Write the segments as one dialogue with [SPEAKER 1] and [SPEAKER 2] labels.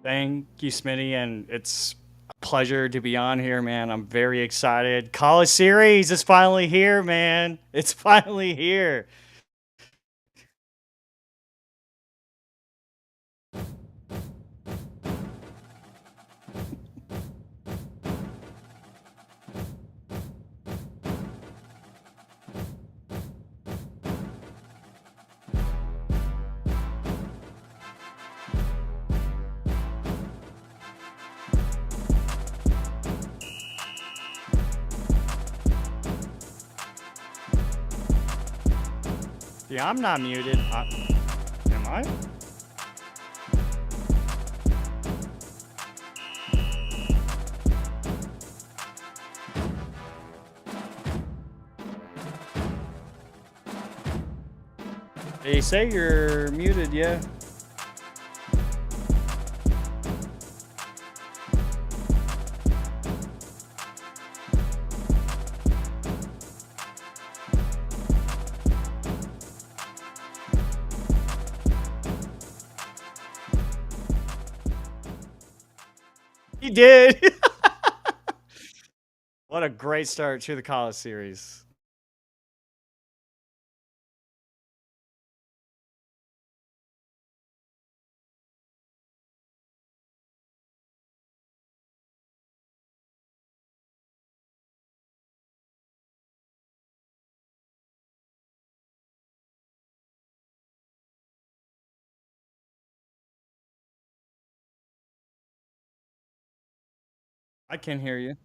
[SPEAKER 1] Thank you, Smitty, and it's a pleasure to be on here, man. I'm very excited. College Series is finally here, man. It's finally here. Yeah, I'm not muted. Am I? They say you're muted, yeah. He did. What a great start to the College Series. I can hear you.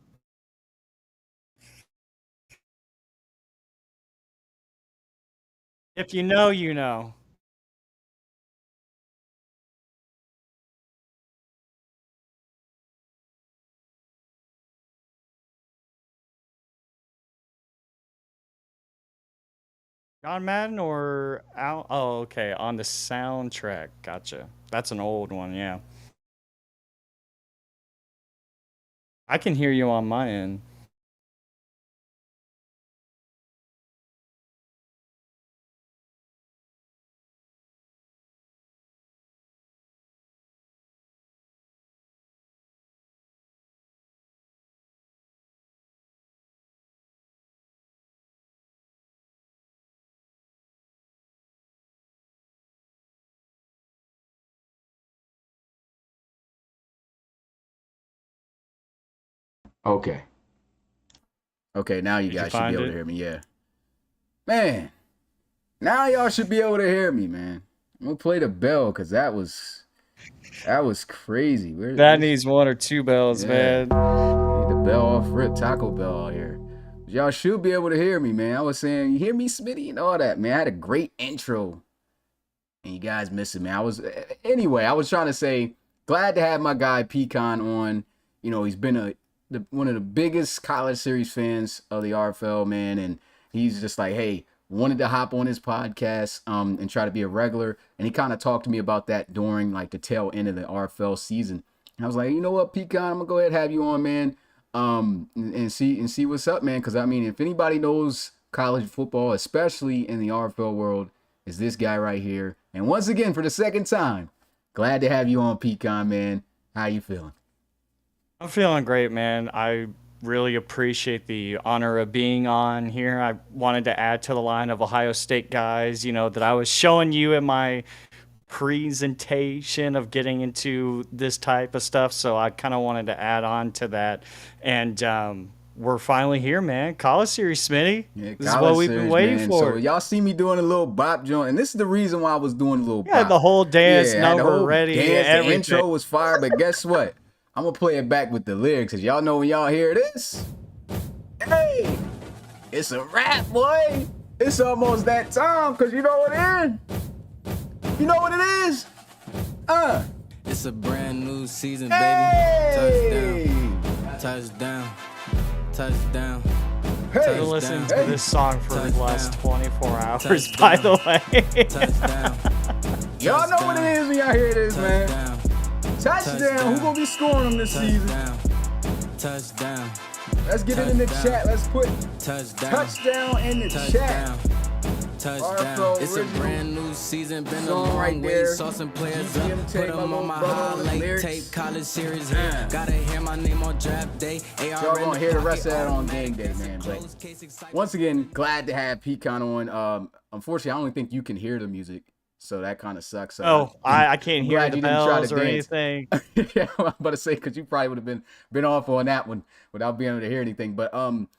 [SPEAKER 1] If you know, you know. John Madden or Al? Oh, okay. On the soundtrack. Gotcha. That's an old one, yeah. I can hear you on my end.
[SPEAKER 2] Okay. Okay, now you
[SPEAKER 1] Did you
[SPEAKER 2] guys should be
[SPEAKER 1] find
[SPEAKER 2] able to
[SPEAKER 1] it?
[SPEAKER 2] hear me. Yeah. Man, now y'all should be able to hear me, man. I'm gonna play the bell because that was crazy.
[SPEAKER 1] That needs one or two bells,
[SPEAKER 2] Yeah.
[SPEAKER 1] man.
[SPEAKER 2] Need the bell off rip Taco Bell out here. But y'all should be able to hear me, man. I was saying, you hear me, Smitty, and all that, man. I had a great intro, and you guys missing me. Anyway. I was trying to say, glad to have my guy Pecan on. You know, he's been one of the biggest college series fans of the RFL, man, and he's just like, hey, wanted to hop on his podcast and try to be a regular, and he kind of talked to me about that during like the tail end of the RFL season. And I was like, you know what, Pecan, I'm gonna go ahead and have you on, man, and see what's up, man, because I mean, if anybody knows college football, especially in the RFL world, is this guy right here. And once again, for the second time, glad to have you on, Pecan, man. How you feeling?
[SPEAKER 1] I'm feeling great, man. I really appreciate the honor of being on here. I wanted to add to the line of Ohio State guys, that I was showing you in my presentation of getting into this type of stuff. So I kind of wanted to add on to that. And we're finally here, man. College Series, Smitty.
[SPEAKER 2] Yeah,
[SPEAKER 1] This is what we've been waiting
[SPEAKER 2] man.
[SPEAKER 1] for.
[SPEAKER 2] So y'all see me doing a little bop joint, and this is the reason why I was doing a little
[SPEAKER 1] Yeah,
[SPEAKER 2] bop.
[SPEAKER 1] the whole dance
[SPEAKER 2] Yeah, I had the
[SPEAKER 1] number
[SPEAKER 2] whole
[SPEAKER 1] ready.
[SPEAKER 2] dance,
[SPEAKER 1] Everything.
[SPEAKER 2] the intro was fire, but guess what? I'm gonna play it back with the lyrics, cause y'all know when y'all hear this, hey, it's a rap, boy. It's almost that time, cause you know what it is. You know what it is?
[SPEAKER 3] It's a brand new season, baby.
[SPEAKER 2] Hey!
[SPEAKER 3] Touchdown. Touchdown.
[SPEAKER 2] Hey!
[SPEAKER 1] I've been listening to this song for the last 24 hours,
[SPEAKER 3] Touchdown.
[SPEAKER 1] by the way.
[SPEAKER 3] Touchdown.
[SPEAKER 2] Y'all know what it is when y'all hear this, man.
[SPEAKER 3] Touchdown.
[SPEAKER 2] Touchdown. Who gonna be scoring them this season?
[SPEAKER 3] Touchdown.
[SPEAKER 2] Let's get it in the chat. Let's put
[SPEAKER 3] Touchdown.
[SPEAKER 2] touchdown in the chat.
[SPEAKER 3] touchdown.
[SPEAKER 2] RFL
[SPEAKER 3] It's a
[SPEAKER 2] original
[SPEAKER 3] brand new season, been a
[SPEAKER 2] song
[SPEAKER 3] long
[SPEAKER 2] right
[SPEAKER 3] way.
[SPEAKER 2] there.
[SPEAKER 3] Saw some players
[SPEAKER 2] GTM
[SPEAKER 3] up,
[SPEAKER 2] tape,
[SPEAKER 3] put
[SPEAKER 2] my
[SPEAKER 3] them
[SPEAKER 2] little
[SPEAKER 3] on my
[SPEAKER 2] brother on the
[SPEAKER 3] highlight
[SPEAKER 2] lyrics.
[SPEAKER 3] tape. College series here, gotta hear my name on draft day.
[SPEAKER 2] Y'all gonna hear the rest of that on game day, man. But once again, glad to have Pecan on. Unfortunately, I don't think you can hear the music, so that kind of sucks.
[SPEAKER 1] Oh, I can't
[SPEAKER 2] I'm
[SPEAKER 1] hear
[SPEAKER 2] glad
[SPEAKER 1] the
[SPEAKER 2] you didn't try to
[SPEAKER 1] bells or
[SPEAKER 2] dance.
[SPEAKER 1] anything.
[SPEAKER 2] Yeah, I'm about to say because you probably would have been off on that one without being able to hear anything. But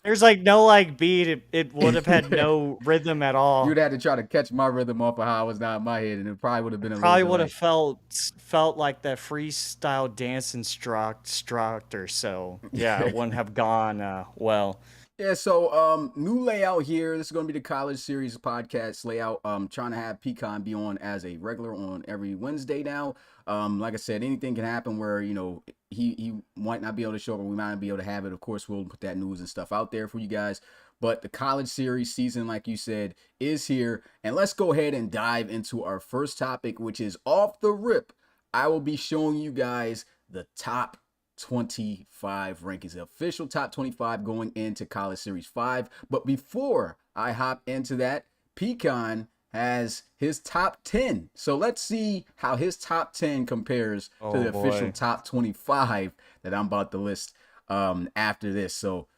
[SPEAKER 1] There's like no like beat. It would have had no rhythm at all.
[SPEAKER 2] you'd have to try to catch my rhythm off of how I was not in my head, and it probably would have been a
[SPEAKER 1] Probably
[SPEAKER 2] little
[SPEAKER 1] would
[SPEAKER 2] delay.
[SPEAKER 1] have felt like that freestyle dance instructor. So yeah, it wouldn't have gone well.
[SPEAKER 2] Yeah, so new layout here. This is gonna be the college series podcast layout. Trying to have Pecan be on as a regular on every Wednesday now. Like I said, anything can happen where, you know, he might not be able to show up, or we might not be able to have it. Of course, we'll put that news and stuff out there for you guys. But the college series season, like you said, is here. And let's go ahead and dive into our first topic, which is off the rip. I will be showing you guys the top 25 rankings, the official top 25 going into College Series 5. But before I hop into that, Pecan has his top 10. So let's see how his top 10 compares to the official top 25 that I'm about to list after this. So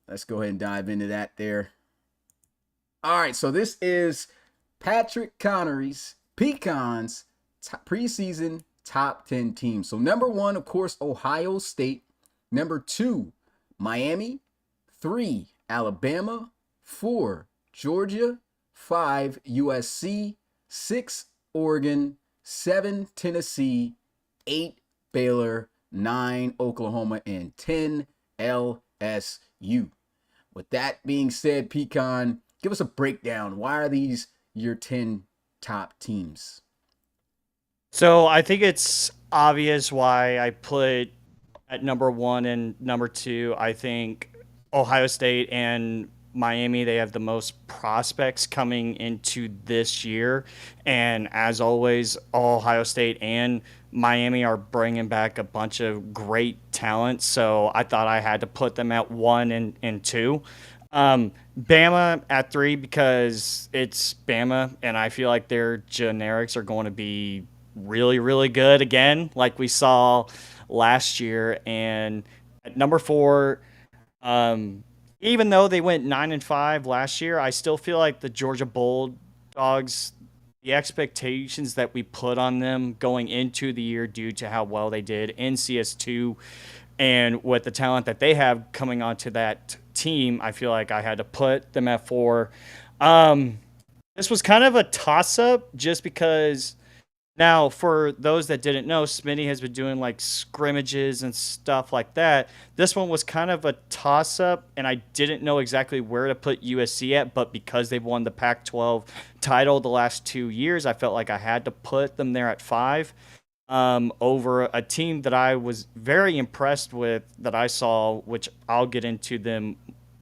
[SPEAKER 2] let's go ahead and dive into that there. All right, so this is Patrick Connery's Pecan's preseason top 10 teams. So number 1, of course, Ohio State. Number 2, Miami. 3, Alabama. 4, Georgia. 5, USC. 6, Oregon. 7, Tennessee. 8, Baylor. 9, Oklahoma. And 10, LSU. With that being said, Pecan, give us a breakdown. Why are these your 10 top teams?
[SPEAKER 1] So I think it's obvious why I put at number 1 and number 2. I think Ohio State and Miami, they have the most prospects coming into this year. And as always, Ohio State and Miami are bringing back a bunch of great talent. So I thought I had to put them at 1 and 2. Bama at 3 because it's Bama, and I feel like their generics are going to be really, really good again, like we saw last year. And at number 4, even though they went 9-5 last year, I still feel like the Georgia Bulldogs, the expectations that we put on them going into the year due to how well they did in CS2 and with the talent that they have coming onto that team, I feel like I had to put them at 4. This was kind of a toss-up just because now, for those that didn't know, Smitty has been doing like scrimmages and stuff like that. This one was kind of a toss-up, and I didn't know exactly where to put USC at, but because they've won the Pac-12 title the last 2 years, I felt like I had to put them there at 5 over a team that I was very impressed with that I saw, which I'll get into them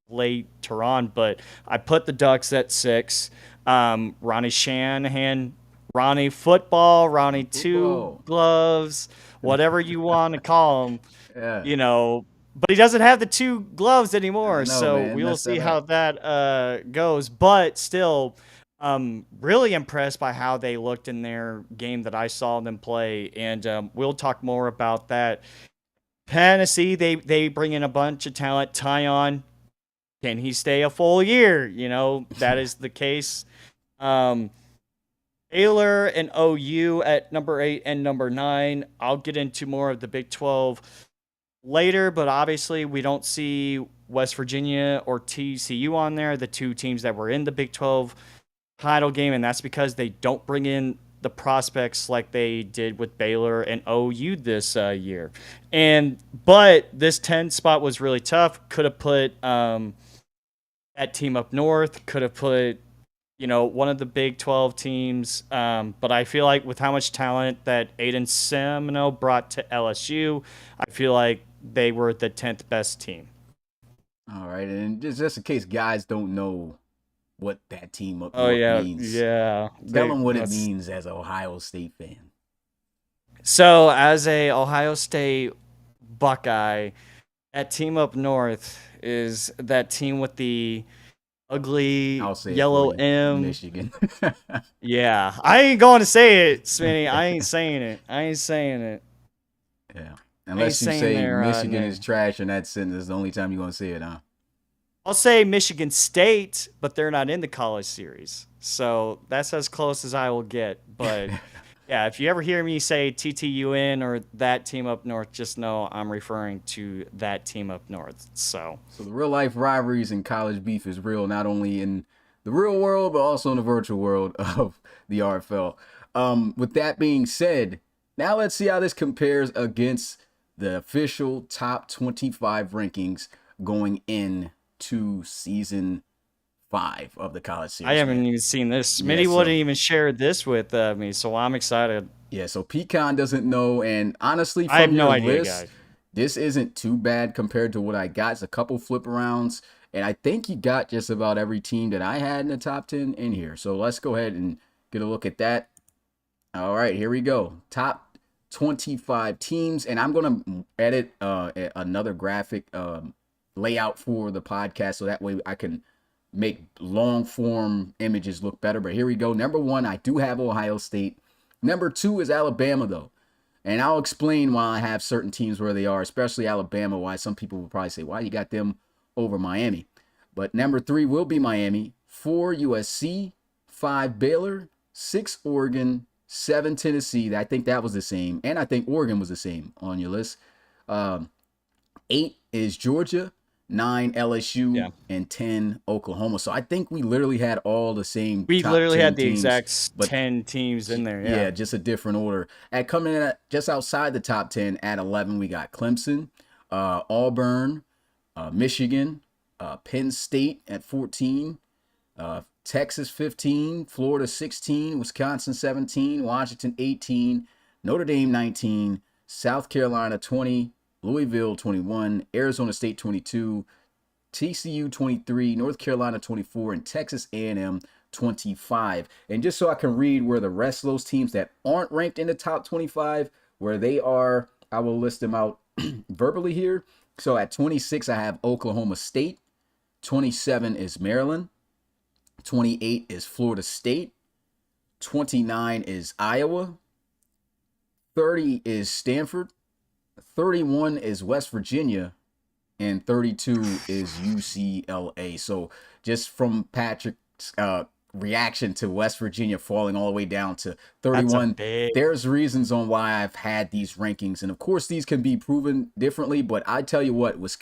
[SPEAKER 1] later on, but I put the Ducks at 6. Ronnie Shanahan, Ronnie Football, Ronnie Two Gloves, whatever you want to call him, you know. But he doesn't have the 2 gloves anymore, so man, we will see how that goes. But still, really impressed by how they looked in their game that I saw them play, and we'll talk more about that. Tennessee, they bring in a bunch of talent. Tyon, can he stay a full year? You know, that is the case. Baylor and OU at number 8 and number 9. I'll get into more of the Big 12 later, but obviously we don't see West Virginia or TCU on there, the 2 teams that were in the Big 12 title game, and that's because they don't bring in the prospects like they did with Baylor and OU this year. But this 10 spot was really tough. Could have put that team up north, could have put one of the Big 12 teams. But I feel like with how much talent that Aiden Semino brought to LSU, I feel like they were the 10th best team.
[SPEAKER 2] All right. And just in case guys don't know what that team up north means.
[SPEAKER 1] Yeah.
[SPEAKER 2] Tell them what it means as an Ohio State fan.
[SPEAKER 1] So as a Ohio State Buckeye, that team up north is that team with the ugly
[SPEAKER 2] I'll say it for
[SPEAKER 1] yellow
[SPEAKER 2] you.
[SPEAKER 1] M.
[SPEAKER 2] Michigan.
[SPEAKER 1] Yeah, I ain't going to say it, Smitty. I ain't saying it. I ain't saying it.
[SPEAKER 2] Yeah.
[SPEAKER 1] I ain't
[SPEAKER 2] Unless you
[SPEAKER 1] saying
[SPEAKER 2] say
[SPEAKER 1] their
[SPEAKER 2] Michigan is
[SPEAKER 1] name.
[SPEAKER 2] trash in that sentence, it's the only time you're going to say it, huh?
[SPEAKER 1] I'll say Michigan State, but they're not in the college series. So that's as close as I will get. But yeah, if you ever hear me say TTUN or that team up north, just know I'm referring to that team up north. So
[SPEAKER 2] So the real life rivalries and college beef is real, not only in the real world, but also in the virtual world of the RFL. With that being said, now let's see how this compares against the official top 25 rankings going into season 5 of the college
[SPEAKER 1] I
[SPEAKER 2] series,
[SPEAKER 1] haven't
[SPEAKER 2] man.
[SPEAKER 1] even seen this.
[SPEAKER 2] Yeah,
[SPEAKER 1] Smitty wouldn't
[SPEAKER 2] so
[SPEAKER 1] even share this with me, so I'm excited.
[SPEAKER 2] yeah, so Pecan doesn't know, and honestly,
[SPEAKER 1] I have
[SPEAKER 2] from
[SPEAKER 1] no
[SPEAKER 2] your
[SPEAKER 1] idea,
[SPEAKER 2] list,
[SPEAKER 1] guys.
[SPEAKER 2] this isn't too bad compared to what I got. It's a couple flip arounds, and I think you got just about every team that I had in the top 10 in here. So let's go ahead and get a look at that. All right, here we go. Top 25 teams, and I'm gonna edit another graphic layout for the podcast so that way I can make long form images look better. But here we go. Number 1, I do have Ohio State. Number 2 is Alabama, though. And I'll explain why I have certain teams where they are, especially Alabama, why some people will probably say, why you got them over Miami? But number 3 will be Miami, 4 USC, 5 Baylor, 6 Oregon, 7 Tennessee. I think that was the same. And I think Oregon was the same on your list. Um, 8 is Georgia, 9 LSU,
[SPEAKER 1] Yeah.
[SPEAKER 2] and 10 Oklahoma. So I think we literally had all the same
[SPEAKER 1] We
[SPEAKER 2] top
[SPEAKER 1] literally
[SPEAKER 2] 10
[SPEAKER 1] had the
[SPEAKER 2] teams,
[SPEAKER 1] exact
[SPEAKER 2] but
[SPEAKER 1] 10 teams in there.
[SPEAKER 2] yeah,
[SPEAKER 1] Yeah.
[SPEAKER 2] just a different order. At coming in at just outside the top 10 at 11, we got Clemson, Auburn, Michigan, Penn State at 14, Texas 15, Florida 16, Wisconsin 17, Washington 18, Notre Dame 19, South Carolina 20, Louisville 21, Arizona State 22, TCU 23, North Carolina 24, and Texas A&M 25. And just so I can read where the rest of those teams that aren't ranked in the top 25, where they are, I will list them out verbally here. So at 26, I have Oklahoma State. 27 is Maryland. 28 is Florida State. 29 is Iowa. 30 is Stanford. 31 is West Virginia. And 32 is UCLA. So just from Patrick's reaction to West Virginia falling all the way down to
[SPEAKER 1] That's a
[SPEAKER 2] 31,
[SPEAKER 1] big.
[SPEAKER 2] there's reasons on why I've had these rankings. And of course, these can be proven differently. But I tell you what, West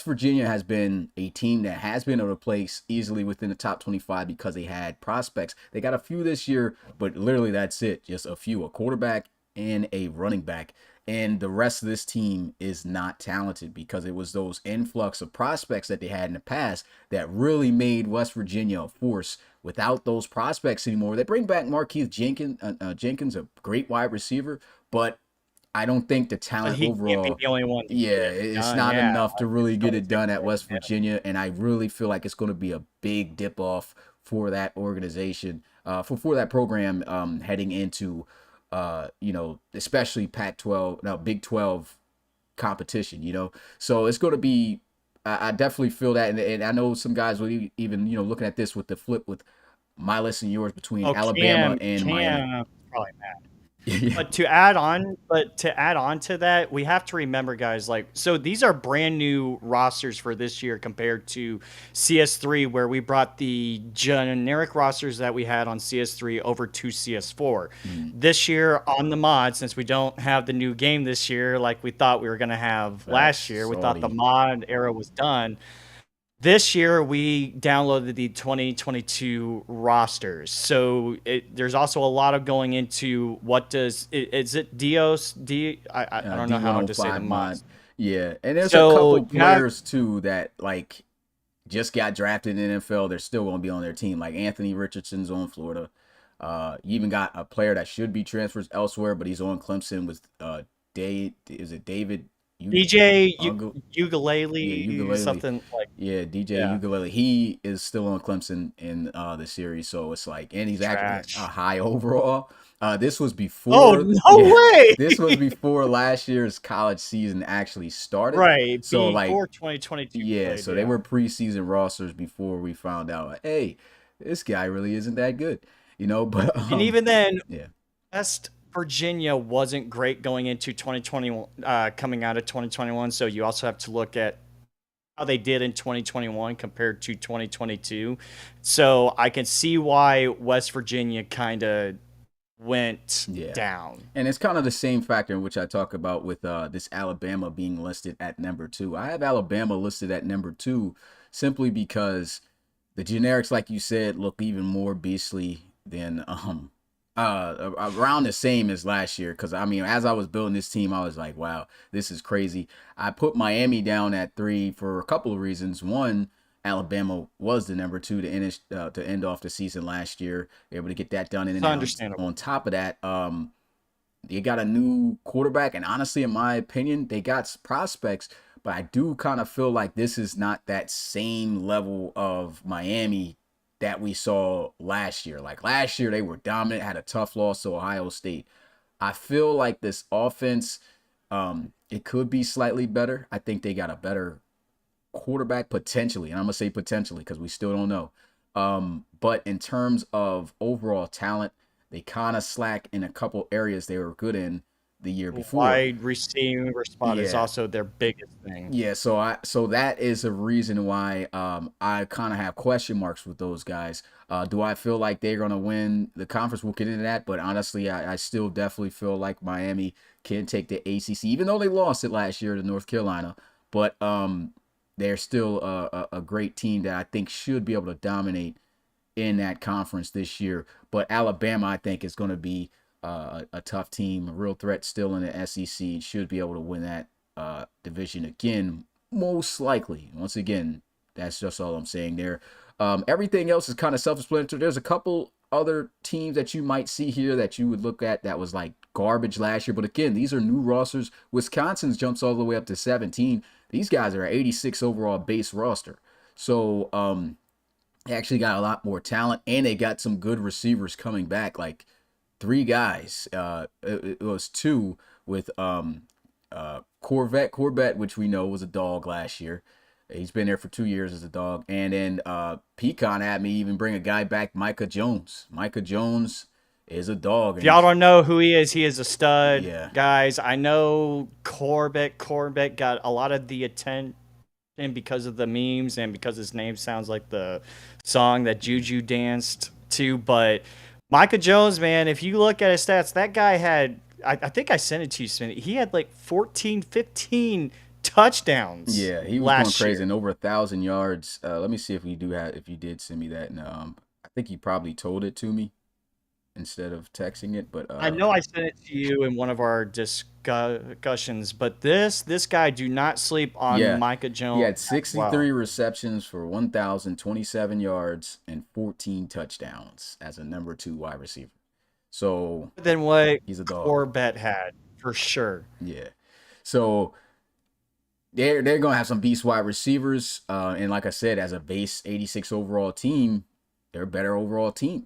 [SPEAKER 2] Virginia has been a team that has been able to place easily within the top 25 because they had prospects. They got a few this year, but literally that's it. Just a few, a quarterback and a running back. And the rest of this team is not talented because it was those influx of prospects that they had in the past that really made West Virginia a force. Without those prospects anymore, they bring back Markeith Jenkins, a great wide receiver, but I don't think the
[SPEAKER 1] But
[SPEAKER 2] talent
[SPEAKER 1] he can't be
[SPEAKER 2] overall,
[SPEAKER 1] the only one to
[SPEAKER 2] yeah,
[SPEAKER 1] get it
[SPEAKER 2] it's
[SPEAKER 1] done.
[SPEAKER 2] not
[SPEAKER 1] Yeah.
[SPEAKER 2] enough to
[SPEAKER 1] It's
[SPEAKER 2] really get
[SPEAKER 1] gonna
[SPEAKER 2] it
[SPEAKER 1] take
[SPEAKER 2] done at
[SPEAKER 1] more
[SPEAKER 2] West
[SPEAKER 1] than him.
[SPEAKER 2] Virginia. And I really feel like it's going to be a big dip off for that organization, for that program heading into, especially Pac-12, no, Big 12 competition, So it's going to be, I definitely feel that. And I know some guys will even, looking at this with the flip with my list and yours between
[SPEAKER 1] Oh,
[SPEAKER 2] Alabama and Miami.
[SPEAKER 1] Probably mad.
[SPEAKER 2] Yeah.
[SPEAKER 1] But to add on to that, we have to remember, guys, so these are brand new rosters for this year compared to CS3, where we brought the generic rosters that we had on CS3 over to CS4. This year on the mod, since we don't have the new game this year like we thought we were going to have last year, we thought the
[SPEAKER 2] Saudi.
[SPEAKER 1] mod era was done. This year, we downloaded the 2022 rosters. So there's also a lot of going into is it Dios? I don't know how to say the
[SPEAKER 2] D105 mod.
[SPEAKER 1] mods.
[SPEAKER 2] Yeah. And there's a
[SPEAKER 1] So
[SPEAKER 2] couple
[SPEAKER 1] you have,
[SPEAKER 2] players too that like just got drafted in the NFL. They're still going to be on their team. Like Anthony Richardson's on Florida. You even got a player that should be transfers elsewhere, but he's on Clemson with is it David
[SPEAKER 1] DJ
[SPEAKER 2] Uncle, yeah,
[SPEAKER 1] Ukulele,
[SPEAKER 2] ukulele.
[SPEAKER 1] something like
[SPEAKER 2] Yeah, DJ
[SPEAKER 1] yeah,
[SPEAKER 2] Ukulele. He is still on Clemson in the series, so it's like, and he's actually a
[SPEAKER 1] trash.
[SPEAKER 2] high overall. This was
[SPEAKER 1] Oh
[SPEAKER 2] before,
[SPEAKER 1] no
[SPEAKER 2] yeah,
[SPEAKER 1] way!
[SPEAKER 2] this was before last year's college season actually started.
[SPEAKER 1] Right
[SPEAKER 2] So like,
[SPEAKER 1] before 2022
[SPEAKER 2] yeah,
[SPEAKER 1] played,
[SPEAKER 2] so they
[SPEAKER 1] yeah.
[SPEAKER 2] were preseason rosters before we found out, like, hey, this guy really isn't that good, you know. But
[SPEAKER 1] And even then,
[SPEAKER 2] yeah,
[SPEAKER 1] West Virginia wasn't great going into 2021, coming out of 2021. So you also have to look at how they did in 2021 compared to 2022. So I can see why West Virginia kind of went
[SPEAKER 2] yeah.
[SPEAKER 1] down.
[SPEAKER 2] And it's kind of the same factor in which I talk about with this Alabama being listed at number two. I have Alabama listed at number two simply because the generics, like you said, look even more beastly than around the same as last year. Because I mean, as I was building this team, I was like, wow, this is crazy. I put Miami down at three for a couple of reasons. One, Alabama was the number two to end off the season last year, able to get that done. And
[SPEAKER 1] It's
[SPEAKER 2] then
[SPEAKER 1] understandable.
[SPEAKER 2] on top of that, they got a new quarterback, and honestly, in my opinion, they got prospects, but I do kind of feel like this is not that same level of Miami that we saw last year. Like last year, they were dominant, had a tough loss to Ohio State. I feel like this offense, it could be slightly better. I think they got a better quarterback potentially, and I'm gonna say potentially because we still don't know. But in terms of overall talent, they kind of slack in a couple areas they were good in the year before.
[SPEAKER 1] Wide receiver spot is
[SPEAKER 2] Yeah,
[SPEAKER 1] also their biggest thing.
[SPEAKER 2] yeah. So that is a reason why I kind of have question marks with those guys. Do I feel like they're gonna win the conference? We'll get into that, but honestly, I still definitely feel like Miami can take the ACC, even though they lost it last year to North Carolina. But they're still a great team that I think should be able to dominate in that conference this year. But Alabama, I think, is going to be a tough team, a real threat still in the SEC. Should be able to win that division again, most likely. Once again, that's just all I'm saying there. Everything else is kind of self-explanatory. There's a couple other teams that you might see here that you would look at that was like garbage last year. But again, these are new rosters. Wisconsin's jumps all the way up to 17. These guys are 86 overall base roster. So they actually got a lot more talent, and they got some good receivers coming back. Like three guys. It was two with Corvette, which we know was a dog last year. He's been there for 2 years as a dog. And then Pecan had me even bring a guy back, Micah Jones. Micah Jones is a dog.
[SPEAKER 1] If
[SPEAKER 2] And
[SPEAKER 1] y'all
[SPEAKER 2] he's,
[SPEAKER 1] don't know who he is a stud,
[SPEAKER 2] yeah.
[SPEAKER 1] guys. I know Corbett. Corbett got a lot of the attention because of the memes and because his name sounds like the song that Juju danced to. But Micah Jones, man, if you look at his stats, that guy had, I think I sent it to you, Smitty. He had like 14, 15 touchdowns
[SPEAKER 2] Yeah, he was going
[SPEAKER 1] last
[SPEAKER 2] crazy
[SPEAKER 1] year.
[SPEAKER 2] and over 1,000 yards. Let me see if you did send me that. And I think you probably told it to me instead of texting it. But
[SPEAKER 1] I know I sent it to you in one of our discussions, but this guy, do not sleep on
[SPEAKER 2] yeah,
[SPEAKER 1] Micah
[SPEAKER 2] he
[SPEAKER 1] Jones
[SPEAKER 2] had
[SPEAKER 1] as well.
[SPEAKER 2] 63 receptions for 1,027 yards and 14 touchdowns as a number two wide receiver. So
[SPEAKER 1] Than what
[SPEAKER 2] he's a dog.
[SPEAKER 1] Corbett had, for sure.
[SPEAKER 2] Yeah. So they're gonna have some beast wide receivers, and like I said, as a base 86 overall team, they're a better overall team.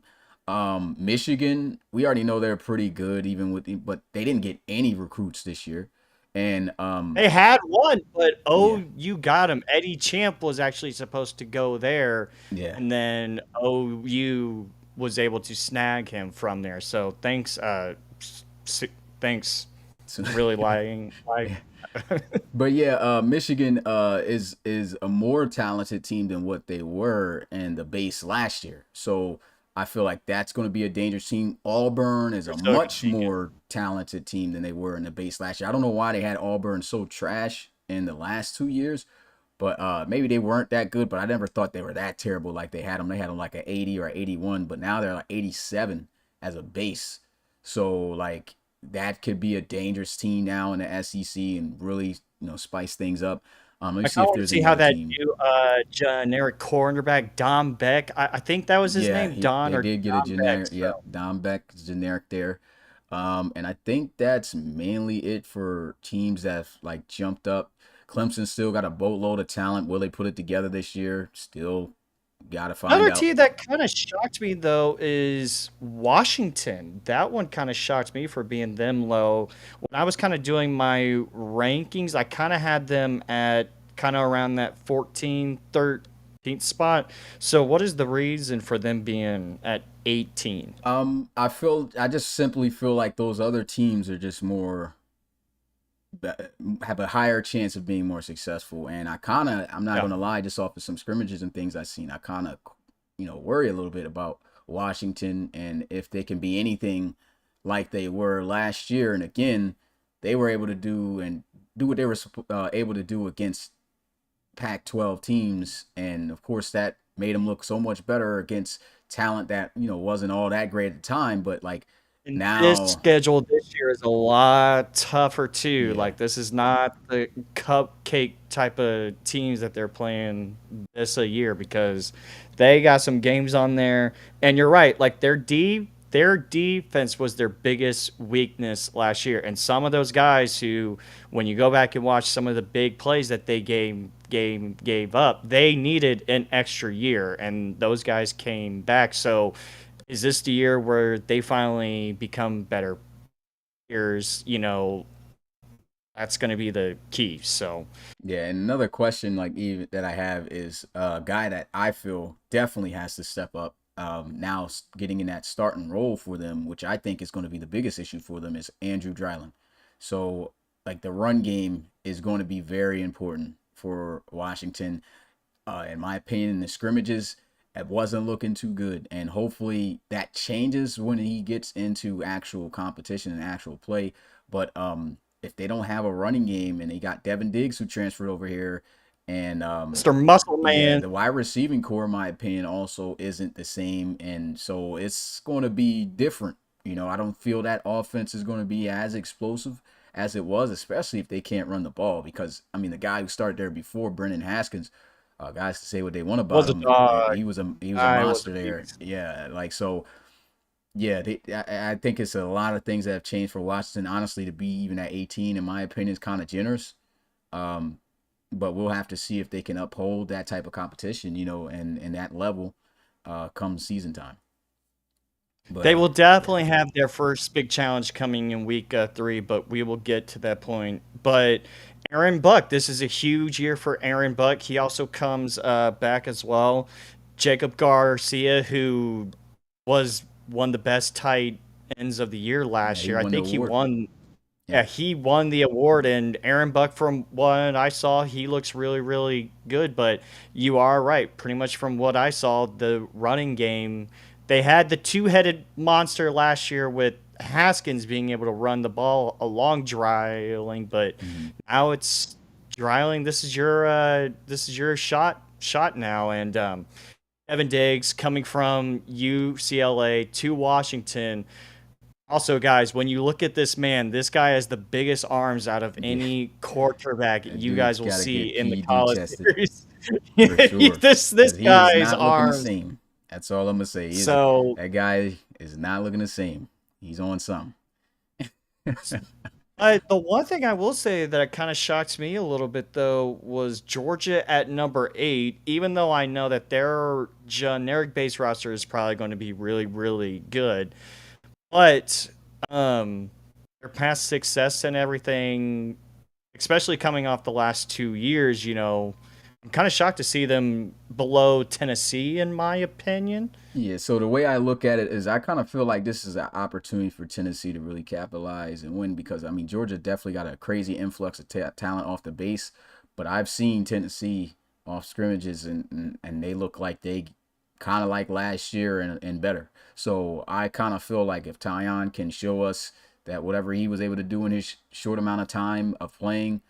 [SPEAKER 2] Michigan, we already know they're pretty good, even but they didn't get any recruits this year, and
[SPEAKER 1] They had one, but
[SPEAKER 2] yeah,
[SPEAKER 1] OU got him. Eddie Champ was actually supposed to go there,
[SPEAKER 2] yeah.
[SPEAKER 1] and then OU was able to snag him from there. So thanks, thanks,
[SPEAKER 2] So,
[SPEAKER 1] really lying. Like,
[SPEAKER 2] but yeah, Michigan is a more talented team than what they were in the base last year. So I feel like that's going to be a dangerous team. Auburn is
[SPEAKER 1] they're
[SPEAKER 2] a
[SPEAKER 1] so
[SPEAKER 2] much
[SPEAKER 1] convenient.
[SPEAKER 2] more talented team than they were in the base last year. I don't know why they had Auburn so trash in the last 2 years, but maybe they weren't that good. But I never thought they were that terrible like they had them. They had them like an 80 or 81, but now they're like 87 as a base. So like that could be a dangerous team now in the SEC and really spice things up. Let me
[SPEAKER 1] I
[SPEAKER 2] see
[SPEAKER 1] kind of
[SPEAKER 2] if
[SPEAKER 1] want to
[SPEAKER 2] there's
[SPEAKER 1] see
[SPEAKER 2] any
[SPEAKER 1] how
[SPEAKER 2] other
[SPEAKER 1] that
[SPEAKER 2] team.
[SPEAKER 1] new generic cornerback Dom Beck. I think that was his
[SPEAKER 2] Yeah,
[SPEAKER 1] name, Don
[SPEAKER 2] they
[SPEAKER 1] or
[SPEAKER 2] did get a
[SPEAKER 1] Dom Beck.
[SPEAKER 2] generic. Yep,
[SPEAKER 1] So
[SPEAKER 2] Don Beck is generic there. And I think that's mainly it for teams that have like jumped up. Clemson still got a boatload of talent. Will they put it together this year? Still got to find
[SPEAKER 1] Another
[SPEAKER 2] out.
[SPEAKER 1] team that kind of shocked me though is Washington. That one kind of shocked me for being them low. When I was kind of doing my rankings, I kind of had them at kind of around that 14th, 13th spot. So what is the reason for them being at 18?
[SPEAKER 2] I just simply feel like those other teams are just more have a higher chance of being more successful. And I'm not
[SPEAKER 1] Yeah.
[SPEAKER 2] gonna lie, just off of some scrimmages and things I've seen, I kind of, worry a little bit about Washington and if they can be anything like they were last year. And again, they were able to do what they were able to do against Pac-12 teams, and of course that made them look so much better against talent that wasn't all that great at the time. But like
[SPEAKER 1] And this
[SPEAKER 2] now,
[SPEAKER 1] schedule this year is a lot tougher too.
[SPEAKER 2] yeah,
[SPEAKER 1] Like this is not the cupcake type of teams that they're playing this a year because they got some games on there. And you're right, like their defense was their biggest weakness last year. And some of those guys who, when you go back and watch some of the big plays that they gave up, they needed an extra year, and those guys came back. So is this the year where they finally become better players? That's going to be the key. So
[SPEAKER 2] yeah. And another question like even that I have is a guy that I feel definitely has to step up. Now getting in that starting role for them, which I think is going to be the biggest issue for them, is Andrew Dryland. So like the run game is going to be very important for Washington. In my opinion, the scrimmages, it wasn't looking too good. And hopefully that changes when he gets into actual competition and actual play. But if they don't have a running game and they got Devin Diggs who transferred over here, and
[SPEAKER 1] Mr. Muscle
[SPEAKER 2] yeah,
[SPEAKER 1] Man,
[SPEAKER 2] the wide receiving core, in my opinion, also isn't the same. And so it's going to be different. I don't feel that offense is going to be as explosive as it was, especially if they can't run the ball. Because, I mean, the guy who started there before, Brendan Haskins, guys can say what they want about
[SPEAKER 1] was a
[SPEAKER 2] him.
[SPEAKER 1] dog.
[SPEAKER 2] He was a
[SPEAKER 1] I was a
[SPEAKER 2] monster there.
[SPEAKER 1] beast.
[SPEAKER 2] Yeah, like so. Yeah, I think it's a lot of things that have changed for Washington. Honestly, to be even at 18, in my opinion, is kind of generous. Um, but we'll have to see if they can uphold that type of competition, and that level, come season time. But
[SPEAKER 1] They will
[SPEAKER 2] yeah,
[SPEAKER 1] definitely have their first big challenge coming in week 3, but we will get to that point. But Aaron Buck, this is a huge year for Aaron Buck. He also comes back as well. Jacob Garcia, who was one of the best tight ends of the year
[SPEAKER 2] yeah,
[SPEAKER 1] last
[SPEAKER 2] he
[SPEAKER 1] year. I
[SPEAKER 2] won the
[SPEAKER 1] think he
[SPEAKER 2] award.
[SPEAKER 1] won.
[SPEAKER 2] Yeah,
[SPEAKER 1] Yeah, he won the award, and Aaron Buck, from what I saw, he looks really, really good. But you are right. Pretty much from what I saw, the running game, they had the two-headed monster last year with Haskins being able to run the ball along Dryling, but
[SPEAKER 2] hmm
[SPEAKER 1] now it's Dryling. This is your shot now, and Evan Diggs coming from UCLA to Washington. Also, guys, when you look at this man, this guy has the biggest arms out of
[SPEAKER 2] yeah.
[SPEAKER 1] any quarterback
[SPEAKER 2] That
[SPEAKER 1] you
[SPEAKER 2] dude's
[SPEAKER 1] guys will
[SPEAKER 2] got to
[SPEAKER 1] see
[SPEAKER 2] get
[SPEAKER 1] in the
[SPEAKER 2] PED
[SPEAKER 1] college
[SPEAKER 2] tested
[SPEAKER 1] series.
[SPEAKER 2] for sure,
[SPEAKER 1] This
[SPEAKER 2] because he is
[SPEAKER 1] guy's
[SPEAKER 2] not looking the
[SPEAKER 1] arms.
[SPEAKER 2] same. That's all I'm gonna say.
[SPEAKER 1] So,
[SPEAKER 2] That guy is not looking the same. He's on some.
[SPEAKER 1] the one thing I will say that kind of shocks me a little bit though was Georgia at number 8. Even though I know that their generic base roster is probably going to be really, really good, but their past success and everything, especially coming off the last 2 years, I'm kind of shocked to see them below Tennessee, in my opinion.
[SPEAKER 2] Yeah, so the way I look at it is I kind of feel like this is an opportunity for Tennessee to really capitalize and win because, I mean, Georgia definitely got a crazy influx of talent off the base, but I've seen Tennessee off scrimmages and they look like they kind of like last year and better. So I kind of feel like if Tyon can show us that whatever he was able to do in his short amount of time of playing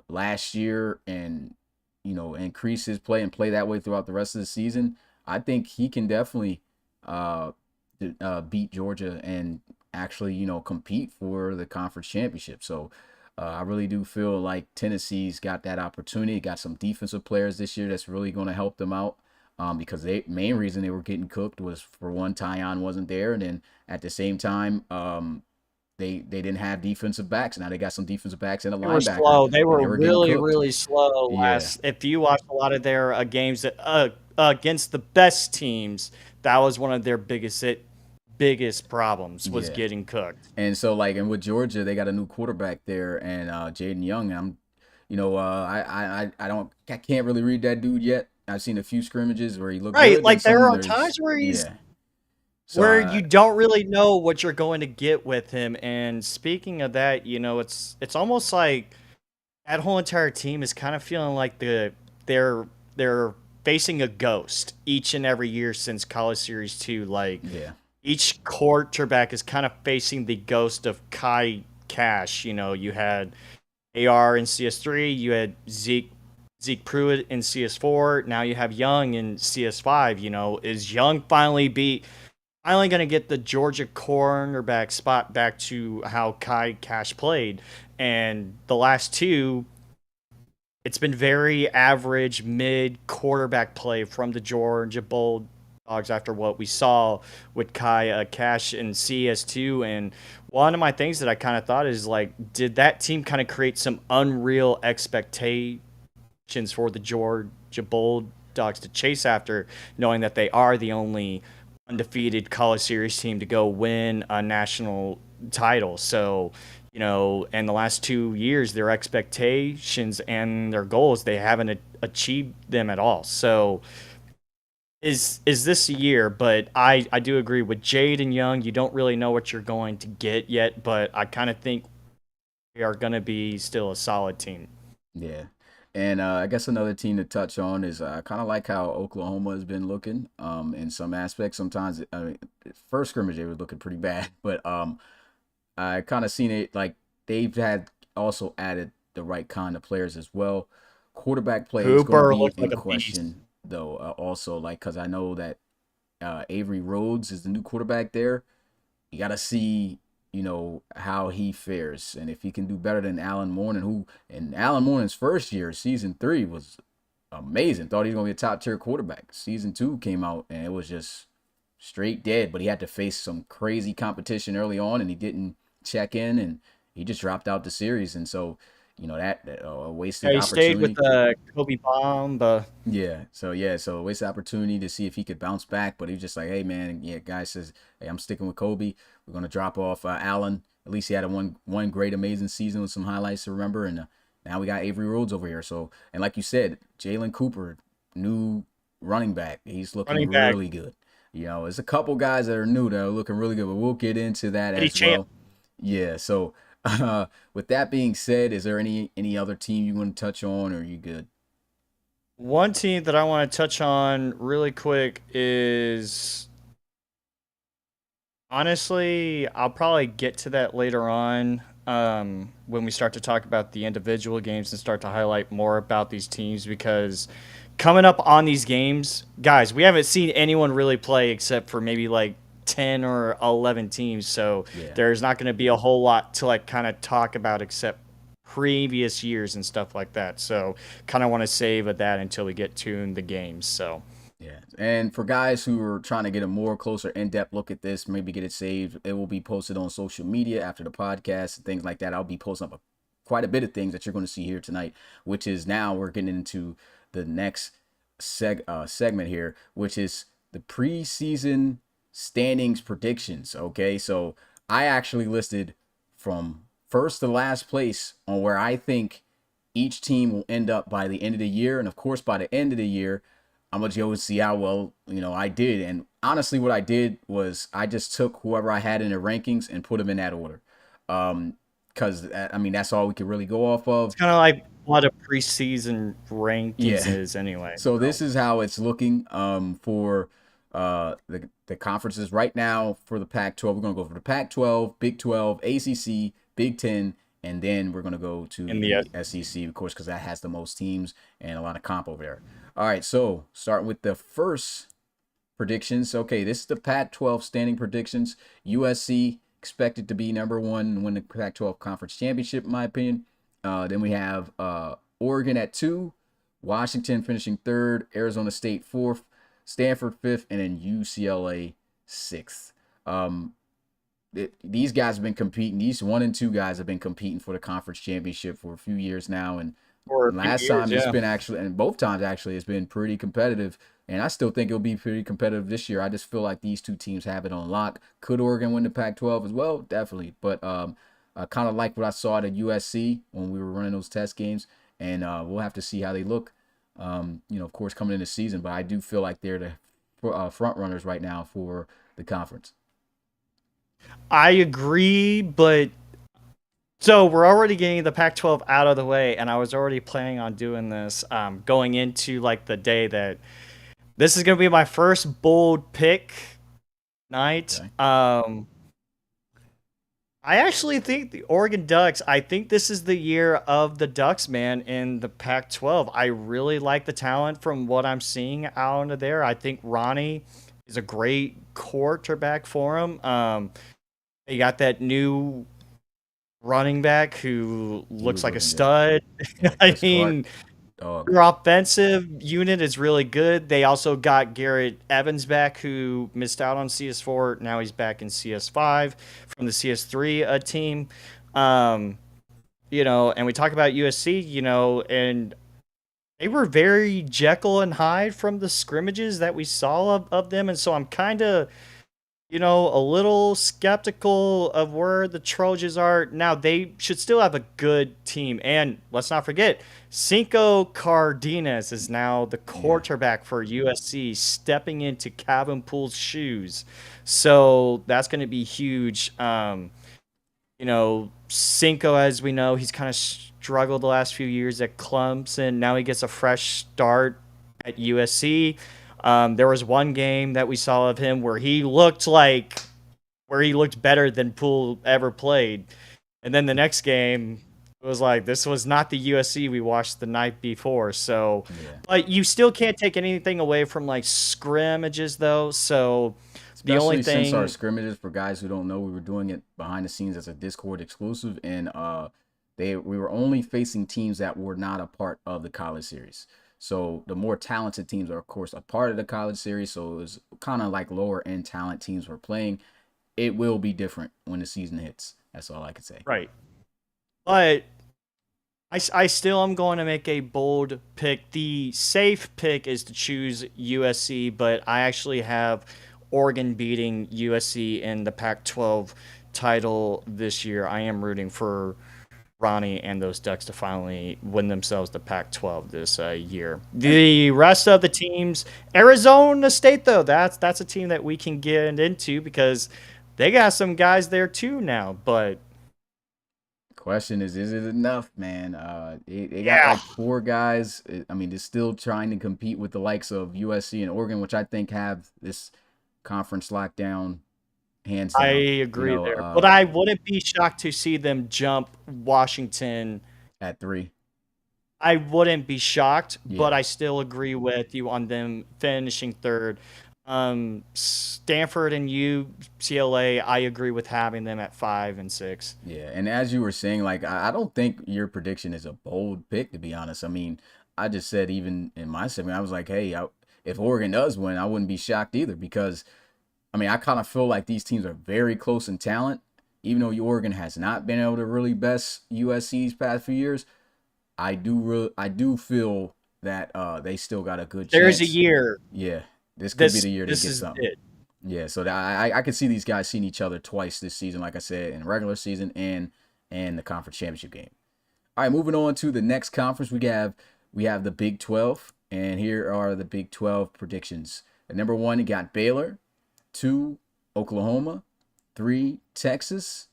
[SPEAKER 2] last year and, increase his play and play that way throughout the rest of the season, I think he can definitely uh, beat Georgia and actually, compete for the conference championship. So I really do feel like Tennessee's got that opportunity. Got some defensive players this year that's really going to help them out. because the main reason they were getting cooked was, for one, Tyon wasn't there, and then at the same time, they didn't have defensive backs. Now they got some defensive backs and a
[SPEAKER 1] They were
[SPEAKER 2] linebacker,
[SPEAKER 1] slow. They
[SPEAKER 2] and
[SPEAKER 1] were
[SPEAKER 2] they were getting
[SPEAKER 1] really,
[SPEAKER 2] cooked.
[SPEAKER 1] really slow
[SPEAKER 2] Yeah,
[SPEAKER 1] last. If you watch a lot of their games that against the best teams, that was one of their biggest problems was
[SPEAKER 2] yeah.
[SPEAKER 1] getting cooked.
[SPEAKER 2] And so, like, and with Georgia, they got a new quarterback there, and Jaden Young. I can't really read that dude yet. I've seen a few scrimmages where he looked
[SPEAKER 1] Right,
[SPEAKER 2] good, and
[SPEAKER 1] like there
[SPEAKER 2] some
[SPEAKER 1] are times
[SPEAKER 2] yeah. So
[SPEAKER 1] where you don't really know what you're going to get with him. And speaking of that, it's almost like that whole entire team is kind of feeling like they're facing a ghost each and every year since College Series 2. Like
[SPEAKER 2] yeah,
[SPEAKER 1] each quarterback is kind of facing the ghost of Kai Cash. You had AR in CS3, you had Zeke Pruitt in CS4, now you have Young in CS5. Is Young finally going to get the Georgia cornerback spot back to how Kai Cash played? And the last two, it's been very average mid quarterback play from the Georgia Bulldogs after what we saw with Kai Cash in CS2. And one of my things that I kind of thought is like, did that team kind of create some unreal expectations for the Georgia Bulldogs to chase after, knowing that they are the only undefeated college series team to go win a national title? So, in the last 2 years, their expectations and their goals, they haven't achieved them at all. So is this a year? But I do agree with Jade and Young. You don't really know what you're going to get yet, but I kind of think we are going to be still a solid team.
[SPEAKER 2] yeah. And I guess another team to touch on is I kind of like how Oklahoma has been looking in some aspects. Sometimes, I mean, first scrimmage they were looking pretty bad, but I kind of seen it like they've had also added the right kind of players as well. Quarterback play is going to
[SPEAKER 1] Cooper
[SPEAKER 2] be
[SPEAKER 1] looks
[SPEAKER 2] in
[SPEAKER 1] like a beast.
[SPEAKER 2] question though. Also, like, because I know that Avery Rhodes is the new quarterback there. You got to see, how he fares, and if he can do better than Alan Morgan, who in Alan Morgan's first year, season 3, was amazing. Thought he was gonna be a top tier quarterback. Season 2 came out and it was just straight dead. But he had to face some crazy competition early on, and he didn't check in, and he just dropped out the series. And so, that a wasted
[SPEAKER 1] Yeah, he stayed with
[SPEAKER 2] opportunity.
[SPEAKER 1] Kobe Bomb.
[SPEAKER 2] So wasted opportunity to see if he could bounce back, but he was just like, hey man, yeah, guy says, hey, I'm sticking with Kobe. We're gonna drop off Allen. At least he had a one great amazing season with some highlights to remember, and now we got Avery Rhodes over here. So, and like you said, Jalen Cooper, new running back, he's looking
[SPEAKER 1] Running back,
[SPEAKER 2] really good. There's a couple guys that are new that are looking really good, but we'll get into that
[SPEAKER 1] Eddie
[SPEAKER 2] as
[SPEAKER 1] Champ.
[SPEAKER 2] well. Yeah. So, with that being said, is there any other team you want to touch on, or are you good?
[SPEAKER 1] One team that I want to touch on really quick is, honestly, I'll probably get to that later on, when we start to talk about the individual games and start to highlight more about these teams, because coming up on these games, guys, we haven't seen anyone really play except for maybe like 10 or 11 teams. So
[SPEAKER 2] Yeah.
[SPEAKER 1] there's not going to be a whole lot to like kind of talk about except previous years and stuff like that. So kind of want to save that until we get to the games. So
[SPEAKER 2] Yeah. And for guys who are trying to get a more closer, in-depth look at this, maybe get it saved, it will be posted on social media after the podcast and things like that. I'll be posting up quite a bit of things that you're going to see here tonight, which is now we're getting into the next segment here, which is the preseason standings predictions. Okay. So I actually listed from first to last place on where I think each team will end up by the end of the year. And of course, by the end of the year, I'm gonna go and see how well I did. And honestly, what I did was I just took whoever I had in the rankings and put them in that order. Because I mean that's all we could really go off
[SPEAKER 1] it's
[SPEAKER 2] of.
[SPEAKER 1] kind of like what a preseason rankings
[SPEAKER 2] Yeah.
[SPEAKER 1] is anyway.
[SPEAKER 2] So
[SPEAKER 1] So
[SPEAKER 2] this is how it's looking for the conferences right now for the Pac-12. We're gonna go for the Pac-12, Big 12, ACC, Big 10, and then we're gonna go to
[SPEAKER 1] in
[SPEAKER 2] the
[SPEAKER 1] the
[SPEAKER 2] SEC, of course, because that has the most teams and a lot of comp over there. All right, so starting with the first predictions. Okay, this is the Pac-12 standing predictions. USC expected to be number 1 and win the Pac-12 conference championship, in my opinion. Then we have Oregon at 2, Washington finishing 3rd, Arizona State 4th, Stanford 5th, and then UCLA 6th. Um, these guys have been competing. These 1 and 2 guys have been competing for the conference championship for a few years now, and
[SPEAKER 1] For a few
[SPEAKER 2] last
[SPEAKER 1] years,
[SPEAKER 2] time it's
[SPEAKER 1] yeah.
[SPEAKER 2] been actually, and both times actually, it's been pretty competitive. And I still think it'll be pretty competitive this year. I just feel like these two teams have it on lock. Could Oregon win the Pac-12 as well? Definitely. But I kind of like what I saw at USC when we were running those test games, and we'll have to see how they look. Of course, coming in the season, but I do feel like they're the front runners right now for the conference.
[SPEAKER 1] I agree, but so we're already getting the Pac-12 out of the way, and I was already planning on doing this going into like the day that this is going to be my first bold pick night.
[SPEAKER 2] Okay.
[SPEAKER 1] I actually think the Oregon Ducks, I think this is the year of the Ducks, man, in the Pac-12. I really like the talent from what I'm seeing out of there. I think Ronnie is a great quarterback for him. You got that new running back who
[SPEAKER 2] He
[SPEAKER 1] looks
[SPEAKER 2] was
[SPEAKER 1] like a
[SPEAKER 2] looking good.
[SPEAKER 1] stud.
[SPEAKER 2] Yeah,
[SPEAKER 1] I
[SPEAKER 2] Chris Clark,
[SPEAKER 1] mean,
[SPEAKER 2] dog.
[SPEAKER 1] their offensive unit is really good. They also got Garrett Evans back, who missed out on CS4. Now he's back in CS5 from the CS3 team. And we talk about USC, and they were very Jekyll and Hyde from the scrimmages that we saw of them. And so I'm kind of a little skeptical of where the Trojans are. Now, they should still have a good team. And let's not forget, Cinco Cardenas is now the
[SPEAKER 2] Yeah.
[SPEAKER 1] quarterback for USC, stepping into Calvin Poole's shoes. So that's going to be huge. Cinco, as we know, he's kind of struggled the last few years at Clemson. Now he gets a fresh start at USC. There was one game that we saw of him where he looked better than Poole ever played. And then the next game, it was like, this was not the USC we watched the night before. So,
[SPEAKER 2] Yeah.
[SPEAKER 1] but you still can't take anything away from like scrimmages though. So the only
[SPEAKER 2] Especially since our
[SPEAKER 1] thing,
[SPEAKER 2] scrimmages, for guys who don't know, we were doing it behind the scenes as a Discord exclusive, and we were only facing teams that were not a part of the college series. So the more talented teams are, of course, a part of the college series. So it was kind of like lower end talent teams were playing. It will be different when the season hits. That's all I can say.
[SPEAKER 1] right. But I still am going to make a bold pick. The safe pick is to choose USC, but I actually have Oregon beating USC in the Pac-12 title this year. I am rooting for Ronnie and those Ducks to finally win themselves the Pac-12 this year. The rest of the teams, Arizona State though, that's a team that we can get into because they got some guys there too now. But
[SPEAKER 2] Question is it enough, man? They got
[SPEAKER 1] yeah,
[SPEAKER 2] like 4 guys. I mean, they're still trying to compete with the likes of USC and Oregon, which I think have this conference lockdown hands
[SPEAKER 1] I
[SPEAKER 2] down.
[SPEAKER 1] agree there. But I wouldn't be shocked to see them jump Washington.
[SPEAKER 2] At 3.
[SPEAKER 1] I wouldn't be shocked, but
[SPEAKER 2] Yeah.
[SPEAKER 1] I still agree with you on them finishing third. Stanford and UCLA, I agree with having them at 5 and 6.
[SPEAKER 2] Yeah, and as you were saying, like I don't think your prediction is a bold pick, to be honest. I mean, I just said even in my segment, I was like, hey, if Oregon does win, I wouldn't be shocked either because, I mean, I kind of feel like these teams are very close in talent. Even though Oregon has not been able to really best USC's past few years, I do feel that they still got a good
[SPEAKER 1] There's a
[SPEAKER 2] chance.
[SPEAKER 1] year.
[SPEAKER 2] Yeah, this could be
[SPEAKER 1] This
[SPEAKER 2] the year they
[SPEAKER 1] this
[SPEAKER 2] get
[SPEAKER 1] is
[SPEAKER 2] something.
[SPEAKER 1] it.
[SPEAKER 2] Yeah, so I could see these guys seeing each other twice this season, like I said, in regular season and the conference championship game. All right, moving on to the next conference, we have the Big 12, and here are the Big 12 predictions. At number 1, you got Baylor, 2, Oklahoma, 3, Texas,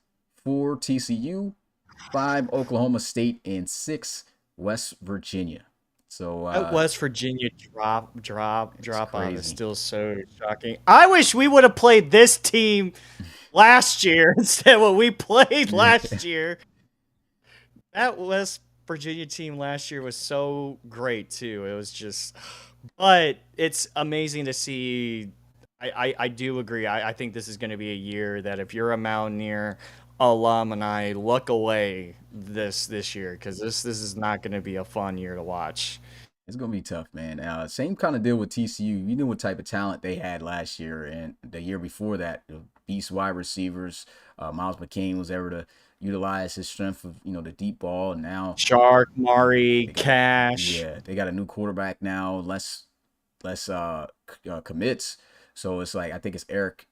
[SPEAKER 2] 4, TCU, 5, Oklahoma State, and 6, West Virginia. So
[SPEAKER 1] That West Virginia
[SPEAKER 2] it's
[SPEAKER 1] drop off is
[SPEAKER 2] crazy.
[SPEAKER 1] still so shocking. I wish we would have played this team last year instead of what we played last year. That West Virginia team last year was so great too. It was just, but it's amazing to see. I do agree. I think this is going to be a year that if you're a Mountaineer alum and I look away this year because this is not going to be a fun year to watch.
[SPEAKER 2] It's gonna be tough, man. Same kind of deal with TCU. You knew what type of talent they had last year and the year before that. The beast wide receivers. Miles McCain was able to utilize his strength of the deep ball. And now
[SPEAKER 1] Shark, Mari,
[SPEAKER 2] they got
[SPEAKER 1] Cash.
[SPEAKER 2] they got a new quarterback now. Less commits. So it's like I think it's Eric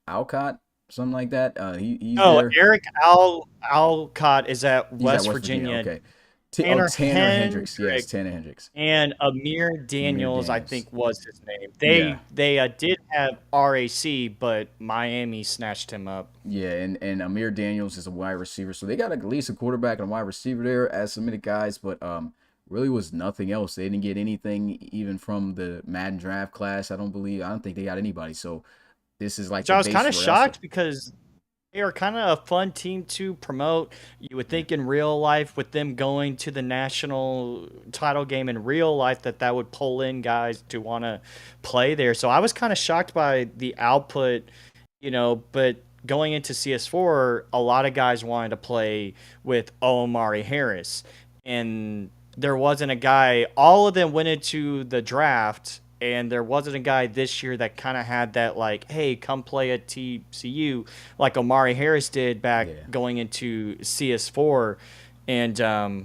[SPEAKER 2] Alcott, something like that. He's
[SPEAKER 1] Oh,
[SPEAKER 2] there.
[SPEAKER 1] Eric Alcott is at
[SPEAKER 2] He's at
[SPEAKER 1] West
[SPEAKER 2] West Virginia.
[SPEAKER 1] Virginia.
[SPEAKER 2] Okay.
[SPEAKER 1] Tanner
[SPEAKER 2] Tanner Hendricks. Yes,
[SPEAKER 1] Hendrick
[SPEAKER 2] Tanner Hendricks.
[SPEAKER 1] and Amir
[SPEAKER 2] Amir
[SPEAKER 1] Daniels, I
[SPEAKER 2] Daniels.
[SPEAKER 1] think was his name.
[SPEAKER 2] Yeah.
[SPEAKER 1] They did have RAC, but Miami snatched him up.
[SPEAKER 2] Yeah, and Amir Daniels is a wide receiver. So they got at least a quarterback and a wide receiver there as submitted guys, but really was nothing else. They didn't get anything even from the Madden draft class. I don't think they got anybody. So this is like
[SPEAKER 1] Which
[SPEAKER 2] the
[SPEAKER 1] I was
[SPEAKER 2] base
[SPEAKER 1] kind of
[SPEAKER 2] for the rest of
[SPEAKER 1] shocked because they are kind of a fun team to promote. You would think in real life, with them going to the national title game in real life, that would pull in guys to want to play there. So I was kind of shocked by the output, but going into CS4, a lot of guys wanted to play with Omari Harris. And there wasn't a guy, all of them went into the draft, and there wasn't a guy this year that kind of had that, like, hey, come play at TCU, like Omari Harris did back
[SPEAKER 2] Yeah.
[SPEAKER 1] going into CS4. And if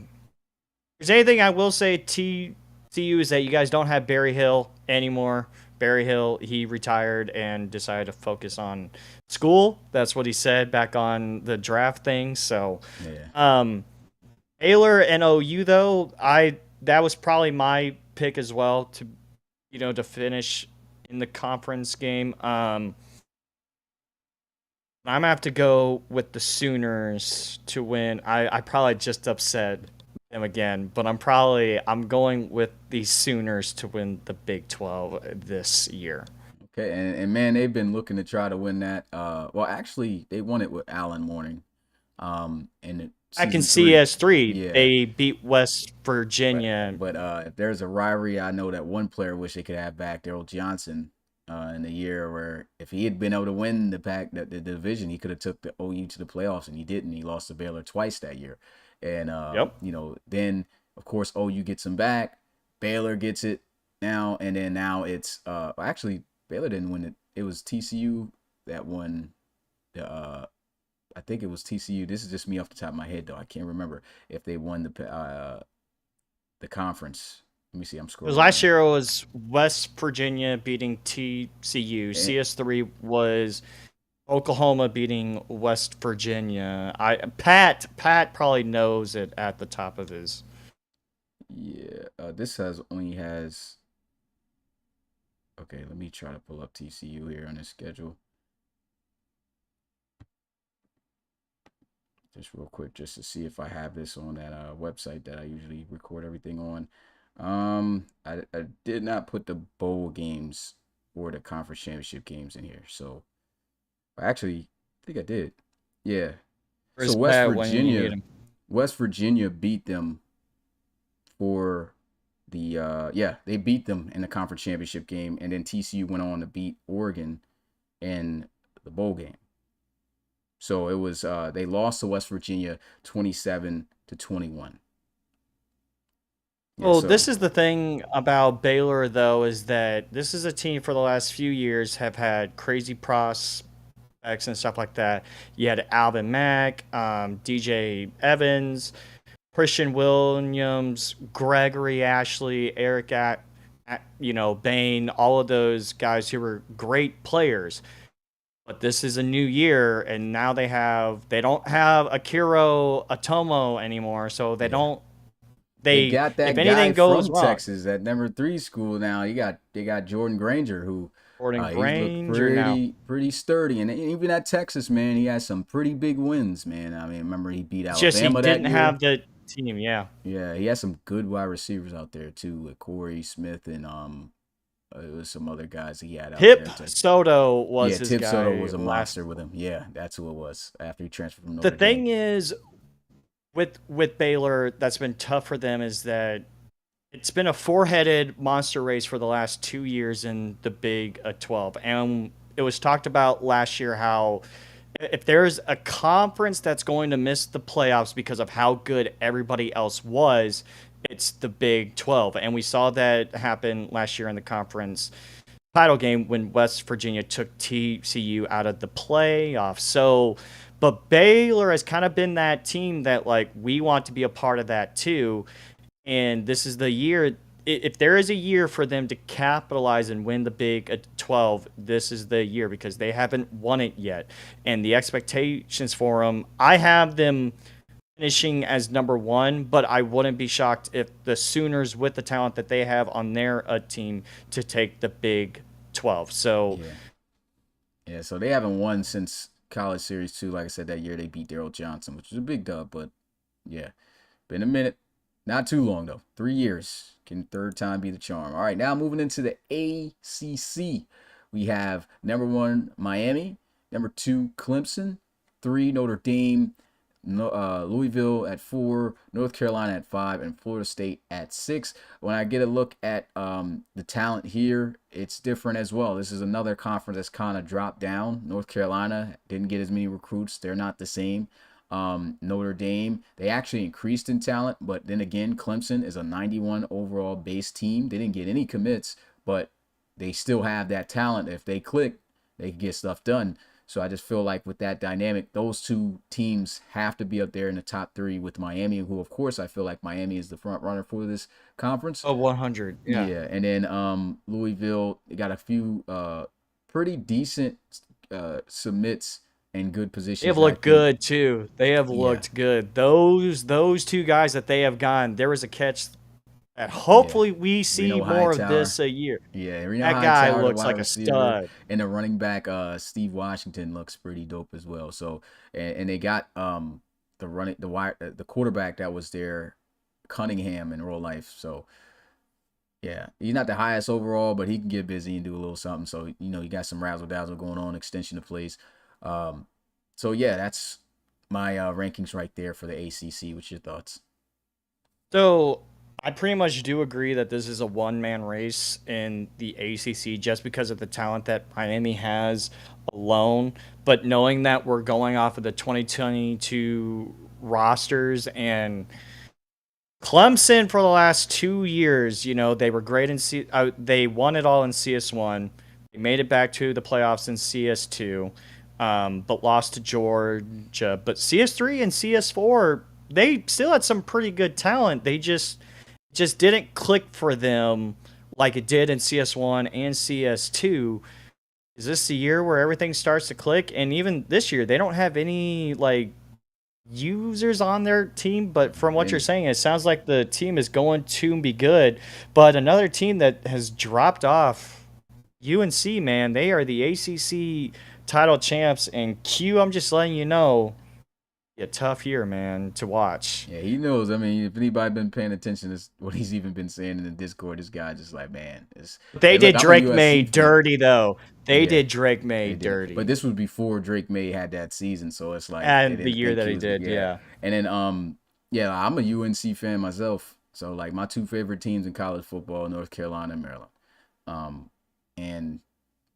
[SPEAKER 1] there's anything I will say, TCU, is that you guys don't have Barry Hill anymore. Barry Hill, he retired and decided to focus on school. That's what he said back on the draft thing. So,
[SPEAKER 2] Yeah.
[SPEAKER 1] Baylor and OU, though, that was probably my pick as well to finish in the conference game. I'm gonna have to go with the Sooners to win. I probably just upset them again, but I'm going with the Sooners to win the Big 12 this year.
[SPEAKER 2] Okay, and man, they've been looking to try to win that. Well, actually, they won it with Allen Warning. In
[SPEAKER 1] Back in
[SPEAKER 2] season 3.
[SPEAKER 1] CS3,
[SPEAKER 2] Yeah.
[SPEAKER 1] they beat West Virginia.
[SPEAKER 2] But if there's a rivalry, I know that one player wish they could have back, Daryl Johnson, in the year where if he had been able to win the division, he could have took the OU to the playoffs, and he didn't. He lost to Baylor twice that year, and
[SPEAKER 1] Yep.
[SPEAKER 2] then of course OU gets him back, Baylor gets it now, and then now it's actually Baylor didn't win it. It was TCU that won the. I think it was TCU. This is just me off the top of my head, though. I can't remember if they won the conference. Let me see. I'm scrolling.
[SPEAKER 1] Because last year it was West Virginia beating TCU. CS3 was Oklahoma beating West Virginia. Pat probably knows it at the top of his.
[SPEAKER 2] Yeah, this only has. Okay, let me try to pull up TCU here on the schedule. Just real quick, just to see if I have this on that website that I usually record everything on. I did not put the bowl games or the conference championship games in here. So, actually, I think I did. Yeah.
[SPEAKER 1] Where's
[SPEAKER 2] So
[SPEAKER 1] Pat when you need him?
[SPEAKER 2] West Virginia beat them for the they beat them in the conference championship game, and then TCU went on to beat Oregon in the bowl game. So it was they lost to West Virginia 27-21. Yeah,
[SPEAKER 1] Well,
[SPEAKER 2] so
[SPEAKER 1] this is the thing about Baylor, though, is that this is a team for the last few years have had crazy prospects and stuff like that. You had Alvin Mack, DJ Evans, Christian Williams, Gregory Ashley, Eric, Bain, all of those guys who were great players. But this is a new year, and now they don't have Akiro Atomo anymore, so they don't.
[SPEAKER 2] they got that
[SPEAKER 1] If
[SPEAKER 2] guy
[SPEAKER 1] anything goes
[SPEAKER 2] from
[SPEAKER 1] wrong,
[SPEAKER 2] Texas at number 3 school now. They got Jordan Granger, who
[SPEAKER 1] Jordan
[SPEAKER 2] he's looked
[SPEAKER 1] Granger now.
[SPEAKER 2] pretty sturdy, and even at Texas, man, he has some pretty big wins, man. I mean, remember he beat
[SPEAKER 1] It's just he
[SPEAKER 2] Alabama that
[SPEAKER 1] didn't
[SPEAKER 2] year.
[SPEAKER 1] have the team, yeah.
[SPEAKER 2] Yeah, he has some good wide receivers out there too, with Corey Smith and it was some other guys he had out
[SPEAKER 1] Hip
[SPEAKER 2] there.
[SPEAKER 1] Soto was his
[SPEAKER 2] Tip
[SPEAKER 1] guy.
[SPEAKER 2] Soto was a
[SPEAKER 1] last.
[SPEAKER 2] monster with him. Yeah, that's who it was after he transferred from
[SPEAKER 1] The
[SPEAKER 2] Notre
[SPEAKER 1] thing
[SPEAKER 2] Dame.
[SPEAKER 1] is, with Baylor, that's been tough for them is that it's been a four-headed monster race for the last 2 years in the Big 12, and it was talked about last year how if there's a conference that's going to miss the playoffs because of how good everybody else was, it's the Big 12. And we saw that happen last year in the conference title game when West Virginia took TCU out of the playoffs. So, but Baylor has kind of been that team that, like, we want to be a part of that too. And this is the year. If there is a year for them to capitalize and win the Big 12, this is the year because they haven't won it yet. And the expectations for them, I have them finishing as number one, but I wouldn't be shocked if the Sooners, with the talent that they have on their team, to take the Big 12. So,
[SPEAKER 2] yeah. So they haven't won since College Series 2. Like I said, that year they beat Daryl Johnson, which was a big dub, but yeah, been a minute. Not too long, though. 3 years. Can third time be the charm? All right, now moving into the ACC. We have number 1, Miami. Number 2, Clemson. 3, Notre Dame. Louisville at 4, North Carolina at 5, and Florida State at 6. When I get a look at the talent here, it's different as well. This is another conference that's kind of dropped down. North Carolina didn't get as many recruits. They're not the same. Notre Dame, they actually increased in talent, but then again, Clemson is a 91 overall base team. They didn't get any commits, but they still have that talent. If they click, they can get stuff done. So I just feel like with that dynamic, those two teams have to be up there in the top 3 with Miami, who, of course, I feel like Miami is the front runner for this conference.
[SPEAKER 1] oh, 100. Yeah.
[SPEAKER 2] Yeah. And then Louisville, they got a few pretty decent submits and good positions.
[SPEAKER 1] They have looked good too. They have looked good. Those two guys that they have gone. There was a catch that hopefully we see
[SPEAKER 2] Reno
[SPEAKER 1] more
[SPEAKER 2] Hightower.
[SPEAKER 1] of this a year.
[SPEAKER 2] Yeah, Reno
[SPEAKER 1] That
[SPEAKER 2] Hightower,
[SPEAKER 1] guy
[SPEAKER 2] the
[SPEAKER 1] looks
[SPEAKER 2] wide
[SPEAKER 1] like a
[SPEAKER 2] receiver,
[SPEAKER 1] stud.
[SPEAKER 2] and the running back Steve Washington looks pretty dope as well. So and they got the quarterback that was there, Cunningham, in real life. So yeah, he's not the highest overall, but he can get busy and do a little something. So you got some razzle dazzle going on, extension of plays. So yeah, that's my rankings right there for the ACC. What's your thoughts?
[SPEAKER 1] So I pretty much do agree that this is a one-man race in the ACC just because of the talent that Miami has alone. But knowing that we're going off of the 2022 rosters and Clemson for the last 2 years, they were great in they won it all in CS1. They made it back to the playoffs in CS2, but lost to Georgia. But CS3 and CS4, they still had some pretty good talent. They just didn't click for them like it did in CS1 and CS2. Is this the year where everything starts to click? And even this year, they don't have any users on their team, but from what you're saying, it sounds like the team is going to be good. But another team that has dropped off, UNC, man, they are the ACC title champs, and Q, I'm just letting you know, a tough year, man, to watch.
[SPEAKER 2] Yeah, he knows. I mean, if anybody been paying attention to what he's even been saying in the Discord, this guy just like, man.
[SPEAKER 1] They did Drake May dirty, though. They did Drake May dirty.
[SPEAKER 2] But this was before Drake May had that season, so it's like
[SPEAKER 1] and the year that he did, yeah.
[SPEAKER 2] And then yeah, I'm a UNC fan myself. So like my 2 favorite teams in college football, North Carolina and Maryland. And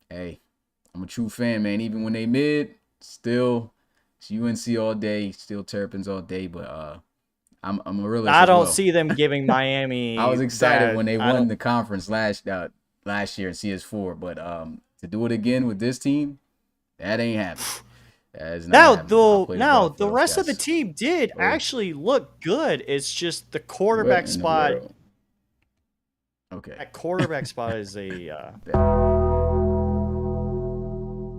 [SPEAKER 2] hey, I'm a true fan, man. Even when they mid, still it's UNC all day, still Terrapins all day, but I'm a realist.
[SPEAKER 1] I don't see them giving Miami.
[SPEAKER 2] I was excited when they won the conference last year in CS4, but to do it again with this team, that ain't happening.
[SPEAKER 1] Now the rest of the team did actually look good. It's just the quarterback spot.
[SPEAKER 2] Okay.
[SPEAKER 1] That quarterback spot is a.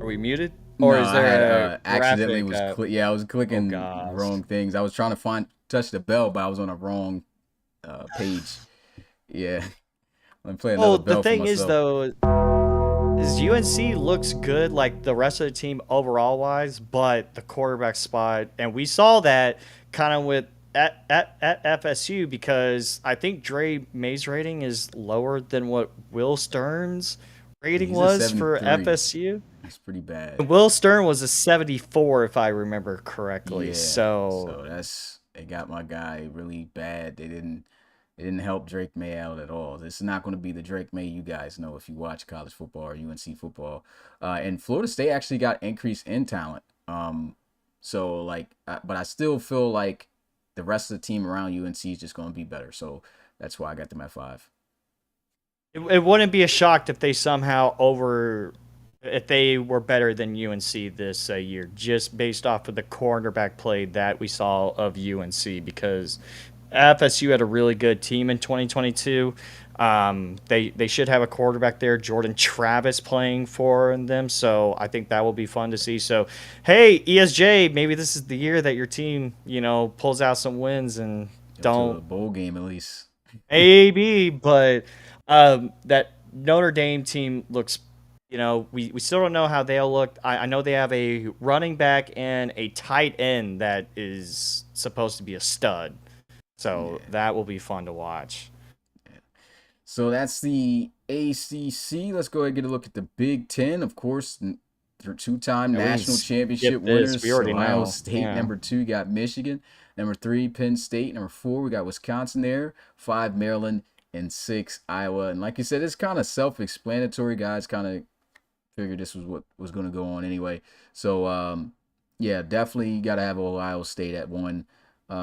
[SPEAKER 1] Are we muted? Or is there
[SPEAKER 2] accidentally I was clicking wrong things. I was trying to touch the bell, but I was on a wrong page. Yeah. I'm playing another bell.
[SPEAKER 1] The thing is though, is UNC looks good like the rest of the team overall wise, but the quarterback spot, and we saw that kind of with at FSU because I think Dre May's rating is lower than what Will Stern's rating was for FSU.
[SPEAKER 2] That's pretty bad.
[SPEAKER 1] Will Stern was a 74 if I remember correctly.
[SPEAKER 2] Yeah, so they got my guy really bad. They didn't help Drake May out at all. This is not going to be the Drake May you guys know if you watch college football or UNC football. And Florida State actually got increase in talent. So like, but I still feel like the rest of the team around UNC is just going to be better. So that's why I got them at 5.
[SPEAKER 1] It wouldn't be a shock if they somehow if they were better than UNC this year, just based off of the cornerback play that we saw of UNC, because FSU had a really good team in 2022. They should have a quarterback there, Jordan Travis, playing for them. So I think that will be fun to see. So, hey, ESJ, maybe this is the year that your team, pulls out some wins and
[SPEAKER 2] Go to a
[SPEAKER 1] don't
[SPEAKER 2] bowl game at least.
[SPEAKER 1] AB, but that Notre Dame team looks, we still don't know how they'll look. I know they have a running back and a tight end that is supposed to be a stud. So that will be fun to watch.
[SPEAKER 2] So that's the ACC. Let's go ahead and get a look at the Big Ten. Of course, two-time
[SPEAKER 1] Yeah, we
[SPEAKER 2] national championship
[SPEAKER 1] skip this.
[SPEAKER 2] winners.
[SPEAKER 1] We already
[SPEAKER 2] Ohio
[SPEAKER 1] know.
[SPEAKER 2] State,
[SPEAKER 1] Yeah.
[SPEAKER 2] number 2, got Michigan. Number 3, Penn State. Number 4, we got Wisconsin there. 5, Maryland. And 6, Iowa. And like you said, it's kind of self-explanatory, guys. Kind of figured this was what was going to go on anyway. So, yeah, definitely got to have Ohio State at 1.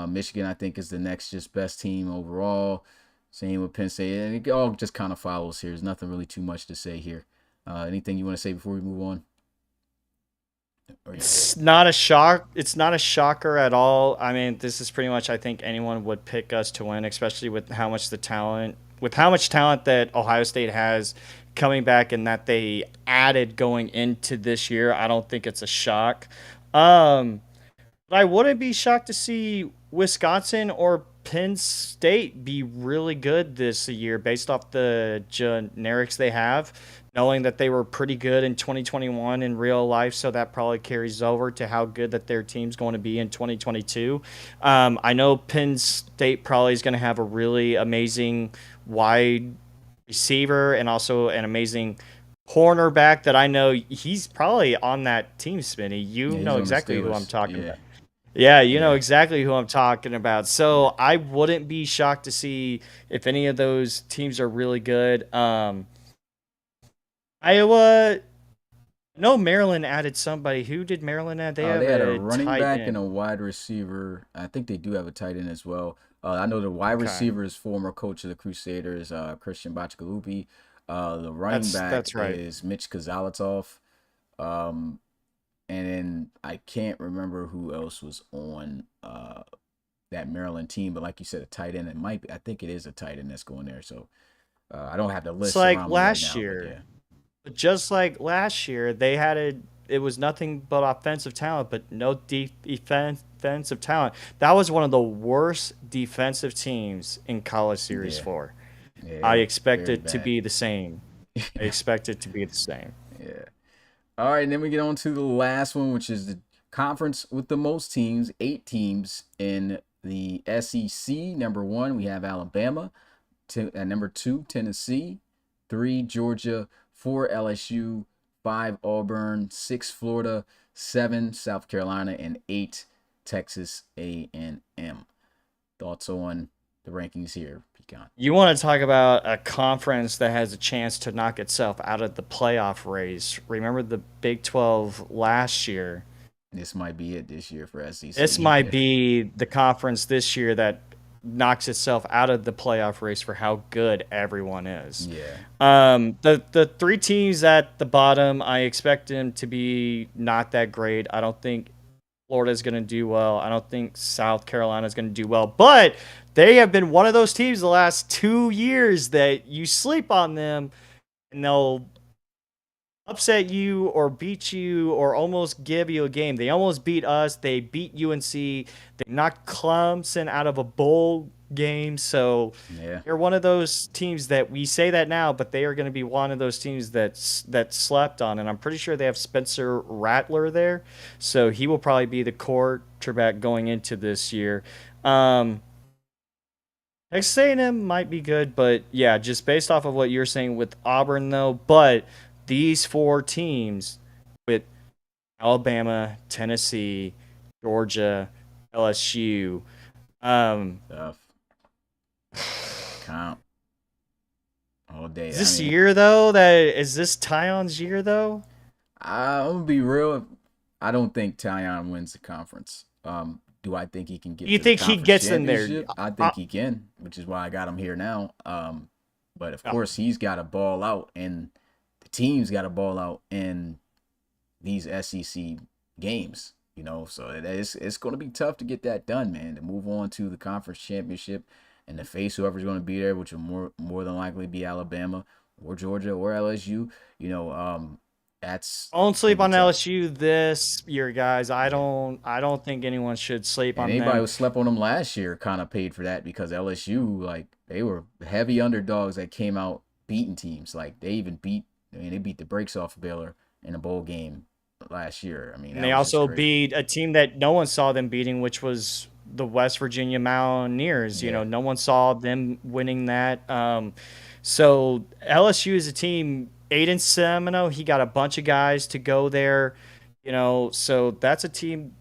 [SPEAKER 2] Michigan, I think, is the next just best team overall. Same with Penn State. And it all just kind of follows here. There's nothing really too much to say here. Anything you want to say before we move on?
[SPEAKER 1] It's not a shock. It's not a shocker at all. I mean, this is pretty much, I think anyone would pick us to win, especially with how much talent that Ohio State has coming back and that they added going into this year. I don't think it's a shock. But I wouldn't be shocked to see Wisconsin or Penn State be really good this year based off the generics they have, knowing that they were pretty good in 2021 in real life. So that probably carries over to how good that their team's going to be in 2022. I know Penn State probably is going to have a really amazing wide receiver and also an amazing cornerback that I know he's probably on that team, Smitty. You
[SPEAKER 2] Yeah, he's
[SPEAKER 1] know
[SPEAKER 2] on the
[SPEAKER 1] exactly who I'm
[SPEAKER 2] Steelers.
[SPEAKER 1] talking
[SPEAKER 2] Yeah.
[SPEAKER 1] about. Yeah, you know
[SPEAKER 2] Yeah.
[SPEAKER 1] exactly who I'm talking about. So I wouldn't be shocked to see if any of those teams are really good. Iowa, no, Maryland added somebody. Who did Maryland add? They have
[SPEAKER 2] They had a
[SPEAKER 1] a
[SPEAKER 2] running
[SPEAKER 1] tight
[SPEAKER 2] back and
[SPEAKER 1] end.
[SPEAKER 2] a wide receiver. I think they do have a tight end as well. I know the wide
[SPEAKER 1] Okay,
[SPEAKER 2] receiver is former coach of the Crusaders, Christian Bachkalupi. The running back
[SPEAKER 1] that's right.
[SPEAKER 2] is Mitch Kazalotov. Um, and then I can't remember who else was on that Maryland team, but like you said, a tight end. It might be. I think it is a tight end that's going there. So I don't have the
[SPEAKER 1] It's
[SPEAKER 2] list
[SPEAKER 1] like
[SPEAKER 2] around me right
[SPEAKER 1] last
[SPEAKER 2] now, but yeah,
[SPEAKER 1] year. Just like last year, they had it was nothing but offensive talent, but no defensive talent. That was one of the worst defensive teams in college Series
[SPEAKER 2] yeah,
[SPEAKER 1] 4.
[SPEAKER 2] yeah. They
[SPEAKER 1] I
[SPEAKER 2] were
[SPEAKER 1] expect
[SPEAKER 2] very
[SPEAKER 1] it to
[SPEAKER 2] bad.
[SPEAKER 1] be the same. I expect it to be the same.
[SPEAKER 2] Yeah. All right, and then we get on to the last one, which is the conference with the most teams, 8 teams in the SEC. Number 1, we have Alabama. Number 2, Tennessee. 3, Georgia. 4, LSU. 5, Auburn. 6, Florida. 7, South Carolina. And 8, Texas A&M. Thoughts on the rankings here, Pecan?
[SPEAKER 1] You want to talk about a conference that has a chance to knock itself out of the playoff race. Remember the Big 12 last year.
[SPEAKER 2] This might be it this year for
[SPEAKER 1] This
[SPEAKER 2] SEC.
[SPEAKER 1] might be the conference this year that knocks itself out of the playoff race for how good everyone is.
[SPEAKER 2] Yeah.
[SPEAKER 1] The 3 teams at the bottom, I expect them to be not that great. I don't think Florida's going to do well. I don't think South Carolina's going to do well. But they have been one of those teams the last 2 years that you sleep on them and they'll upset you or beat you or almost give you a game. They almost beat us. They beat UNC. They knocked Clemson out of a bowl game. So
[SPEAKER 2] Yeah.
[SPEAKER 1] they're one of those teams that we say that now, but they are going to be one of those teams that slept on. And I'm pretty sure they have Spencer Rattler there, so he will probably be the quarterback going into this year. Texas A&M might be good, but yeah, just based off of what you're saying with Auburn, though. But these 4 teams with Alabama, Tennessee, Georgia, LSU,
[SPEAKER 2] Tough. Count all day.
[SPEAKER 1] is this year though? That is this Tyon's year though?
[SPEAKER 2] I'm gonna be real. I don't think Tyon wins the conference. Do I think he can get
[SPEAKER 1] You
[SPEAKER 2] to the
[SPEAKER 1] think he
[SPEAKER 2] conference
[SPEAKER 1] gets them there?
[SPEAKER 2] championship? I think he can, which is why I got him here now. But of
[SPEAKER 1] No.
[SPEAKER 2] course, he's got to ball out, and the team's got to ball out in these SEC games. So it's going to be tough to get that done, man. To move on to the conference championship and to face whoever's going to be there, which will more than likely be Alabama or Georgia or LSU. That's
[SPEAKER 1] Don't sleep
[SPEAKER 2] gonna
[SPEAKER 1] on
[SPEAKER 2] be tough.
[SPEAKER 1] LSU this year, guys. I don't think anyone should sleep
[SPEAKER 2] And
[SPEAKER 1] on
[SPEAKER 2] anybody
[SPEAKER 1] them.
[SPEAKER 2] who slept on them last year kind of paid for that because LSU, like, they were heavy underdogs that came out beating teams. Like, they beat the brakes off of Baylor in a bowl game last year. I mean,
[SPEAKER 1] And
[SPEAKER 2] that
[SPEAKER 1] they
[SPEAKER 2] was just
[SPEAKER 1] also
[SPEAKER 2] crazy.
[SPEAKER 1] beat a team that no one saw them beating, which was the West Virginia Mountaineers.
[SPEAKER 2] Yeah.
[SPEAKER 1] No one saw them winning that. So LSU is a team. Aiden Semino, he got a bunch of guys to go there. So that's a team.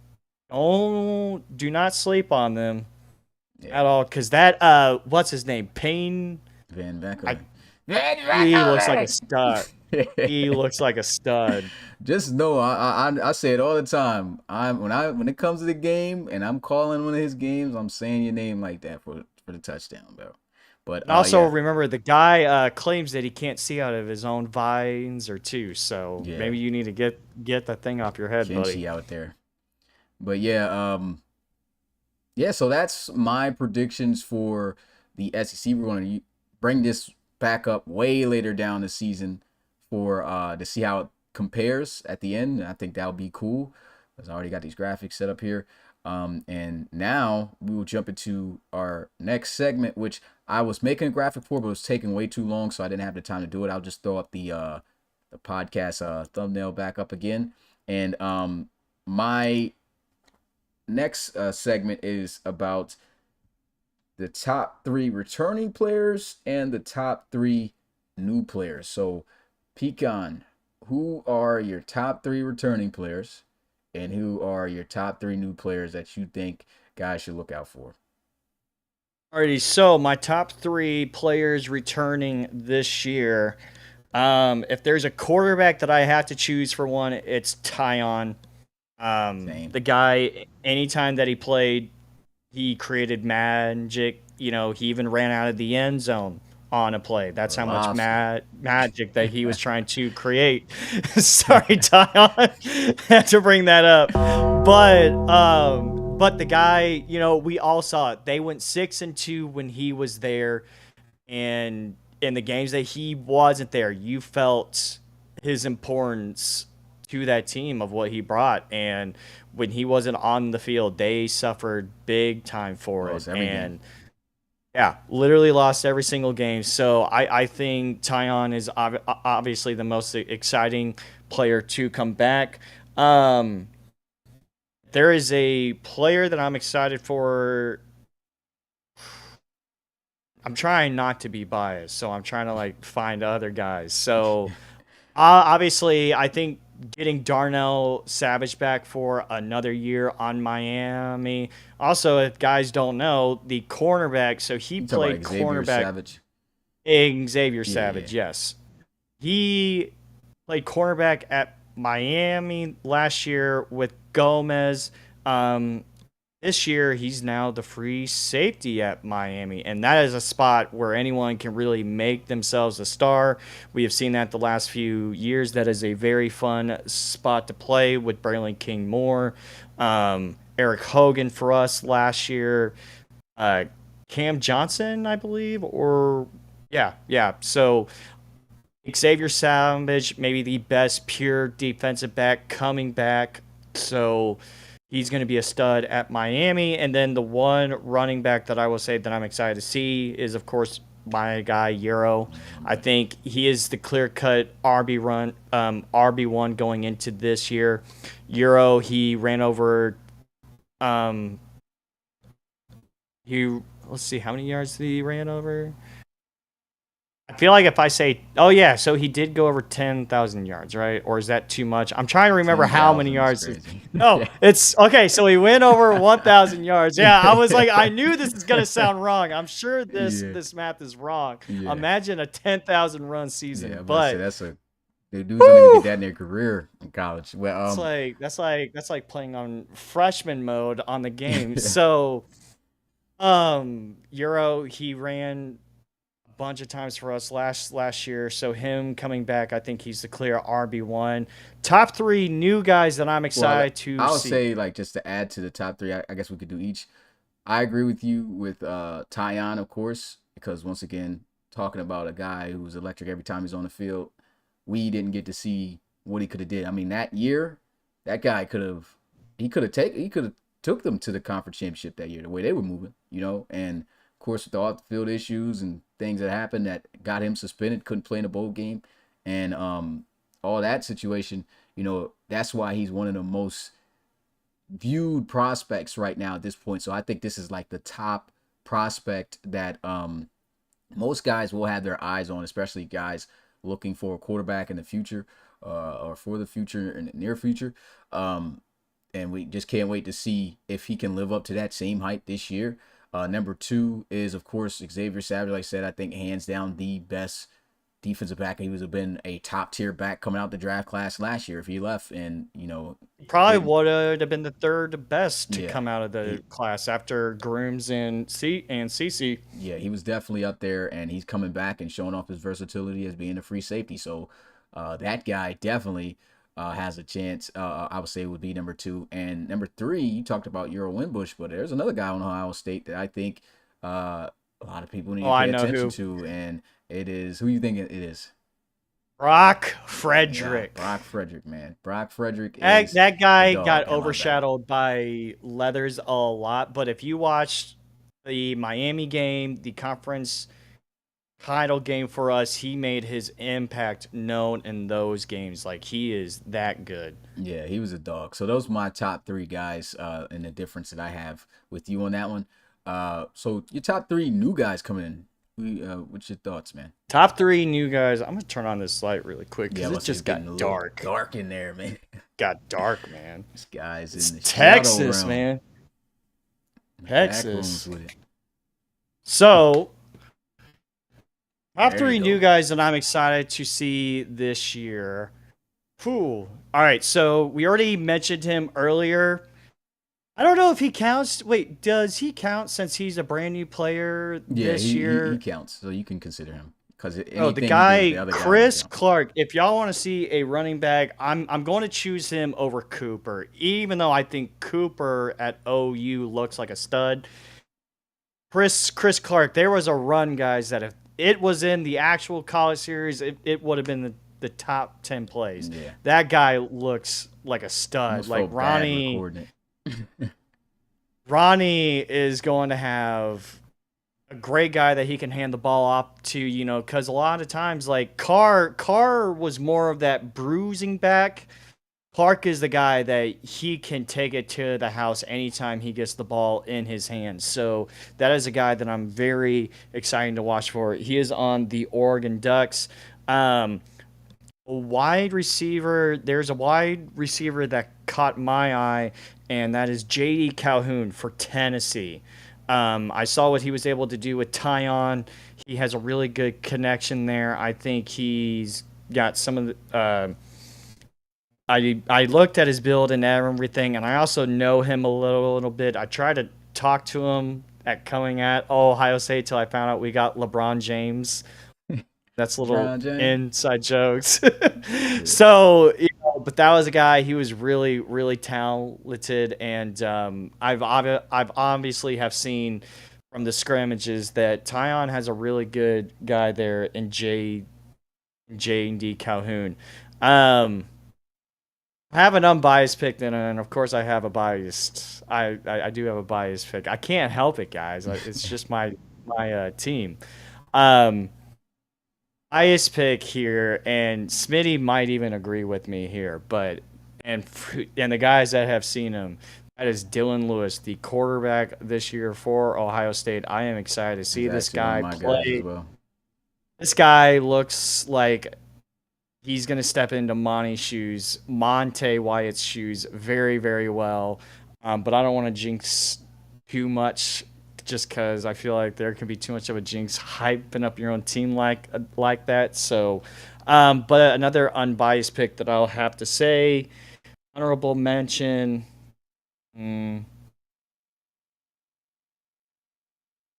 [SPEAKER 1] Oh, do not sleep on them
[SPEAKER 2] Yeah.
[SPEAKER 1] at all, because that what's his name? Payne.
[SPEAKER 2] Van
[SPEAKER 1] I,
[SPEAKER 2] Veckelen. Van
[SPEAKER 1] he looks like a
[SPEAKER 2] Veckelen!
[SPEAKER 1] stud. He looks like a stud.
[SPEAKER 2] Just know, I say it all the time. When it comes to the game and I'm calling one of his games, I'm saying your name like that for the touchdown, bro. But
[SPEAKER 1] And also
[SPEAKER 2] yeah,
[SPEAKER 1] remember, the guy claims that he can't see out of his own vines or two. So
[SPEAKER 2] yeah,
[SPEAKER 1] maybe you need to get that thing off your head, buddy.
[SPEAKER 2] Kenshi out there. But yeah. So that's my predictions for the SEC. We're going to bring this back up way later down the season for to see how it compares at the end. I think that'll be cool because I already got these graphics set up here. And now we will jump into our next segment, which I was making a graphic for, but it was taking way too long, so I didn't have the time to do it. I'll just throw up the podcast thumbnail back up again. And my next segment is about the top 3 returning players and the top 3 new players. So, Pecan, who are your top 3 returning players and who are your top 3 new players that you think guys should look out for?
[SPEAKER 1] Alrighty, so my top 3 players returning this year. If there's a quarterback that I have to choose for one, it's Tyon.
[SPEAKER 2] Same.
[SPEAKER 1] The guy, anytime that he played, he created magic. He even ran out of the end zone on a play. That's how much
[SPEAKER 2] Lobster.
[SPEAKER 1] magic that he was trying to create. Sorry, Tyon, had to bring that up. But the guy, we all saw it. They went 6-2 when he was there, and in the games that he wasn't there, you felt his importance to that team of what he brought. And when he wasn't on the field, they suffered big time for
[SPEAKER 2] Lost
[SPEAKER 1] it.
[SPEAKER 2] every
[SPEAKER 1] And
[SPEAKER 2] game.
[SPEAKER 1] yeah, literally lost every single game. So I think Tyon is obviously the most exciting player to come back. There is a player that I'm excited for. I'm trying not to be biased, so I'm trying to find other guys. So obviously, I think getting Darnell Savage back for another year on Miami. Also, if guys don't know, the cornerback, so he
[SPEAKER 2] You talking
[SPEAKER 1] played
[SPEAKER 2] about Xavier
[SPEAKER 1] cornerback.
[SPEAKER 2] Savage?
[SPEAKER 1] Xavier Savage, yes. He played cornerback at Miami last year with Gomez. This year, he's now the free safety at Miami, and that is a spot where anyone can really make themselves a star. We have seen that the last few years. That is a very fun spot to play with Braylon King Moore, Eric Hogan for us last year, Cam Johnson, I believe, or yeah. So Xavier Savage, maybe the best pure defensive back coming back. So he's going to be a stud at Miami. And then the one running back that I will say that I'm excited to see is, of course, my guy Euro. I think he is the clear-cut RB1 going into this year. Euro, he ran over. Let's see, how many yards did he ran over? I feel like if I say, oh yeah, so he did go over 10,000 yards, right? Or is that too much? I'm trying to remember how many
[SPEAKER 2] 10,000 is
[SPEAKER 1] yards.
[SPEAKER 2] crazy.
[SPEAKER 1] No, it's okay. So he went over 1,000 yards. Yeah, I was like, I knew this is gonna sound wrong. I'm sure
[SPEAKER 2] Yeah.
[SPEAKER 1] this math is wrong.
[SPEAKER 2] Yeah.
[SPEAKER 1] Imagine a 10,000 run season,
[SPEAKER 2] Yeah, I'm about to say
[SPEAKER 1] but
[SPEAKER 2] that's a The dudes don't even get that in their career in college. Well,
[SPEAKER 1] That's like playing on freshman mode on the game. So, Euro, he ran a bunch of times for us last year. So him coming back, I think he's the clear RB1. Top three new guys that I'm
[SPEAKER 2] well,
[SPEAKER 1] excited to
[SPEAKER 2] I'll
[SPEAKER 1] see.
[SPEAKER 2] say like just to add to the top three. I guess we could do each. I agree with you with Tyon, of course, because once again, talking about a guy who's electric every time he's on the field, we didn't get to see what he could have did. I mean, that year, that guy he could have took them to the conference championship that year, the way they were moving, and of course with the off the field issues and things that happened that got him suspended, couldn't play in a bowl game, and all that situation, that's why he's one of the most viewed prospects right now at this point. So I think this is like the top prospect that most guys will have their eyes on, especially guys looking for a quarterback in the future or for the future in the near future. And we just can't wait to see if he can live up to that same height this year. Number two is, of course, Xavier Savage. Like I said, I think hands down the best defensive back. He would have been a top tier back coming out the draft class last year if he left. And,
[SPEAKER 1] Probably would have been the third best to
[SPEAKER 2] yeah,
[SPEAKER 1] come out of the class after Grooms and CC.
[SPEAKER 2] yeah, he was definitely up there, and he's coming back and showing off his versatility as being a free safety. So that guy definitely has a chance. I would say would be number two. And number three, you talked about Euro Winbush, but there's another guy on Ohio State that I think a lot of people need to
[SPEAKER 1] I
[SPEAKER 2] pay
[SPEAKER 1] know
[SPEAKER 2] attention
[SPEAKER 1] who.
[SPEAKER 2] to, and it is who you think it is.
[SPEAKER 1] Brock
[SPEAKER 2] Yeah,
[SPEAKER 1] Frederick.
[SPEAKER 2] Brock Frederick, man. Brock Frederick
[SPEAKER 1] That,
[SPEAKER 2] is
[SPEAKER 1] that
[SPEAKER 2] a
[SPEAKER 1] guy got
[SPEAKER 2] dog. I love that.
[SPEAKER 1] overshadowed by Leathers a lot, but if you watched the Miami game, the conference title game for us, he made his impact known in those games. Like, he is that good.
[SPEAKER 2] Yeah, he was a dog. So those are my top three guys, and the difference that I have with you on that one. So your top three new guys coming in. What's your thoughts, man?
[SPEAKER 1] Top three new guys. I'm gonna turn on this light really quick
[SPEAKER 2] Yeah,
[SPEAKER 1] because it
[SPEAKER 2] it's
[SPEAKER 1] just
[SPEAKER 2] getting a
[SPEAKER 1] got
[SPEAKER 2] little
[SPEAKER 1] dark.
[SPEAKER 2] dark in there, man.
[SPEAKER 1] Got dark, man.
[SPEAKER 2] This guy's
[SPEAKER 1] It's
[SPEAKER 2] in the shadow
[SPEAKER 1] Texas,
[SPEAKER 2] realm,
[SPEAKER 1] man.
[SPEAKER 2] in the back rooms
[SPEAKER 1] Texas.
[SPEAKER 2] with it.
[SPEAKER 1] So, top
[SPEAKER 2] There you
[SPEAKER 1] three new
[SPEAKER 2] go.
[SPEAKER 1] guys that I'm excited to see this year. Whew. All right, so we already mentioned him earlier. I don't know if he counts. Wait, does he count since he's a brand new player
[SPEAKER 2] Yeah,
[SPEAKER 1] this
[SPEAKER 2] he
[SPEAKER 1] year?
[SPEAKER 2] counts, so you can consider him because
[SPEAKER 1] Oh, the
[SPEAKER 2] anything he did with the
[SPEAKER 1] guy
[SPEAKER 2] other guys would
[SPEAKER 1] Chris
[SPEAKER 2] count.
[SPEAKER 1] Clark. If y'all want to see a running back, I'm going to choose him over Cooper, even though I think Cooper at OU looks like a stud. Chris Clark. There was a run, guys, that if it was in the actual college series, it would have been the top 10 plays.
[SPEAKER 2] Yeah,
[SPEAKER 1] That guy looks like a stud.
[SPEAKER 2] almost
[SPEAKER 1] Like
[SPEAKER 2] felt bad recording it.
[SPEAKER 1] Ronnie is going to have a great guy that he can hand the ball off to, because a lot of times, like Carr was more of that bruising back. Clark is the guy that he can take it to the house anytime he gets the ball in his hands. So that is a guy that I'm very excited to watch for. He is on the Oregon Ducks. Wide receiver, there's a wide receiver that caught my eye, and that is J.D. Calhoun for Tennessee. I saw what he was able to do with Tyon. He has a really good connection there. I think he's got some of the. I looked at his build and everything, and I also know him a little bit. I tried to talk to him at coming at Ohio State till I found out we got LeBron James. That's little
[SPEAKER 2] LeBron James.
[SPEAKER 1] inside jokes.
[SPEAKER 2] Yeah.
[SPEAKER 1] So, but that was a guy. He was really, really talented, and I've obviously have seen from the scrimmages that Tyon has a really good guy there in J and D Calhoun. I have an unbiased pick then, and of course I have a biased. I do have a biased pick. I can't help it, guys. It's just my team. Um, Biased pick here, and Smitty might even agree with me here, but and the guys that have seen him, that is Dylan Lewis, the quarterback this year for Ohio State. I am excited to see
[SPEAKER 2] He's
[SPEAKER 1] this
[SPEAKER 2] actually one of
[SPEAKER 1] guy
[SPEAKER 2] my guys as
[SPEAKER 1] play.
[SPEAKER 2] well.
[SPEAKER 1] This guy looks like he's going to step into Monte Wyatt's shoes very, very well. But I don't want to jinx too much just because I feel like there can be too much of a jinx hyping up your own team like that. So But another unbiased pick that I'll have to say, honorable mention. mm,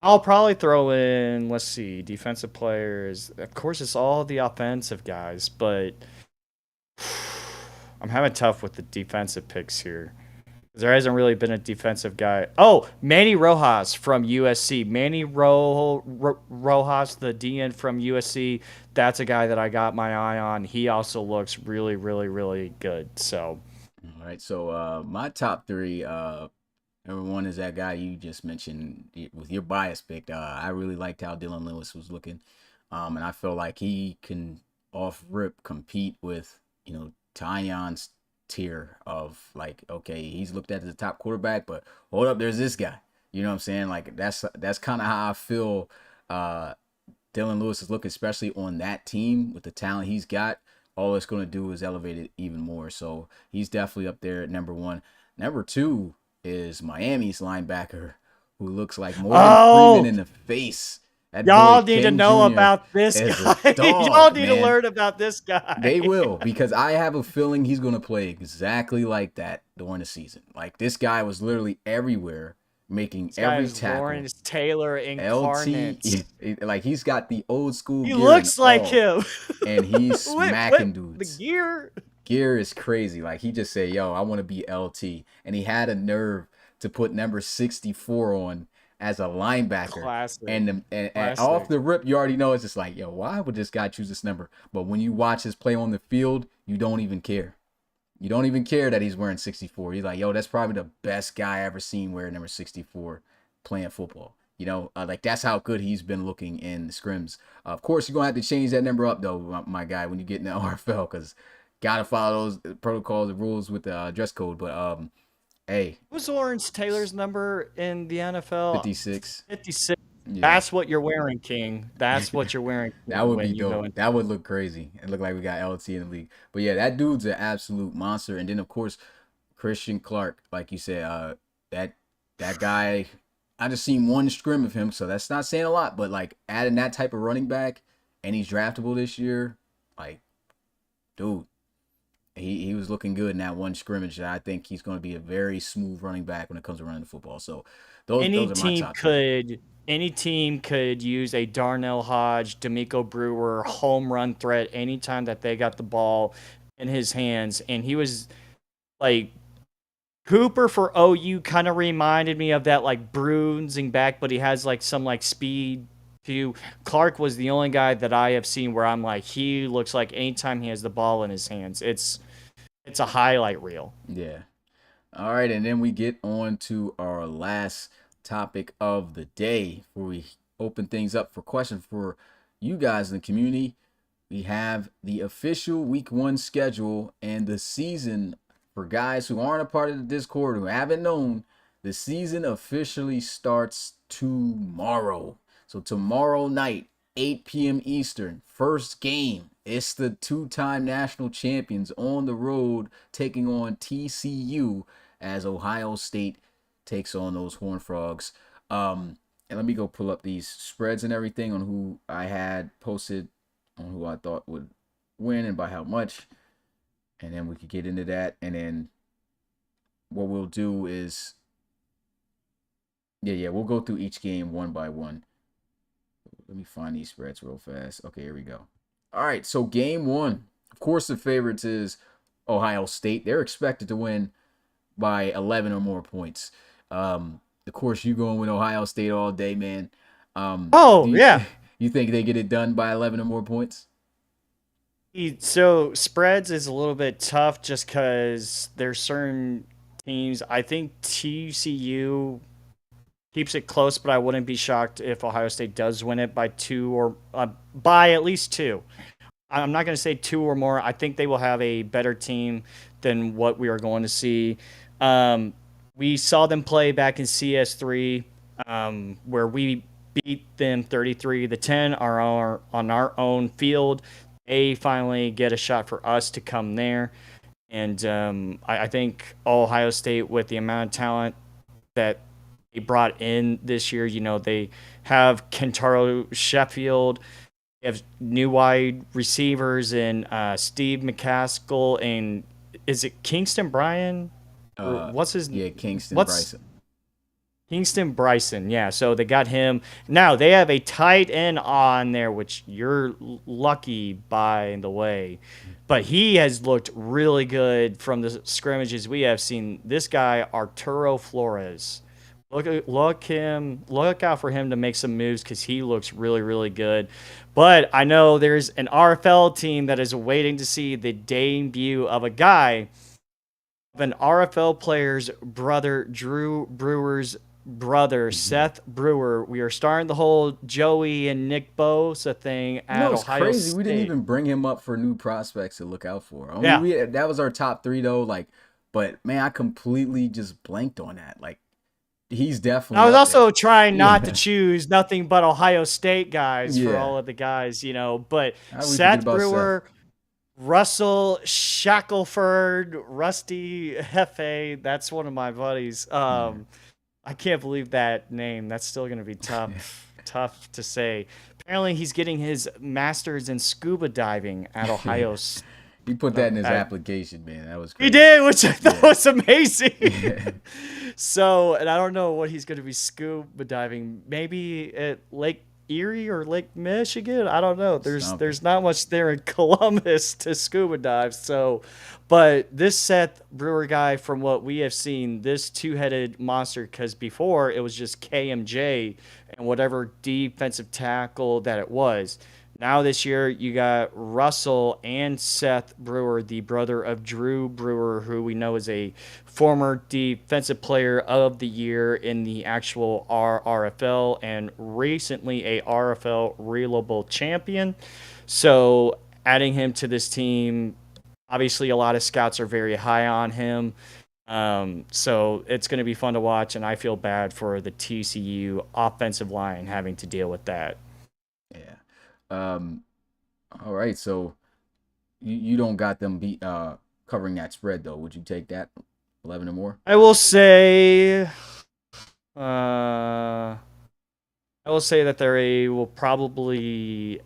[SPEAKER 1] I'll probably throw in, let's see, defensive players. Of course, it's all the offensive guys, but I'm having tough with the defensive picks here. There hasn't really been a defensive guy. Oh, Manny Rojas from USC. Rojas, the DN from USC. That's a guy that I got my eye on. He also looks really, really, really good. So,
[SPEAKER 2] All right, so my top three, number one is that guy you just mentioned with your bias pick. I really liked how Dylan Lewis was looking, and I feel like he can off rip compete with Tanyon's tier of like, okay, he's looked at as a top quarterback, but hold up, there's this guy. You know what I'm saying? Like that's kind of how I feel. Uh, Dylan Lewis is looking, especially on that team with the talent he's got. All it's going to do is elevate it even more. So he's definitely up there at number one. Number two is Miami's linebacker, who looks like Morgan Freeman
[SPEAKER 1] oh,
[SPEAKER 2] in the face. That boy
[SPEAKER 1] y'all need to
[SPEAKER 2] King
[SPEAKER 1] know
[SPEAKER 2] Jr.
[SPEAKER 1] about this
[SPEAKER 2] is a
[SPEAKER 1] guy. Y'all
[SPEAKER 2] dog,
[SPEAKER 1] need to
[SPEAKER 2] man.
[SPEAKER 1] learn about this
[SPEAKER 2] They
[SPEAKER 1] guy.
[SPEAKER 2] will, because I have a feeling he's going to play exactly like that during the season. Like this guy was literally everywhere, making
[SPEAKER 1] This guy
[SPEAKER 2] every
[SPEAKER 1] is
[SPEAKER 2] tackle.
[SPEAKER 1] Lawrence Taylor
[SPEAKER 2] LT,
[SPEAKER 1] incarnate.
[SPEAKER 2] like he's got the old school
[SPEAKER 1] He
[SPEAKER 2] gear and
[SPEAKER 1] looks like
[SPEAKER 2] all,
[SPEAKER 1] him.
[SPEAKER 2] and he's
[SPEAKER 1] What
[SPEAKER 2] smacking
[SPEAKER 1] the
[SPEAKER 2] dudes.
[SPEAKER 1] gear?
[SPEAKER 2] Gear is crazy. Like he just said, "Yo, I want to be LT," and he had a nerve to put number 64 on as a linebacker.
[SPEAKER 1] Classic.
[SPEAKER 2] And off
[SPEAKER 1] Classic.
[SPEAKER 2] the rip, you already know it's just like, yo, why would this guy choose this number? But when you watch his play on the field, you don't even care. You don't even care that he's wearing 64. You're like, yo, that's probably the best guy I ever seen wear number 64 playing football. Like that's how good he's been looking in the scrims. Of course, you're gonna have to change that number up though, my guy, when you get in the RFL, because gotta follow those protocols and rules with the dress code. But hey,
[SPEAKER 1] What was Lawrence Taylor's number in the NFL?
[SPEAKER 2] 56.
[SPEAKER 1] 56.
[SPEAKER 2] Yeah.
[SPEAKER 1] That's what you're wearing, King. That's what you're wearing,
[SPEAKER 2] That
[SPEAKER 1] King,
[SPEAKER 2] would be
[SPEAKER 1] when you go
[SPEAKER 2] dope.
[SPEAKER 1] in.
[SPEAKER 2] That would look crazy. It look like we got LT in the league. But yeah, that dude's an absolute monster. And then of course, Christian Clark, like you said, that guy, I just seen one scrim of him, so that's not saying a lot. But like adding that type of running back, and he's draftable this year, like, dude, he was looking good in that one scrimmage. I think he's going to be a very smooth running back when it comes to running the football. So
[SPEAKER 1] Any
[SPEAKER 2] those are my
[SPEAKER 1] team
[SPEAKER 2] top three.
[SPEAKER 1] could any team could use a Darnell Hodge, D'Amico Brewer home run threat anytime that they got the ball in his hands. And he was like Cooper for OU kind of reminded me of that like bruising back, but he has like some like speed too. Clark was the only guy that I have seen where I'm like he looks like anytime he has the ball in his hands, it's a highlight reel.
[SPEAKER 2] Yeah. All right, and then we get on to our last topic of the day before we open things up for questions for you guys in the community. We have the official week one schedule and the season for guys who aren't a part of the Discord, who haven't known. The season officially starts tomorrow. So tomorrow night, 8 p.m. Eastern, first game. It's the two-time national champions on the road taking on TCU as Ohio State takes on those Horned Frogs. And let me go pull up these spreads and everything on who I had posted, on who I thought would win and by how much. And then we could get into that. And then what we'll do is, we'll go through each game one by one. Let me find these spreads real fast. Okay, here we go. All right, so game one. Of course, the favorites is Ohio State. They're expected to win by 11 or more points. Of course, you going with Ohio State all day, man.
[SPEAKER 1] Oh,
[SPEAKER 2] Do
[SPEAKER 1] yeah.
[SPEAKER 2] you think they get it done by 11 or more points?
[SPEAKER 1] So spreads is a little bit tough just because there's certain teams. I think TCU keeps it close, but I wouldn't be shocked if Ohio State does win it by two or by at least two. I'm not going to say two or more. I think they will have a better team than what we are going to see. We saw them play back in CS3, where we beat them 33-10 on our own field. They finally get a shot for us to come there. And I think Ohio State, with the amount of talent that they brought in this year, they have Kentaro Sheffield. You have new wide receivers and Steve McCaskill and is it Kingston Bryan or
[SPEAKER 2] Uh, yeah, Kingston
[SPEAKER 1] what's
[SPEAKER 2] Bryson.
[SPEAKER 1] Kingston Bryson? Yeah, so they got him. Now they have a tight end on there, which you're lucky by the way, but he has looked really good from the scrimmages we have seen. This guy Arturo Flores. Look out for him to make some moves because he looks really good. But I know there's an RFL team that is waiting to see the debut of a guy, of an RFL player's brother, Drew Brewer's brother,
[SPEAKER 2] Mhm.
[SPEAKER 1] Seth Brewer. We are starting the whole Joey and Nick Bosa thing
[SPEAKER 2] You
[SPEAKER 1] at
[SPEAKER 2] know, it's
[SPEAKER 1] Ohio
[SPEAKER 2] crazy. We didn't
[SPEAKER 1] State.
[SPEAKER 2] even bring him up for new prospects to look out for. I mean,
[SPEAKER 1] Yeah,
[SPEAKER 2] we that was our top three though. Like, but man, I completely just blanked on that. Like, he's
[SPEAKER 1] I
[SPEAKER 2] definitely
[SPEAKER 1] was
[SPEAKER 2] up there.
[SPEAKER 1] also trying not to
[SPEAKER 2] Yeah,
[SPEAKER 1] choose nothing but Ohio State guys for
[SPEAKER 2] yeah.
[SPEAKER 1] all of the guys, But
[SPEAKER 2] How we forget
[SPEAKER 1] Seth
[SPEAKER 2] about Seth?
[SPEAKER 1] Brewer, Russell Shackelford, Rusty Hefe, that's one of my buddies.
[SPEAKER 2] Yeah.
[SPEAKER 1] I can't believe that name. That's still going to be tough to say. Apparently, he's getting his master's in scuba diving at
[SPEAKER 2] Yeah.
[SPEAKER 1] Ohio.
[SPEAKER 2] He put that in his
[SPEAKER 1] At,
[SPEAKER 2] application, man. That was
[SPEAKER 1] he
[SPEAKER 2] crazy.
[SPEAKER 1] did, which I thought
[SPEAKER 2] Yeah.
[SPEAKER 1] was amazing.
[SPEAKER 2] Yeah.
[SPEAKER 1] So, and I don't know what he's going to be scuba diving. Maybe at Lake Erie or Lake Michigan. I don't know.
[SPEAKER 2] Something.
[SPEAKER 1] There's not much there in Columbus to scuba dive. So, but this Seth Brewer guy, from what we have seen, this two-headed monster, because before it was just KMJ and whatever defensive tackle that it was. Now this year you got Russell and Seth Brewer, the brother of Drew Brewer, who we know is a former defensive player of the year in the actual RFL and recently a RFL Reloable champion. So adding him to this team, obviously a lot of scouts are very high on him. So it's going to be fun to watch, and I feel bad for the TCU offensive line having to deal with that.
[SPEAKER 2] Yeah. Um. All right. So you don't got them covering that spread though. Would you take that 11 or more?
[SPEAKER 1] I will say, I will say that they will probably, you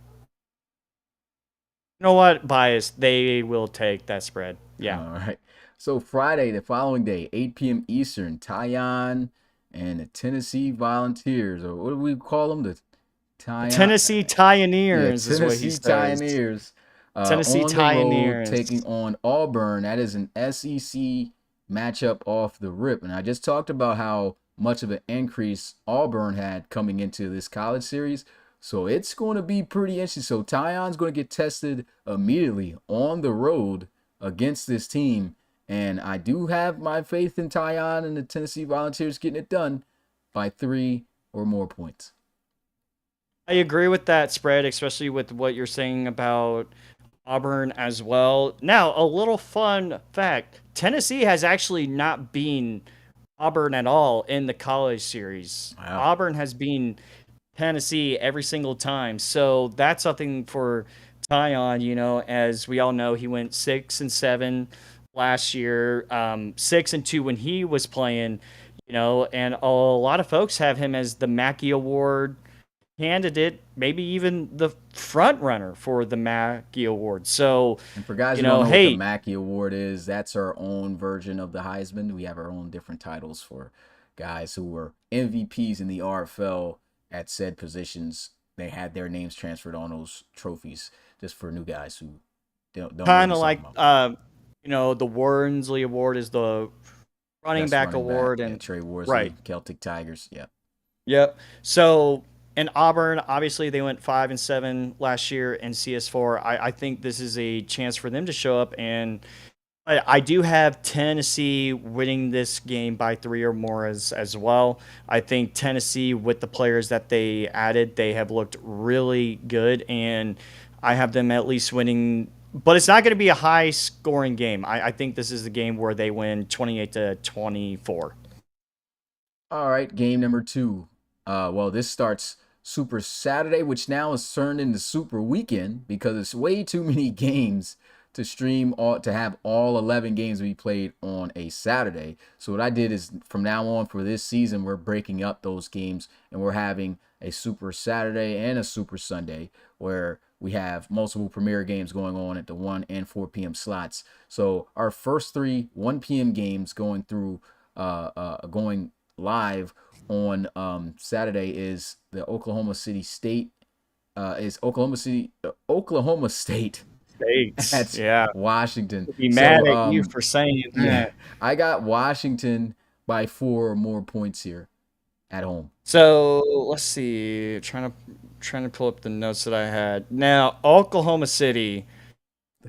[SPEAKER 1] know what, bias. They will take that spread. Yeah.
[SPEAKER 2] All right. So Friday, the following day, 8 p.m. Eastern, Tyon and the Tennessee Volunteers, or what do we call them? The Tyon,
[SPEAKER 1] Tennessee
[SPEAKER 2] yeah,
[SPEAKER 1] Tioneers is what he
[SPEAKER 2] Tennessee
[SPEAKER 1] says.
[SPEAKER 2] Tioneers,
[SPEAKER 1] Tennessee
[SPEAKER 2] on the road
[SPEAKER 1] Tioneers.
[SPEAKER 2] taking on Auburn. That is an SEC matchup off the rip. And I just talked about how much of an increase Auburn had coming into this college series. So it's going to be pretty interesting. So Tyon's going to get tested immediately on the road against this team. And I do have my faith in Tyon and the Tennessee Volunteers getting it done by 3 or more points.
[SPEAKER 1] I agree with that spread, especially with what you're saying about Auburn as well. Now, a little fun fact Tennessee has actually not been Auburn at all in the college series.
[SPEAKER 2] Wow.
[SPEAKER 1] Auburn has been Tennessee every single time. So that's something for Tyon, as we all know, he went 6-7 last year, 6-2 when he was playing, and a lot of folks have him as the Mackey Award candidate, maybe even the front runner for the Mackey Award. So,
[SPEAKER 2] And for guys who don't know what the
[SPEAKER 1] hey,
[SPEAKER 2] Mackey Award is, that's our own version of the Heisman. We have our own different titles for guys who were MVPs in the RFL at said positions. They had their names transferred on those trophies just for new guys who don't know what
[SPEAKER 1] kind
[SPEAKER 2] we're
[SPEAKER 1] of
[SPEAKER 2] talking
[SPEAKER 1] like,
[SPEAKER 2] about.
[SPEAKER 1] the Wornsley Award is the running
[SPEAKER 2] Best
[SPEAKER 1] back
[SPEAKER 2] running back,
[SPEAKER 1] award,
[SPEAKER 2] yeah,
[SPEAKER 1] and
[SPEAKER 2] Trey
[SPEAKER 1] right.
[SPEAKER 2] Worsley, Celtic Tigers, yeah.
[SPEAKER 1] Yep. So, in Auburn, obviously they went 5-7 last year in CS4. I think this is a chance for them to show up, and I do have Tennessee winning this game by 3 or more as well. I think Tennessee, with the players that they added, they have looked really good, and I have them at least winning. But it's not going to be a high scoring game. I think this is the game where they win 28-24.
[SPEAKER 2] All right, game number 2. Well, this starts Super Saturday, which now is turned into Super Weekend because it's way too many games to stream to have all 11 games be played on a Saturday. So what I did is from now on for this season, we're breaking up those games and we're having a Super Saturday and a Super Sunday where we have multiple premiere games going on at the 1 and 4 p.m. slots. So our first 3 1 p.m. games going through going live on Saturday is the Oklahoma State
[SPEAKER 1] States.
[SPEAKER 2] at
[SPEAKER 1] Yeah.
[SPEAKER 2] Washington.
[SPEAKER 1] Be mad
[SPEAKER 2] So
[SPEAKER 1] at you for saying
[SPEAKER 2] yeah,
[SPEAKER 1] that.
[SPEAKER 2] I got Washington by 4 or more points here at home.
[SPEAKER 1] So let's see. Trying to pull up the notes that I had. Now, Oklahoma City.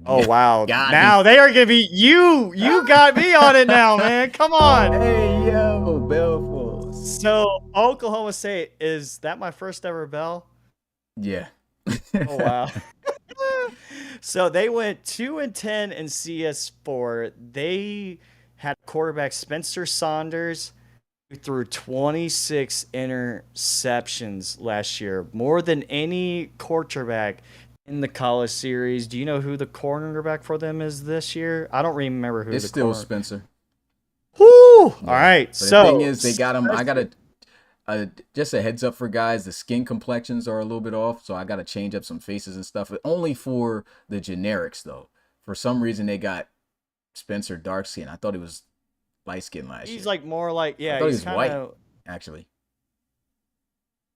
[SPEAKER 1] Oh wow.
[SPEAKER 2] Got me.
[SPEAKER 1] Now they are gonna be you. You got me on it now, man. Come on.
[SPEAKER 2] Hey yo, Belfort.
[SPEAKER 1] So Oklahoma State, is that my first ever bell?
[SPEAKER 2] Yeah.
[SPEAKER 1] Oh wow. So they went 2-10 in CS4. They had quarterback Spencer Saunders, who threw 26 interceptions last year, more than any quarterback in the college series. Do you know who the cornerback for them is this year? I don't remember who
[SPEAKER 2] It's
[SPEAKER 1] the
[SPEAKER 2] still Spencer.
[SPEAKER 1] Woo!
[SPEAKER 2] Yeah.
[SPEAKER 1] All right.
[SPEAKER 2] But
[SPEAKER 1] So
[SPEAKER 2] the thing is, they got him. I got to just a heads up for guys. The skin complexions are a little bit off, so I got to change up some faces and stuff. Only for the generics though. For some reason, they got Spencer dark skin. I thought he was light skin last year.
[SPEAKER 1] he's like more like
[SPEAKER 2] I
[SPEAKER 1] yeah.
[SPEAKER 2] thought he
[SPEAKER 1] He's
[SPEAKER 2] was white,
[SPEAKER 1] kind of.
[SPEAKER 2] actually.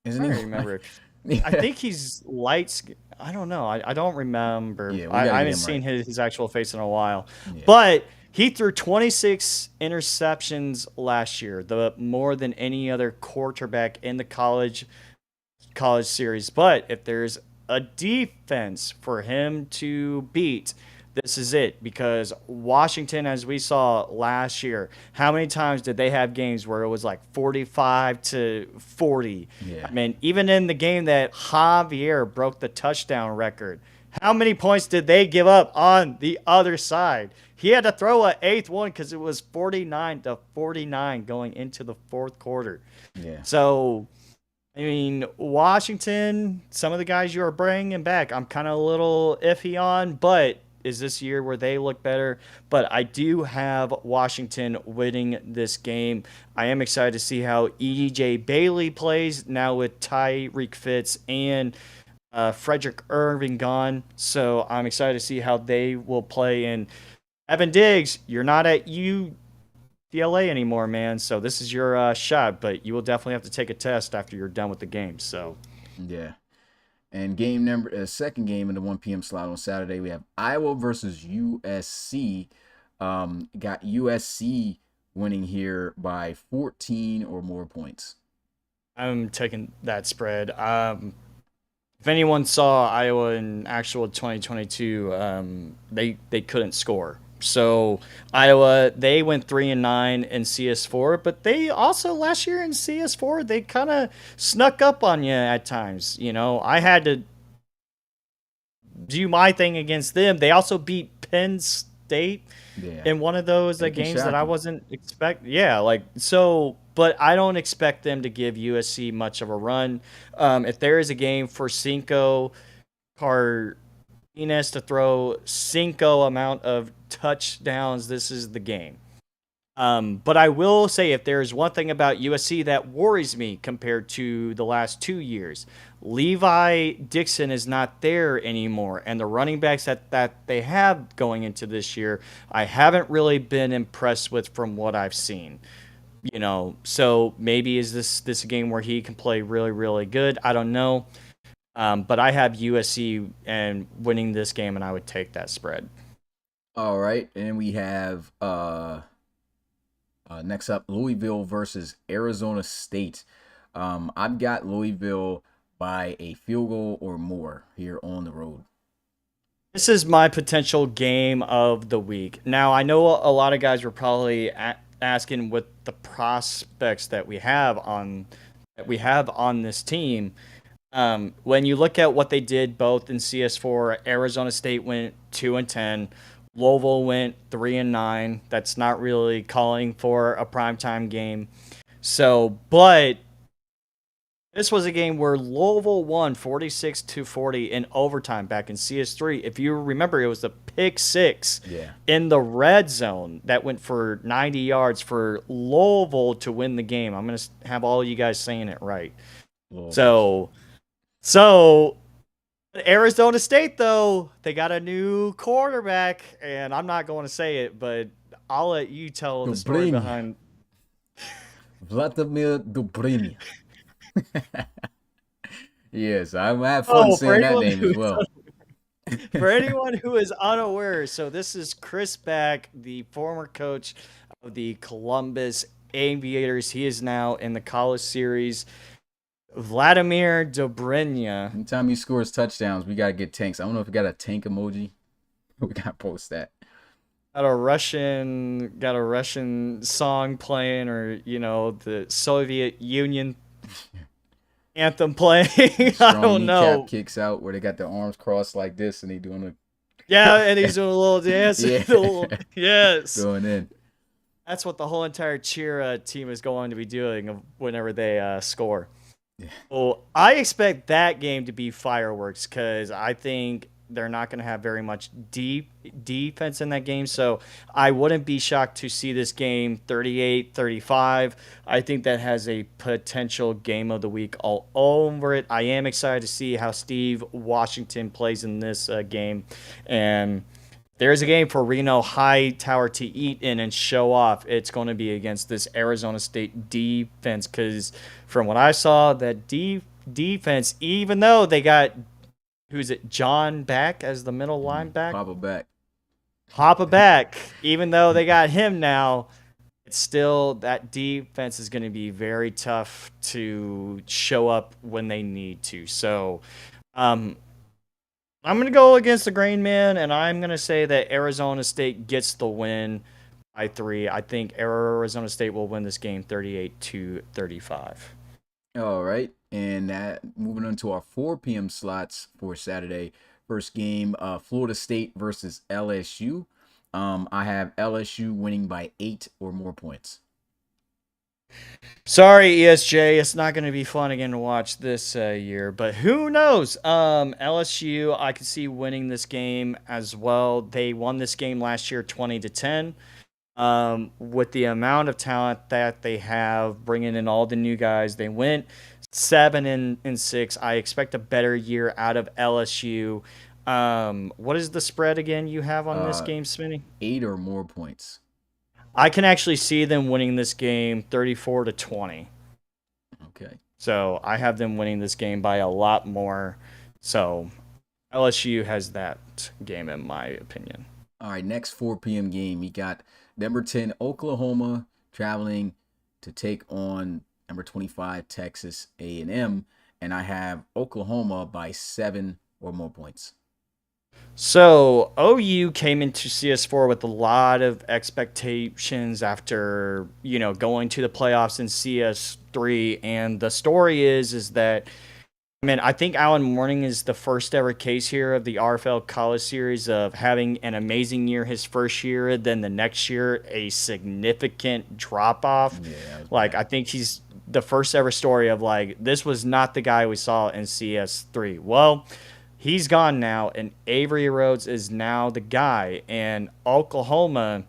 [SPEAKER 1] I
[SPEAKER 2] Isn't he?
[SPEAKER 1] don't remember.
[SPEAKER 2] Yeah.
[SPEAKER 1] I think he's light skin. I don't know. I don't remember.
[SPEAKER 2] Yeah, we
[SPEAKER 1] I
[SPEAKER 2] gotta
[SPEAKER 1] haven't
[SPEAKER 2] get him
[SPEAKER 1] seen
[SPEAKER 2] right.
[SPEAKER 1] his actual face in a while.
[SPEAKER 2] Yeah.
[SPEAKER 1] But he threw 26 interceptions last year, the more than any other quarterback in the college series. But if there's a defense for him to beat, this is it, because Washington, as we saw last year, how many times did they have games where it was like 45-40?
[SPEAKER 2] Yeah.
[SPEAKER 1] I mean, even in the game that Javier broke the touchdown record, how many points did they give up on the other side? He had to throw an eighth one because it was 49-49 going into the fourth quarter.
[SPEAKER 2] Yeah.
[SPEAKER 1] So, I mean, Washington, some of the guys you are bringing back, I'm kind of a little iffy on, but is this year where they look better? But I do have Washington winning this game. I am excited to see how E.J. Bailey plays now with Tyreek Fitz and Frederick Irving gone. So I'm excited to see how they will play. And Evan Diggs, you're not at UCLA anymore, man. So this is your shot, but you will definitely have to take a test after you're done with the game. So
[SPEAKER 2] Yeah. And second game in the 1 p.m. slot on Saturday, we have Iowa versus USC. Got USC winning here by 14 or more points.
[SPEAKER 1] I'm taking that spread. If anyone saw Iowa in actual 2022, they couldn't score. So Iowa, they went 3-9 in CS4, but they also last year in CS4 they kind of snuck up on you at times. You know, I had to do my thing against them. They also beat Penn State in one of those games that I wasn't expect. Yeah, like so. But I don't expect them to give USC much of a run. If there is a game for Cinco Cardenas to throw Cinco amount of touchdowns, this is the game. But I will say, if there's one thing about USC that worries me compared to the last 2 years, Levi Dixon is not there anymore. And the running backs that they have going into this year, I haven't really been impressed with from what I've seen. You know, so maybe is this a game where he can play really, really good? I don't know. But I have USC and winning this game, and I would take that spread.
[SPEAKER 2] All right, and we have next up Louisville versus Arizona State. I've got Louisville by a field goal or more here on the road.
[SPEAKER 1] This is my potential game of the week. Now, I know a lot of guys were probably asking with the prospects that we have on this team. When you look at what they did both in CS4, Arizona State went 2-10, Louisville went 3-9. That's not really calling for a primetime game. So, but this was a game where Louisville won 46-40 in overtime back in CS3. If you remember, it was the pick six in the red zone that went for 90 yards for Louisville to win the game. I'm going to have all you guys saying it right. So Arizona State, though, they got a new quarterback, and I'm not going to say it, but I'll let you tell the story
[SPEAKER 2] Dobrynia.
[SPEAKER 1] behind.
[SPEAKER 2] Vladimir Dobrynia. Yes, I have fun
[SPEAKER 1] Oh,
[SPEAKER 2] saying that name as well.
[SPEAKER 1] for anyone who is unaware, so this is Chris Beck, the former coach of the Columbus Aviators. He is now in the college series. Vladimir Dobrynia.
[SPEAKER 2] Anytime he scores touchdowns, we gotta get tanks. I don't know if we got a tank emoji. We gotta post that.
[SPEAKER 1] Got a Russian song playing, or the Soviet Union anthem playing. I
[SPEAKER 2] Strong
[SPEAKER 1] don't
[SPEAKER 2] kneecap
[SPEAKER 1] know.
[SPEAKER 2] kicks out where they got their arms crossed like this and they doing
[SPEAKER 1] Yeah, and he's doing a little dance.
[SPEAKER 2] yeah,
[SPEAKER 1] Yes,
[SPEAKER 2] going in.
[SPEAKER 1] that's what the whole entire cheer team is going to be doing whenever they score.
[SPEAKER 2] Yeah.
[SPEAKER 1] Well, I expect that game to be fireworks because I think they're not going to have very much deep defense in that game. So I wouldn't be shocked to see this game 38-35. I think that has a potential game of the week all over it. I am excited to see how Steve Washington plays in this game. And there's a game for Reno Hightower to eat in and show off. It's going to be against this Arizona State defense because from what I saw, that defense, even though they got, who's it, John back as the middle linebacker?
[SPEAKER 2] Pop it back.
[SPEAKER 1] Papa back. Even though they got him now, it's still, that defense is going to be very tough to show up when they need to. So, I'm going to go against the Grain Man, and I'm going to say that Arizona State gets the win by 3. I think Arizona State will win this game 38-35.
[SPEAKER 2] All right. And moving on to our 4 p.m. slots for Saturday. First game, Florida State versus LSU. I have LSU winning by 8 or more points.
[SPEAKER 1] Sorry, ESJ, it's not going to be fun again to watch this year, but who knows? LSU, I could see winning this game as well. They won this game last year 20-10. With the amount of talent that they have, bringing in all the new guys, they went 7-6. I expect a better year out of LSU. What is the spread again you have on this game, Smitty?
[SPEAKER 2] 8 or more points.
[SPEAKER 1] I can actually see them winning this game 34-20.
[SPEAKER 2] Okay.
[SPEAKER 1] So I have them winning this game by a lot more. So LSU has that game in my opinion.
[SPEAKER 2] All right, next 4 p.m. game, we got number 10 Oklahoma traveling to take on number 25 Texas A&M, and I have Oklahoma by 7 or more points.
[SPEAKER 1] So OU came into CS4 with a lot of expectations after, going to the playoffs in CS3. And the story is that, I think Alan Mourning is the first ever case here of the RFL College Series of having an amazing year his first year, then the next year a significant drop off.
[SPEAKER 2] Yeah,
[SPEAKER 1] I think he's the first ever story of this was not the guy we saw in CS3. Well, he's gone now, and Avery Rhodes is now the guy. And Oklahoma,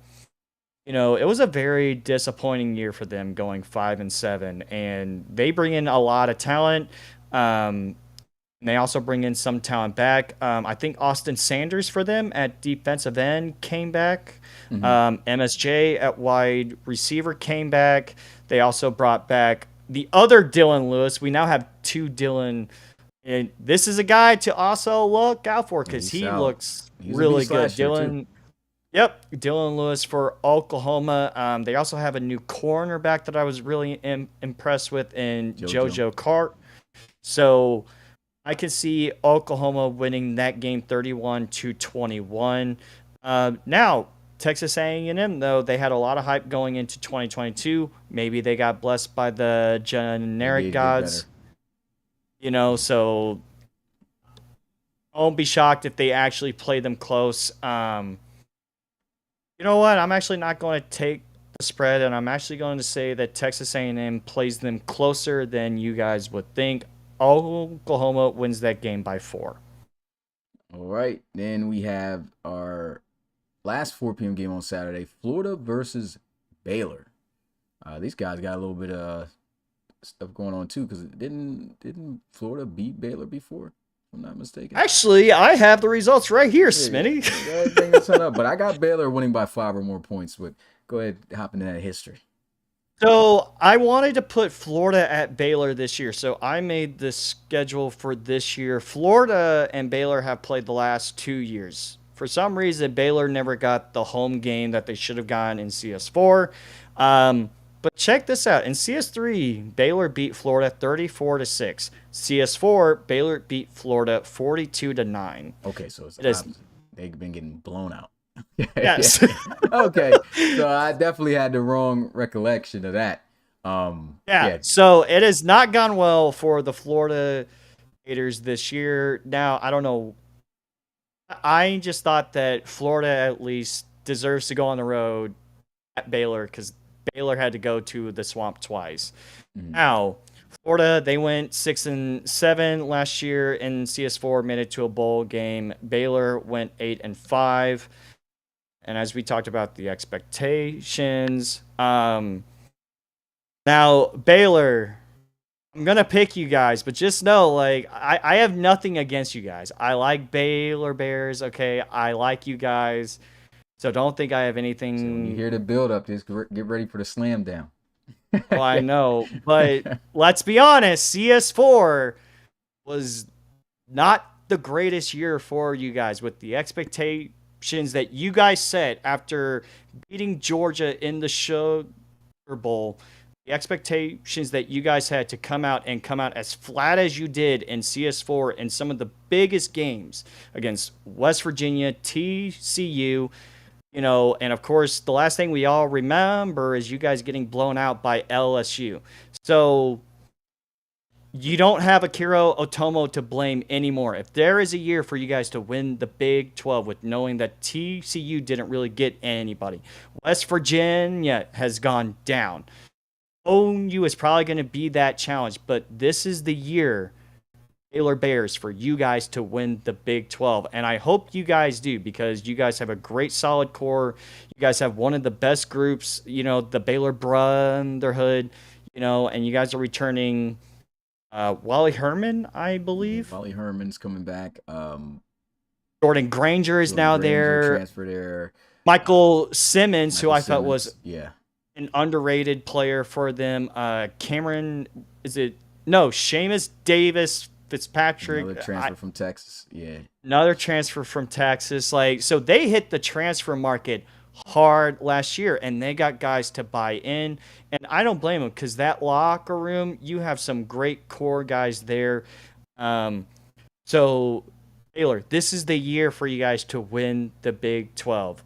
[SPEAKER 1] it was a very disappointing year for them going 5-7, and they bring in a lot of talent. And they also bring in some talent back. I think Austin Sanders for them at defensive end came back. MSJ at wide receiver came back. They also brought back the other Dylan Lewis. We now have 2 Dylan. And this is a guy to also look out for because he looks really good. Yep, Dylan Lewis for Oklahoma. They also have a new cornerback that I was really impressed with in JoJo Cart. So I can see Oklahoma winning that game 31-21. Now, Texas A&M, though, they had a lot of hype going into 2022. Maybe they got blessed by the generic gods. So I won't be shocked if they actually play them close. You know what? I'm actually not going to take the spread, and I'm actually going to say that Texas A&M plays them closer than you guys would think. Oklahoma wins that game by 4.
[SPEAKER 2] All right. Then we have our last 4 p.m. game on Saturday, Florida versus Baylor. These guys got a little bit of stuff going on too, because didn't Florida beat Baylor before? I'm not mistaken.
[SPEAKER 1] Actually, I have the results right here, Smitty.
[SPEAKER 2] Go ahead, bring this one up. But I got Baylor winning by 5 or more points. But go ahead, hop into that history.
[SPEAKER 1] So I wanted to put Florida at Baylor this year. So I made the schedule for this year. Florida and Baylor have played the last 2 years. For some reason, Baylor never got the home game that they should have gotten in CS4. But check this out. In CS3, Baylor beat Florida 34-6. CS4, Baylor beat Florida 42-9.
[SPEAKER 2] Okay, so it's
[SPEAKER 1] It is,
[SPEAKER 2] opposite. They've been getting blown out.
[SPEAKER 1] yes.
[SPEAKER 2] Okay, so I definitely had the wrong recollection of that.
[SPEAKER 1] Yeah. So it has not gone well for the Florida Gators this year. Now, I don't know. I just thought that Florida at least deserves to go on the road at Baylor because Baylor had to go to the swamp twice. Now, Florida, they went 6-7 last year in CS4, made it to a bowl game. Baylor went 8-5. And as we talked about the expectations, now Baylor, I'm gonna pick you guys, but just know, like, I have nothing against you guys. I like Baylor Bears, okay? I like you guys, so don't think I have anything.
[SPEAKER 2] So when you hear the build up, just get ready for the slam down.
[SPEAKER 1] Oh, I know, but let's be honest, CS4 was not the greatest year for you guys with the expectations that you guys set after beating Georgia in the Sugar Bowl. The expectations that you guys had to come out as flat as you did in CS4 in some of the biggest games against West Virginia, TCU, and of course, the last thing we all remember is you guys getting blown out by LSU. So you don't have Akira Otomo to blame anymore. If there is a year for you guys to win the Big 12 with knowing that TCU didn't really get anybody, West Virginia has gone down. OU is probably going to be that challenge, but this is the year, Baylor Bears, for you guys to win the Big 12. And I hope you guys do because you guys have a great solid core. You guys have one of the best groups, the Baylor Brotherhood, and you guys are returning Wally Herman, I believe.
[SPEAKER 2] Wally Herman's coming back.
[SPEAKER 1] Jordan Granger is now there.
[SPEAKER 2] Transfer there.
[SPEAKER 1] Michael Simmons, who I thought was
[SPEAKER 2] an
[SPEAKER 1] underrated player for them. Cameron, Seamus Davis Fitzpatrick.
[SPEAKER 2] Another transfer from Texas. Yeah.
[SPEAKER 1] Another transfer from Texas. So they hit the transfer market hard last year, and they got guys to buy in. And I don't blame them because that locker room, you have some great core guys there. So, Baylor, this is the year for you guys to win the Big 12.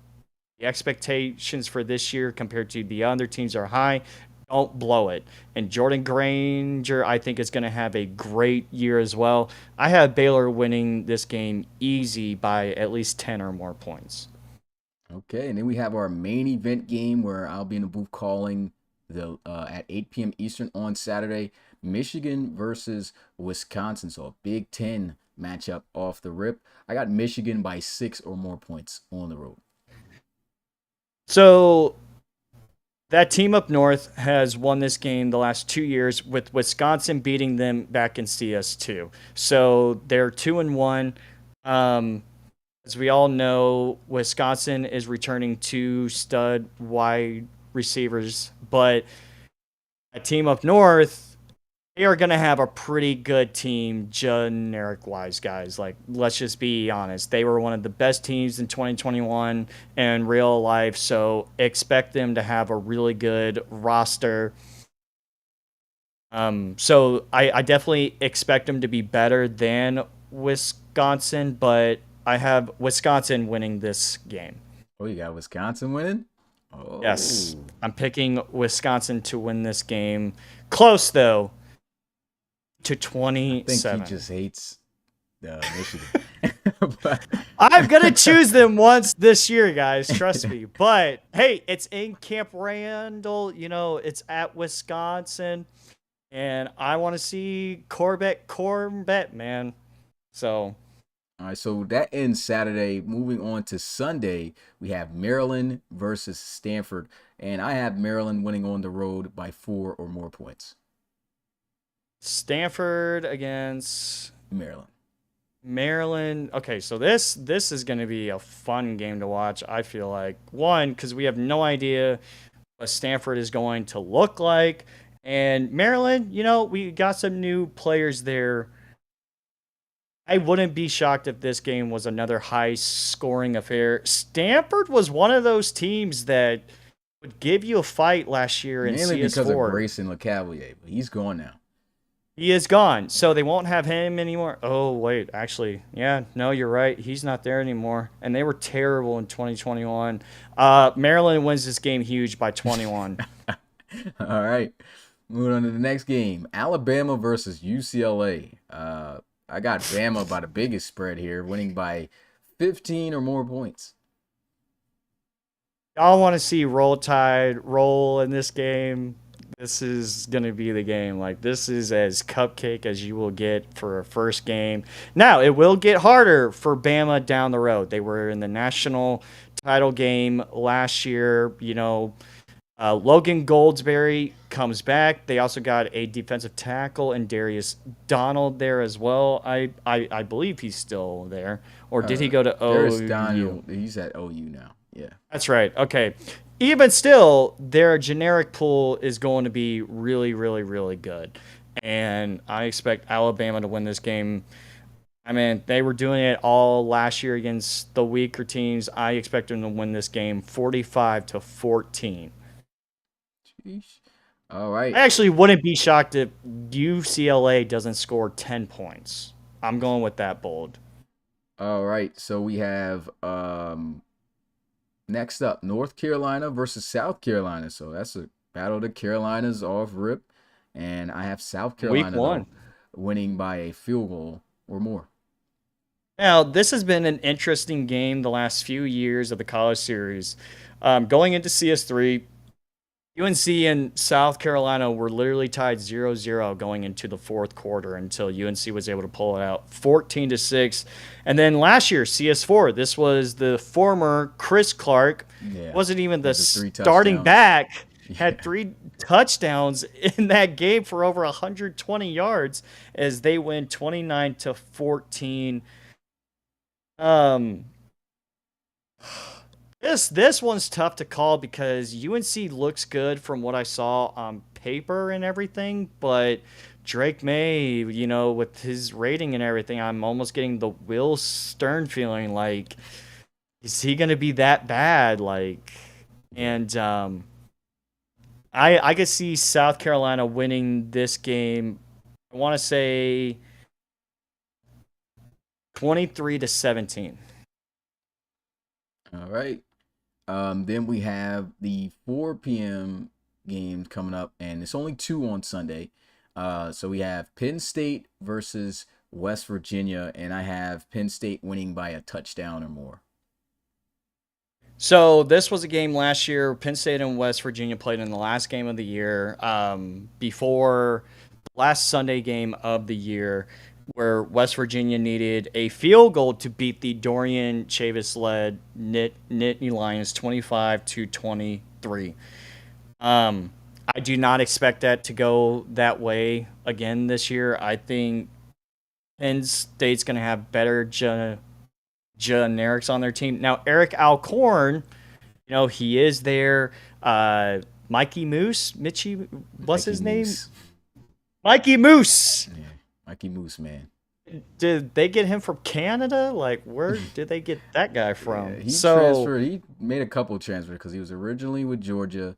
[SPEAKER 1] The expectations for this year compared to the other teams are high. Don't blow it. And Jordan Granger, I think, is going to have a great year as well. I have Baylor winning this game easy by at least 10 or more points.
[SPEAKER 2] Okay, and then we have our main event game where I'll be in the booth calling at 8 p.m. Eastern on Saturday, Michigan versus Wisconsin. So a Big Ten matchup off the rip. I got Michigan by 6 or more points on the road.
[SPEAKER 1] So that team up north has won this game the last 2 years, with Wisconsin beating them back in CS2. So they're 2-1. As we all know, Wisconsin is returning 2 stud wide receivers, but a team up north, they are going to have a pretty good team generic-wise, guys. Like, let's just be honest. They were one of the best teams in 2021 in real life, so expect them to have a really good roster. So I definitely expect them to be better than Wisconsin, but I have Wisconsin winning this game.
[SPEAKER 2] Oh, you got Wisconsin winning? Oh.
[SPEAKER 1] Yes, I'm picking Wisconsin to win this game. Close, though. To 27.
[SPEAKER 2] I think he just hates Michigan.
[SPEAKER 1] I'm going to choose them once this year, guys. Trust me. But, hey, it's in Camp Randall. It's at Wisconsin. And I want to see Corbett, man. So.
[SPEAKER 2] All right, so that ends Saturday. Moving on to Sunday, we have Maryland versus Stanford. And I have Maryland winning on the road by 4 or more points.
[SPEAKER 1] Stanford against
[SPEAKER 2] Maryland.
[SPEAKER 1] Maryland. Okay, so this is going to be a fun game to watch. I feel like one because we have no idea what Stanford is going to look like, and Maryland. We got some new players there. I wouldn't be shocked if this game was another high scoring affair. Stanford was one of those teams that would give you a fight last year in
[SPEAKER 2] Mainly because of
[SPEAKER 1] CS4.
[SPEAKER 2] Grayson LeCavalier, but he's gone now.
[SPEAKER 1] He is gone, so they won't have him anymore. Oh, wait, actually, yeah, no, you're right. He's not there anymore, and they were terrible in 2021. Maryland wins this game huge by 21.
[SPEAKER 2] All right. Moving on to the next game. Alabama versus UCLA. I got Bama by the biggest spread here, winning by 15 or more points.
[SPEAKER 1] Y'all want to see Roll Tide roll in this game? This is going to be the game. Like, this is as cupcake as you will get for a first game. Now, it will get harder for Bama down the road. They were in the national title game last year. Logan Goldsberry comes back. They also got a defensive tackle and Darius Donald there as well. I believe he's still there. Or did he go to
[SPEAKER 2] Darius
[SPEAKER 1] OU?
[SPEAKER 2] Donald, he's at OU now. Yeah.
[SPEAKER 1] That's right. Okay. Even still, their generic pool is going to be really, really, really good. And I expect Alabama to win this game. I mean, they were doing it all last year against the weaker teams. I expect them to win this game 45-14.
[SPEAKER 2] Sheesh. All right.
[SPEAKER 1] I actually wouldn't be shocked if UCLA doesn't score 10 points. I'm going with that bold.
[SPEAKER 2] All right. So we have next up North Carolina versus South Carolina. So that's a battle of the Carolinas off rip. And I have South Carolina
[SPEAKER 1] Week 1.
[SPEAKER 2] winning by a field goal or more.
[SPEAKER 1] Now, this has been an interesting game the last few years of the college series. Going into CS3, UNC and South Carolina were literally tied 0-0 going into the fourth quarter until UNC was able to pull it out 14-6. And then last year, CS4, this was the former Chris Clark, wasn't even the starting back, had 3 touchdowns in that game for over 120 yards as they win 29-14. This one's tough to call because UNC looks good from what I saw on paper and everything, but Drake May, with his rating and everything, I'm almost getting the Will Stern feeling like, is he going to be that bad? And I could see South Carolina winning this game. I want to say 23-17.
[SPEAKER 2] All right. Then we have the 4 p.m. games coming up, and it's only 2 on Sunday. So we have Penn State versus West Virginia, and I have Penn State winning by a touchdown or more.
[SPEAKER 1] So this was a game last year. Penn State and West Virginia played in the last game of the year, before the last Sunday game of the year, where West Virginia needed a field goal to beat the Dorian Chavis-led Nittany Lions 25-23. I do not expect that to go that way again this year. I think Penn State's going to have better generics on their team. Now, Eric Alcorn, he is there. Mikey Moose, what's his name? Mikey Moose.
[SPEAKER 2] Yeah, Mikey Moose, man.
[SPEAKER 1] Did they get him from Canada? Where did they get that guy from?
[SPEAKER 2] Yeah, he transferred. He made a couple of transfers because he was originally with Georgia.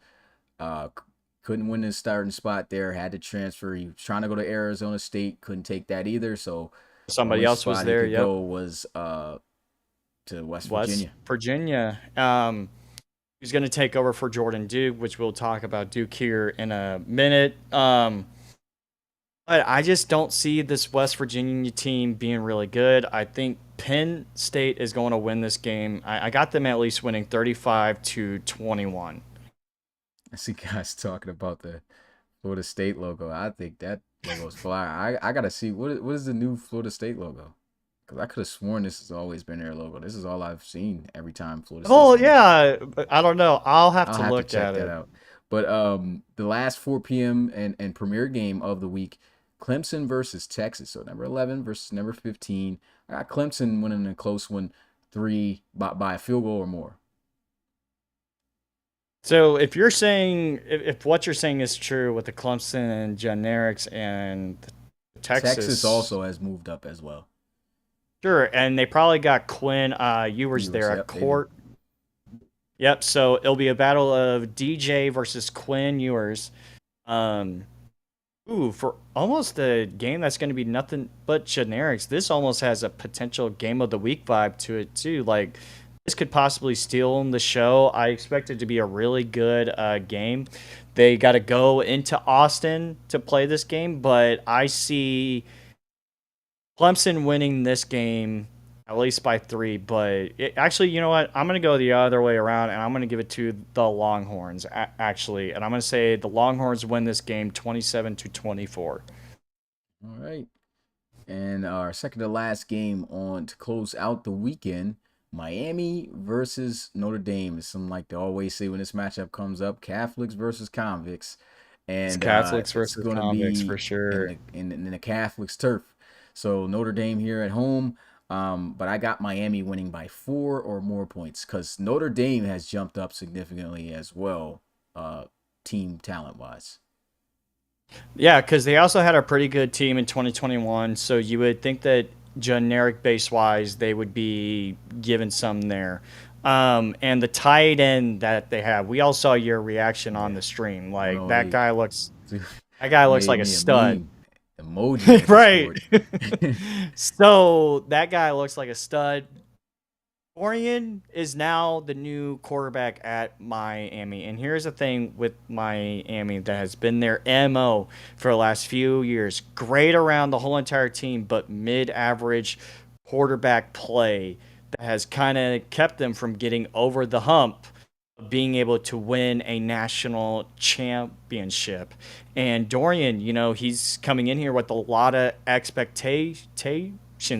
[SPEAKER 2] Couldn't win his starting spot there. Had to transfer. He was trying to go to Arizona State. Couldn't take that either. So
[SPEAKER 1] somebody else was there.
[SPEAKER 2] He could go was to West
[SPEAKER 1] Virginia. He's going to take over for Jordan Duke, which we'll talk about Duke here in a minute. But I just don't see this West Virginia team being really good. I think Penn State is going to win this game. I got them at least winning 35-21.
[SPEAKER 2] I see guys talking about the Florida State logo. I think that logo's fly. I got to see, what is the new Florida State logo? Because I could have sworn this has always been their logo. This is all I've seen every time Florida State.
[SPEAKER 1] Oh, yeah. I don't know. I'll have to look
[SPEAKER 2] check
[SPEAKER 1] at
[SPEAKER 2] that
[SPEAKER 1] it
[SPEAKER 2] out. But the last 4 p.m. and premiere game of the week, Clemson versus Texas. So number 11 versus number 15. I got Clemson winning a close one, by a field goal or more.
[SPEAKER 1] So if you're saying if what you're saying is true with the Clemson and generics and the
[SPEAKER 2] Texas
[SPEAKER 1] Texas,
[SPEAKER 2] also has moved up as well.
[SPEAKER 1] sure, and they probably got Quinn Ewers there at
[SPEAKER 2] Yep, they do.
[SPEAKER 1] court. Yep. So it'll be a battle of DJ versus Quinn Ewers. Um, for almost a game that's going to be nothing but generics. This almost has a potential game of the week vibe to it too. Like this could possibly steal the show. I expect it to be a really good game. They got to go into Austin to play this game, but I see Clemson winning this game at least by 3. But actually, you know what? I'm going to go the other way around, and I'm going to give it to the Longhorns, actually. And I'm going to say the Longhorns win this game 27-24.
[SPEAKER 2] All right. And our second to last game on to close out the weekend, Miami versus Notre Dame. It's something like they always say when this matchup comes up, Catholics versus convicts.
[SPEAKER 1] It's
[SPEAKER 2] And
[SPEAKER 1] Catholics
[SPEAKER 2] it's
[SPEAKER 1] versus
[SPEAKER 2] going to
[SPEAKER 1] convicts for
[SPEAKER 2] be
[SPEAKER 1] sure.
[SPEAKER 2] in the Catholics turf. So Notre Dame here at home. But I got Miami winning by 4 or more points because Notre Dame has jumped up significantly as well, team talent-wise.
[SPEAKER 1] Yeah, because they also had a pretty good team in 2021. So you would think that generic base wise, they would be given some there. And the tight end that they have, we all saw your reaction on the stream. Like
[SPEAKER 2] He
[SPEAKER 1] that guy looks
[SPEAKER 2] made
[SPEAKER 1] like a
[SPEAKER 2] me a
[SPEAKER 1] stud.
[SPEAKER 2] meme emoji on
[SPEAKER 1] Right.
[SPEAKER 2] Discord.
[SPEAKER 1] So that guy looks like a stud. Orion is now the new quarterback at Miami. And here's the thing with Miami that has been their MO for the last few years. Great around the whole entire team, but mid-average quarterback play that has kind of kept them from getting over the hump of being able to win a national championship. And Dorian, he's coming in here with a lot of expectations.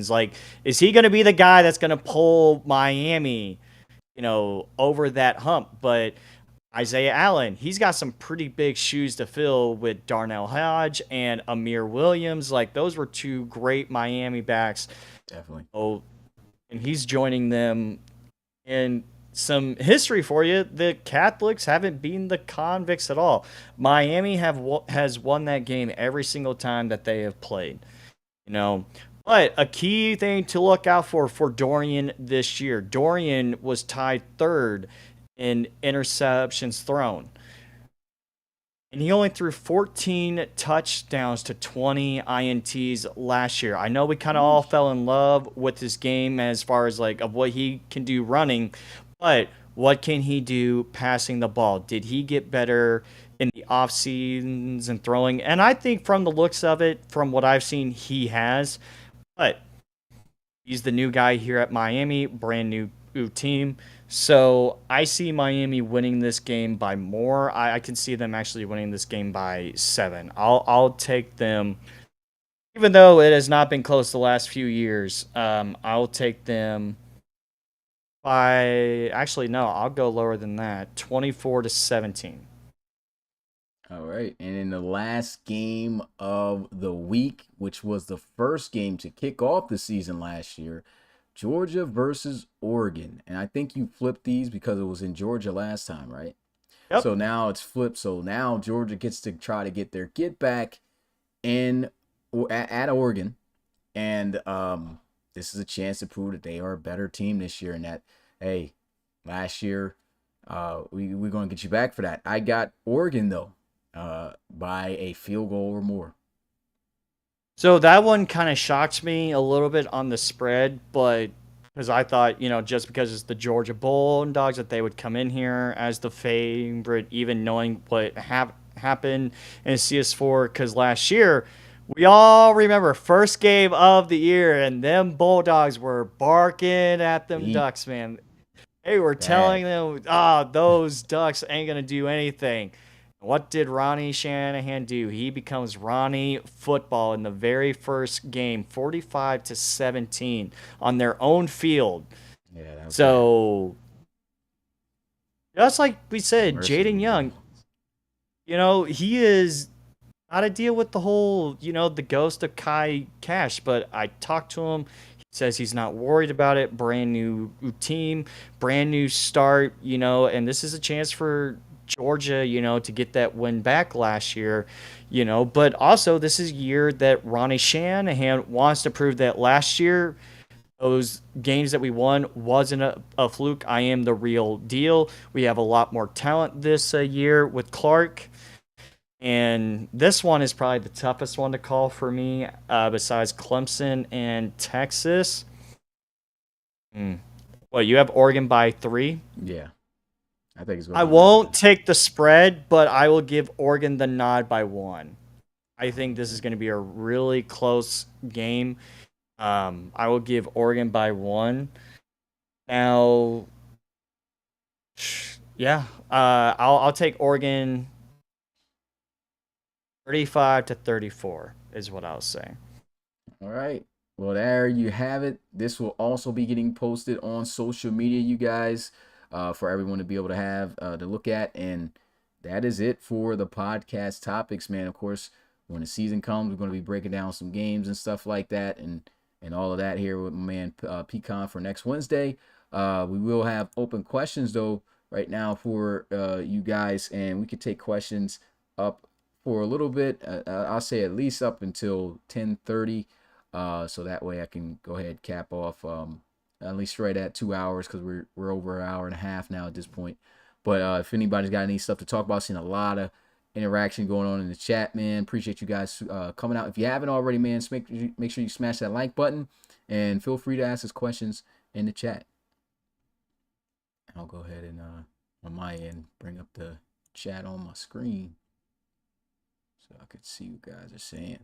[SPEAKER 1] Like, is he going to be the guy that's going to pull Miami, over that hump? But Isaiah Allen, he's got some pretty big shoes to fill with Darnell Hodge and Amir Williams. Like, those were 2 great Miami backs.
[SPEAKER 2] Definitely.
[SPEAKER 1] Oh, and he's joining them. And some history for you: the Catholics haven't beaten the convicts at all. Miami has won that game every single time that they have played. But a key thing to look out for Dorian this year: Dorian was tied 3rd in interceptions thrown, and he only threw 14 touchdowns to 20 INTs last year. I know we kind of all fell in love with this game as far as like of what he can do running, but what can he do passing the ball? Did he get better in the off seasons and throwing? And I think from the looks of it, from what I've seen, he has. But he's the new guy here at Miami, brand new team. So I see Miami winning this game by more. I can see them actually winning this game by 7. I'll take them, even though it has not been close the last few years. I'll take them by, actually no, I'll go lower than that, 24-17.
[SPEAKER 2] All right. And in the last game of the week, which was the first game to kick off the season last year, Georgia versus Oregon. And I think you flipped these because it was in Georgia last time, right?
[SPEAKER 1] Yep.
[SPEAKER 2] So now it's flipped. So now Georgia gets to try to get their get back at Oregon. And this is a chance to prove that they are a better team this year and that, hey, last year, we're going to get you back for that. I got Oregon, though, by a field goal or more.
[SPEAKER 1] So that one kind of shocked me a little bit on the spread, but because I thought, just because it's the Georgia Bulldogs, that they would come in here as the favorite, even knowing what happened in CS4. Because last year, we all remember first game of the year, and them Bulldogs were barking at them Ducks, man. They were telling them, those Ducks ain't going to do anything. What did Ronnie Shanahan do? He becomes Ronnie Football in the very first game, 45-17 on their own field.
[SPEAKER 2] Yeah.
[SPEAKER 1] So, just like we said, Jaden Young, he is how to deal with the whole, the ghost of Kai Cash. But I talked to him. He says he's not worried about it. Brand new team, brand new start, and this is a chance for Georgia, to get that win back last year, But also, this is a year that Ronnie Shanahan wants to prove that last year, those games that we won wasn't a fluke. I am the real deal. We have a lot more talent this year with Clark. And this one is probably the toughest one to call for me, besides Clemson and Texas. Well, you have Oregon by 3.
[SPEAKER 2] Yeah, I think it's going
[SPEAKER 1] I
[SPEAKER 2] to be
[SPEAKER 1] won't take the spread, but I will give Oregon the nod by 1. I think this is going to be a really close game. I will give Oregon by 1. Now, yeah, I'll take Oregon 35-34 is what I'll say.
[SPEAKER 2] All right. Well, there you have it. This will also be getting posted on social media, you guys, for everyone to be able to have to look at. And that is it for the podcast topics, man. Of course, when the season comes, we're going to be breaking down some games and stuff like that, and all of that here with my man Pecan for next Wednesday. We will have open questions though right now for you guys, and we could take questions up for a little bit. I'll say at least up until 10:30. So that way I can go ahead and cap off at least right at 2 hours, because we're over an hour and a half now at this point. But if anybody's got any stuff to talk about, I've seen a lot of interaction going on in the chat, man. Appreciate you guys coming out. If you haven't already, man, make sure you smash that like button, and feel free to ask us questions in the chat. I'll go ahead and on my end bring up the chat on my screen so I could see what you guys are saying.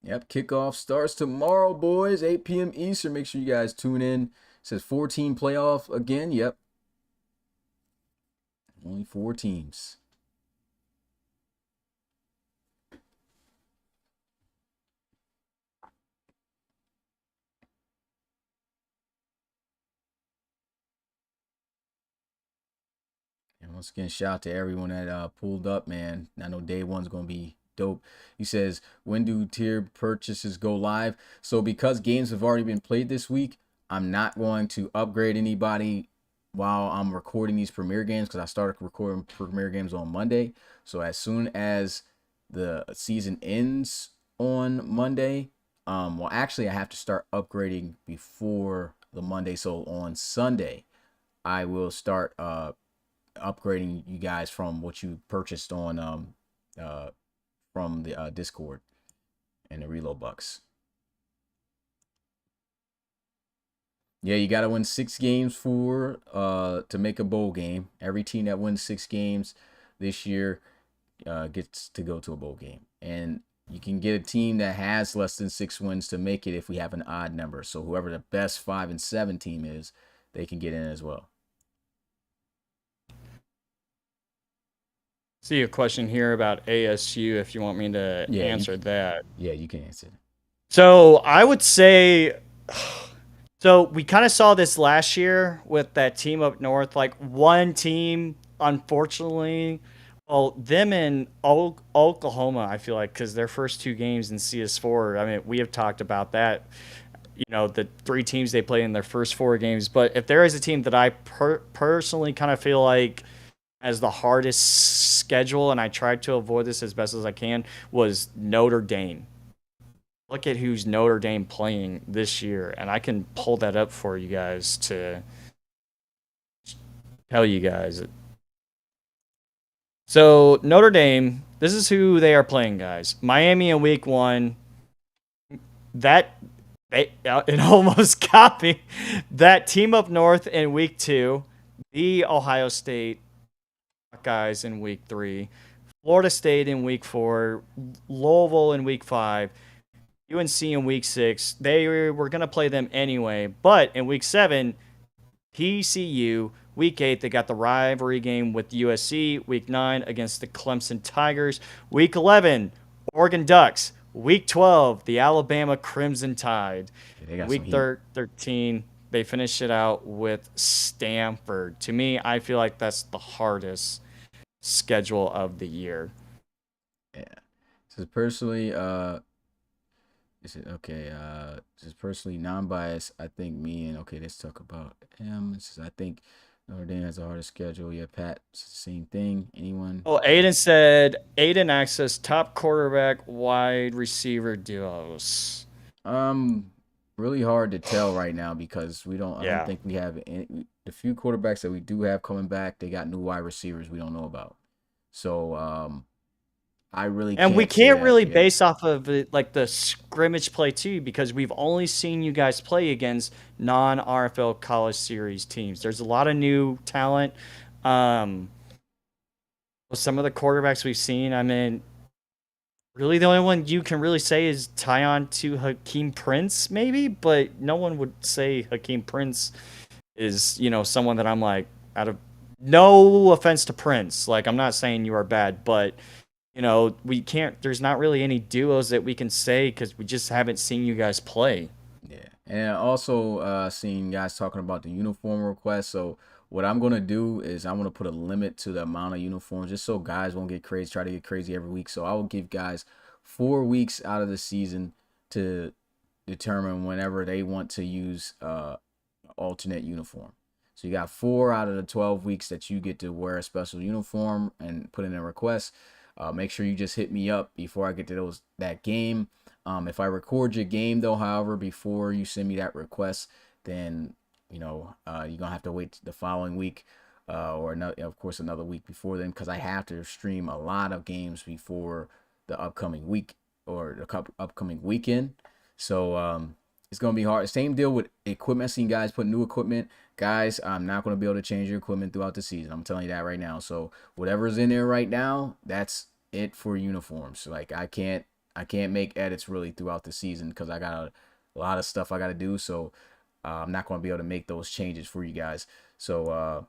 [SPEAKER 2] Yep, kickoff starts tomorrow, boys, 8 p.m. Eastern. Make sure you guys tune in. It says 14 playoff again. Yep. Only 4 teams. And once again, shout out to everyone that pulled up, man. I know day one's going to be dope. He says, when do tier purchases go live? So because games have already been played this week, I'm not going to upgrade anybody while I'm recording these premiere games, because I started recording premiere games on Monday. So as soon as the season ends on Monday, well, actually I have to start upgrading before the Monday. So on Sunday, I will start upgrading you guys from what you purchased on from the Discord and the Reload Bucks. Yeah, you got to win 6 games for to make a bowl game. Every team that wins 6 games this year gets to go to a bowl game. And you can get a team that has less than 6 wins to make it if we have an odd number. So whoever the best 5 and 7 team is, they can get in as well.
[SPEAKER 1] See a question here about ASU if you want me to answer that.
[SPEAKER 2] Yeah, you can answer.
[SPEAKER 1] So I would say, so we kind of saw this last year with that team up north. Like one team, unfortunately, well, them in Oklahoma, I feel like, because their first 2 games in CS4, I mean, we have talked about that, the 3 teams they play in their first 4 games. But if there is a team that I personally kind of feel like as the hardest schedule, and I tried to avoid this as best as I can, was Notre Dame. Look at who's Notre Dame playing this year, and I can pull that up for you guys to tell you guys. So Notre Dame, this is who they are playing, guys. Miami in week 1. It almost got me. That team up north in week 2. The Ohio State Buckeyes in week 3, Florida State in week 4, Louisville in week 5, UNC in week 6. They were going to play them anyway, but in week 7, TCU. Week 8, they got the rivalry game with USC. Week 9 against the Clemson Tigers. Week 11, Oregon Ducks. Week 12, the Alabama Crimson Tide. Week 13, they finish it out with Stanford. To me, I feel like that's the hardest. schedule of the year.
[SPEAKER 2] Yeah. So personally, is it okay? Just personally non-biased. I think me and okay, let's talk about him. I think Notre Dame has a harder schedule. Yeah, Pat, it's the same thing. Anyone?
[SPEAKER 1] Oh, Aiden said Aiden access top quarterback wide receiver duos.
[SPEAKER 2] Um, really hard to tell right now because we don't. I don't
[SPEAKER 1] Yeah.
[SPEAKER 2] think we have any. The few quarterbacks that we do have coming back, they got new wide receivers we don't know about. So I really
[SPEAKER 1] And we
[SPEAKER 2] can't say
[SPEAKER 1] can't
[SPEAKER 2] that.
[SPEAKER 1] really
[SPEAKER 2] Yeah,
[SPEAKER 1] base off of it, like the scrimmage play too, because we've only seen you guys play against non-RFL college series teams. There's a lot of new talent. Um, some of the quarterbacks we've seen, I mean, really the only one you can really say is tie on to Hakeem Prince, maybe, but no one would say Hakeem Prince is, someone that I'm like, out of no offense to Prince, like I'm not saying you are bad, but we can't. There's not really any duos that we can say because we just haven't seen you guys play.
[SPEAKER 2] yeah. And also seeing guys talking about the uniform request. So what I'm gonna do is I'm gonna put a limit to the amount of uniforms just so guys won't get crazy, try to get crazy every week. So I will give guys 4 weeks out of the season to determine whenever they want to use alternate uniform. So you got 4 out of the 12 weeks that you get to wear a special uniform and put in a request. Make sure you just hit me up before I get to that game. If I record your game though, however, before you send me that request, then you're gonna have to wait the following week, or another, of course, another week before then, because I have to stream a lot of games before the upcoming week or the upcoming weekend. So it's gonna be hard. Same deal with equipment. I've seen guys put new equipment. Guys, I'm not gonna be able to change your equipment throughout the season. I'm telling you that right now. So whatever's in there right now, that's it for uniforms. Like I can't make edits really throughout the season because I got a lot of stuff I got to do. So I'm not going to be able to make those changes for you guys. So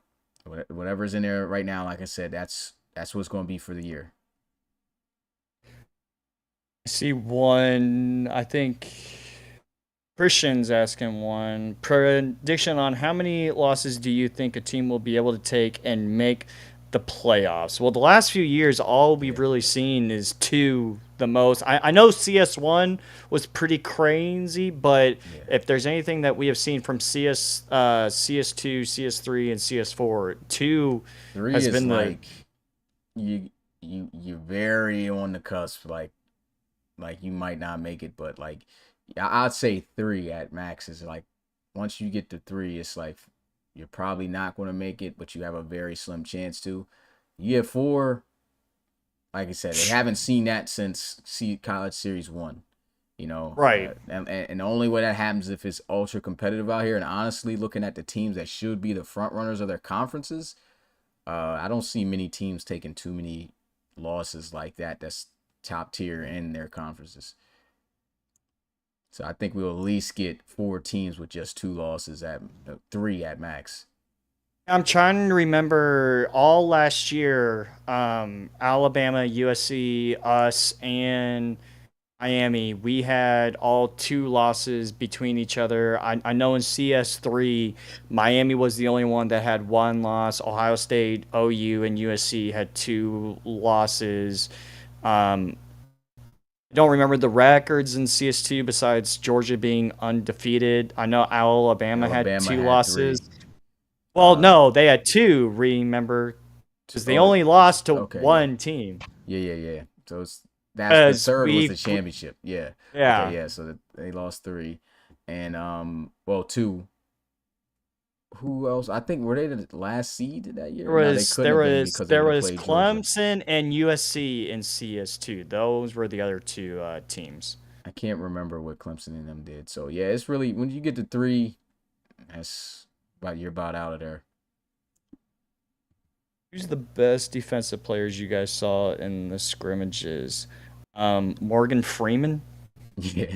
[SPEAKER 2] whatever's in there right now, like I said, that's what's going to be for the year.
[SPEAKER 1] I see one. I think Christian's asking one prediction on how many losses do you think a team will be able to take and make the playoffs? Well, the last few years, all we've
[SPEAKER 2] Yeah.
[SPEAKER 1] really seen is two the most. I know CS1 was pretty crazy, but
[SPEAKER 2] Yeah.
[SPEAKER 1] if there's anything that we have seen from CS2, CS3, and CS4, two
[SPEAKER 2] Three
[SPEAKER 1] has
[SPEAKER 2] is
[SPEAKER 1] been the
[SPEAKER 2] like you're very on the cusp. Like you might not make it, but like I'd say three at max is like once you get to three, it's like you're probably not going to make it, but you have a very slim chance to. You get four, like I said, they haven't seen that since College Series 1.
[SPEAKER 1] right.
[SPEAKER 2] And the only way that happens is if it's ultra competitive out here. And honestly, looking at the teams that should be the front runners of their conferences, I don't see many teams taking too many losses like that. That's top tier in their conferences. So I think we'll at least get 4 teams with just 2 losses at 3 at max.
[SPEAKER 1] I'm trying to remember all last year, Alabama, USC, us, and Miami. We had all 2 losses between each other. I know in CS3, Miami was the only one that had 1 loss. Ohio State, OU, and USC had 2 losses. I don't remember the records in CS2 besides Georgia being undefeated. I know Alabama had
[SPEAKER 2] Alabama
[SPEAKER 1] two
[SPEAKER 2] had 3.
[SPEAKER 1] losses. Well, no, they had two. Remember, because they
[SPEAKER 2] Oh,
[SPEAKER 1] only lost to
[SPEAKER 2] okay, yeah.
[SPEAKER 1] one team.
[SPEAKER 2] Yeah. So that's the
[SPEAKER 1] Because
[SPEAKER 2] third was the championship. Yeah. Okay,
[SPEAKER 1] yeah,
[SPEAKER 2] yeah. So they lost 3, and well 2. Who else? I think were they the last seed that year?
[SPEAKER 1] there
[SPEAKER 2] No, they
[SPEAKER 1] was
[SPEAKER 2] couldn't
[SPEAKER 1] there
[SPEAKER 2] have been
[SPEAKER 1] was
[SPEAKER 2] because they
[SPEAKER 1] there
[SPEAKER 2] would have
[SPEAKER 1] was
[SPEAKER 2] played Georgia.
[SPEAKER 1] Clemson and USC in CS2. Those were the other two teams.
[SPEAKER 2] I can't remember what Clemson and them did. So yeah, it's really when you get to 3, that's you're about out of there.
[SPEAKER 1] Who's the best defensive players you guys saw in the scrimmages? Morgan Freeman.
[SPEAKER 2] Yeah,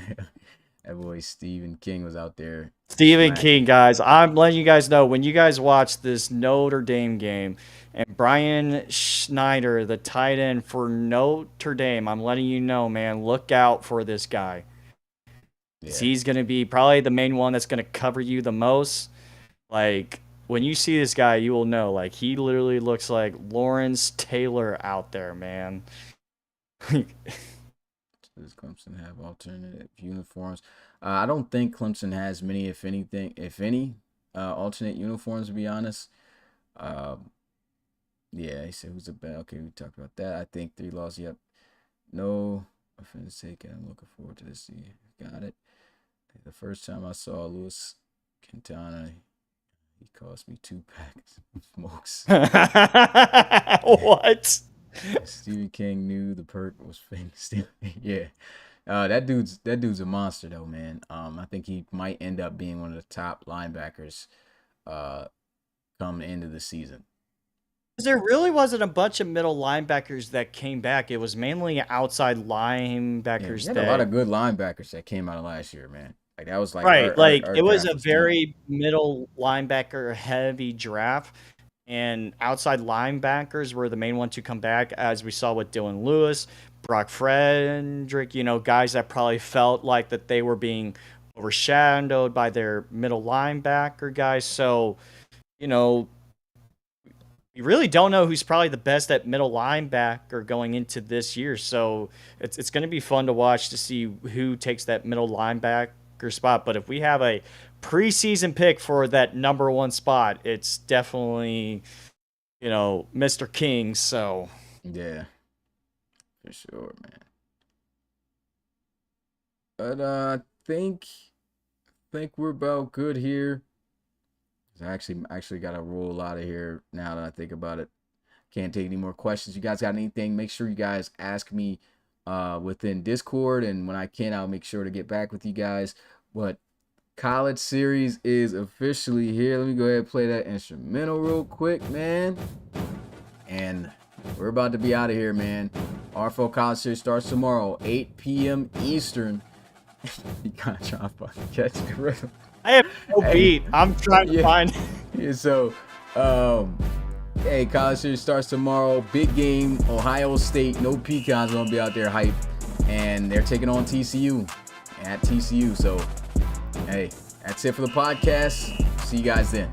[SPEAKER 2] that boy Stephen King was out there
[SPEAKER 1] Stephen King,
[SPEAKER 2] slacking.
[SPEAKER 1] guys. I'm letting you guys know when you guys watch this Notre Dame game and Brian Schneider, the tight end for Notre Dame, I'm letting you know, man, look out for this guy.
[SPEAKER 2] Yeah,
[SPEAKER 1] He's going to be probably the main one that's going to cover you the most. Like, when you see this guy, you will know, like, he literally looks like Lawrence Taylor out there, man.
[SPEAKER 2] Does Clemson have alternative uniforms? I don't think Clemson has many, if any, alternate uniforms, to be honest. Yeah, he said who's the best. Okay, we talked about that. I think 3 losses. Yep. No offense taken. I'm looking forward to this. Got it. The first time I saw Louis Quintana, he cost me 2 packs of smokes.
[SPEAKER 1] What?
[SPEAKER 2] Stevie King knew the perk was famous. Yeah. That dude's a monster though, man. I think he might end up being one of the top linebackers come the end of the season.
[SPEAKER 1] There really wasn't a bunch of middle linebackers that came back. It was mainly outside linebackers.
[SPEAKER 2] Yeah, we had a lot of good linebackers that came out of last year, man. Like that was like
[SPEAKER 1] right.
[SPEAKER 2] our
[SPEAKER 1] It was a
[SPEAKER 2] draft
[SPEAKER 1] very middle linebacker heavy draft, and outside linebackers were the main ones to come back, as we saw with Dylan Lewis, Brock Frederick. Guys that probably felt like that they were being overshadowed by their middle linebacker guys. So, we really don't know who's probably the best at middle linebacker going into this year. So it's going to be fun to watch to see who takes that middle linebacker spot. But if we have a preseason pick for that number 1 spot, it's definitely, Mr. King. So
[SPEAKER 2] yeah, for sure, man. But I think we're about good here. I actually got to roll out of here now that I think about it. Can't take any more questions. You guys got anything? Make sure you guys ask me within Discord, and when I can, I'll make sure to get back with you guys. But college series is officially here. Let me go ahead and play that instrumental real quick, man. And we're about to be out of here, man. RFL College Series starts tomorrow, 8 p.m. Eastern. You kind of trying to catch the rhythm.
[SPEAKER 1] I have no beat. I'm trying to find.
[SPEAKER 2] Yeah, so, hey, college series starts tomorrow. Big game, Ohio State. No pecans gonna be out there hype, and they're taking on TCU at TCU. So, hey, that's it for the podcast. See you guys then.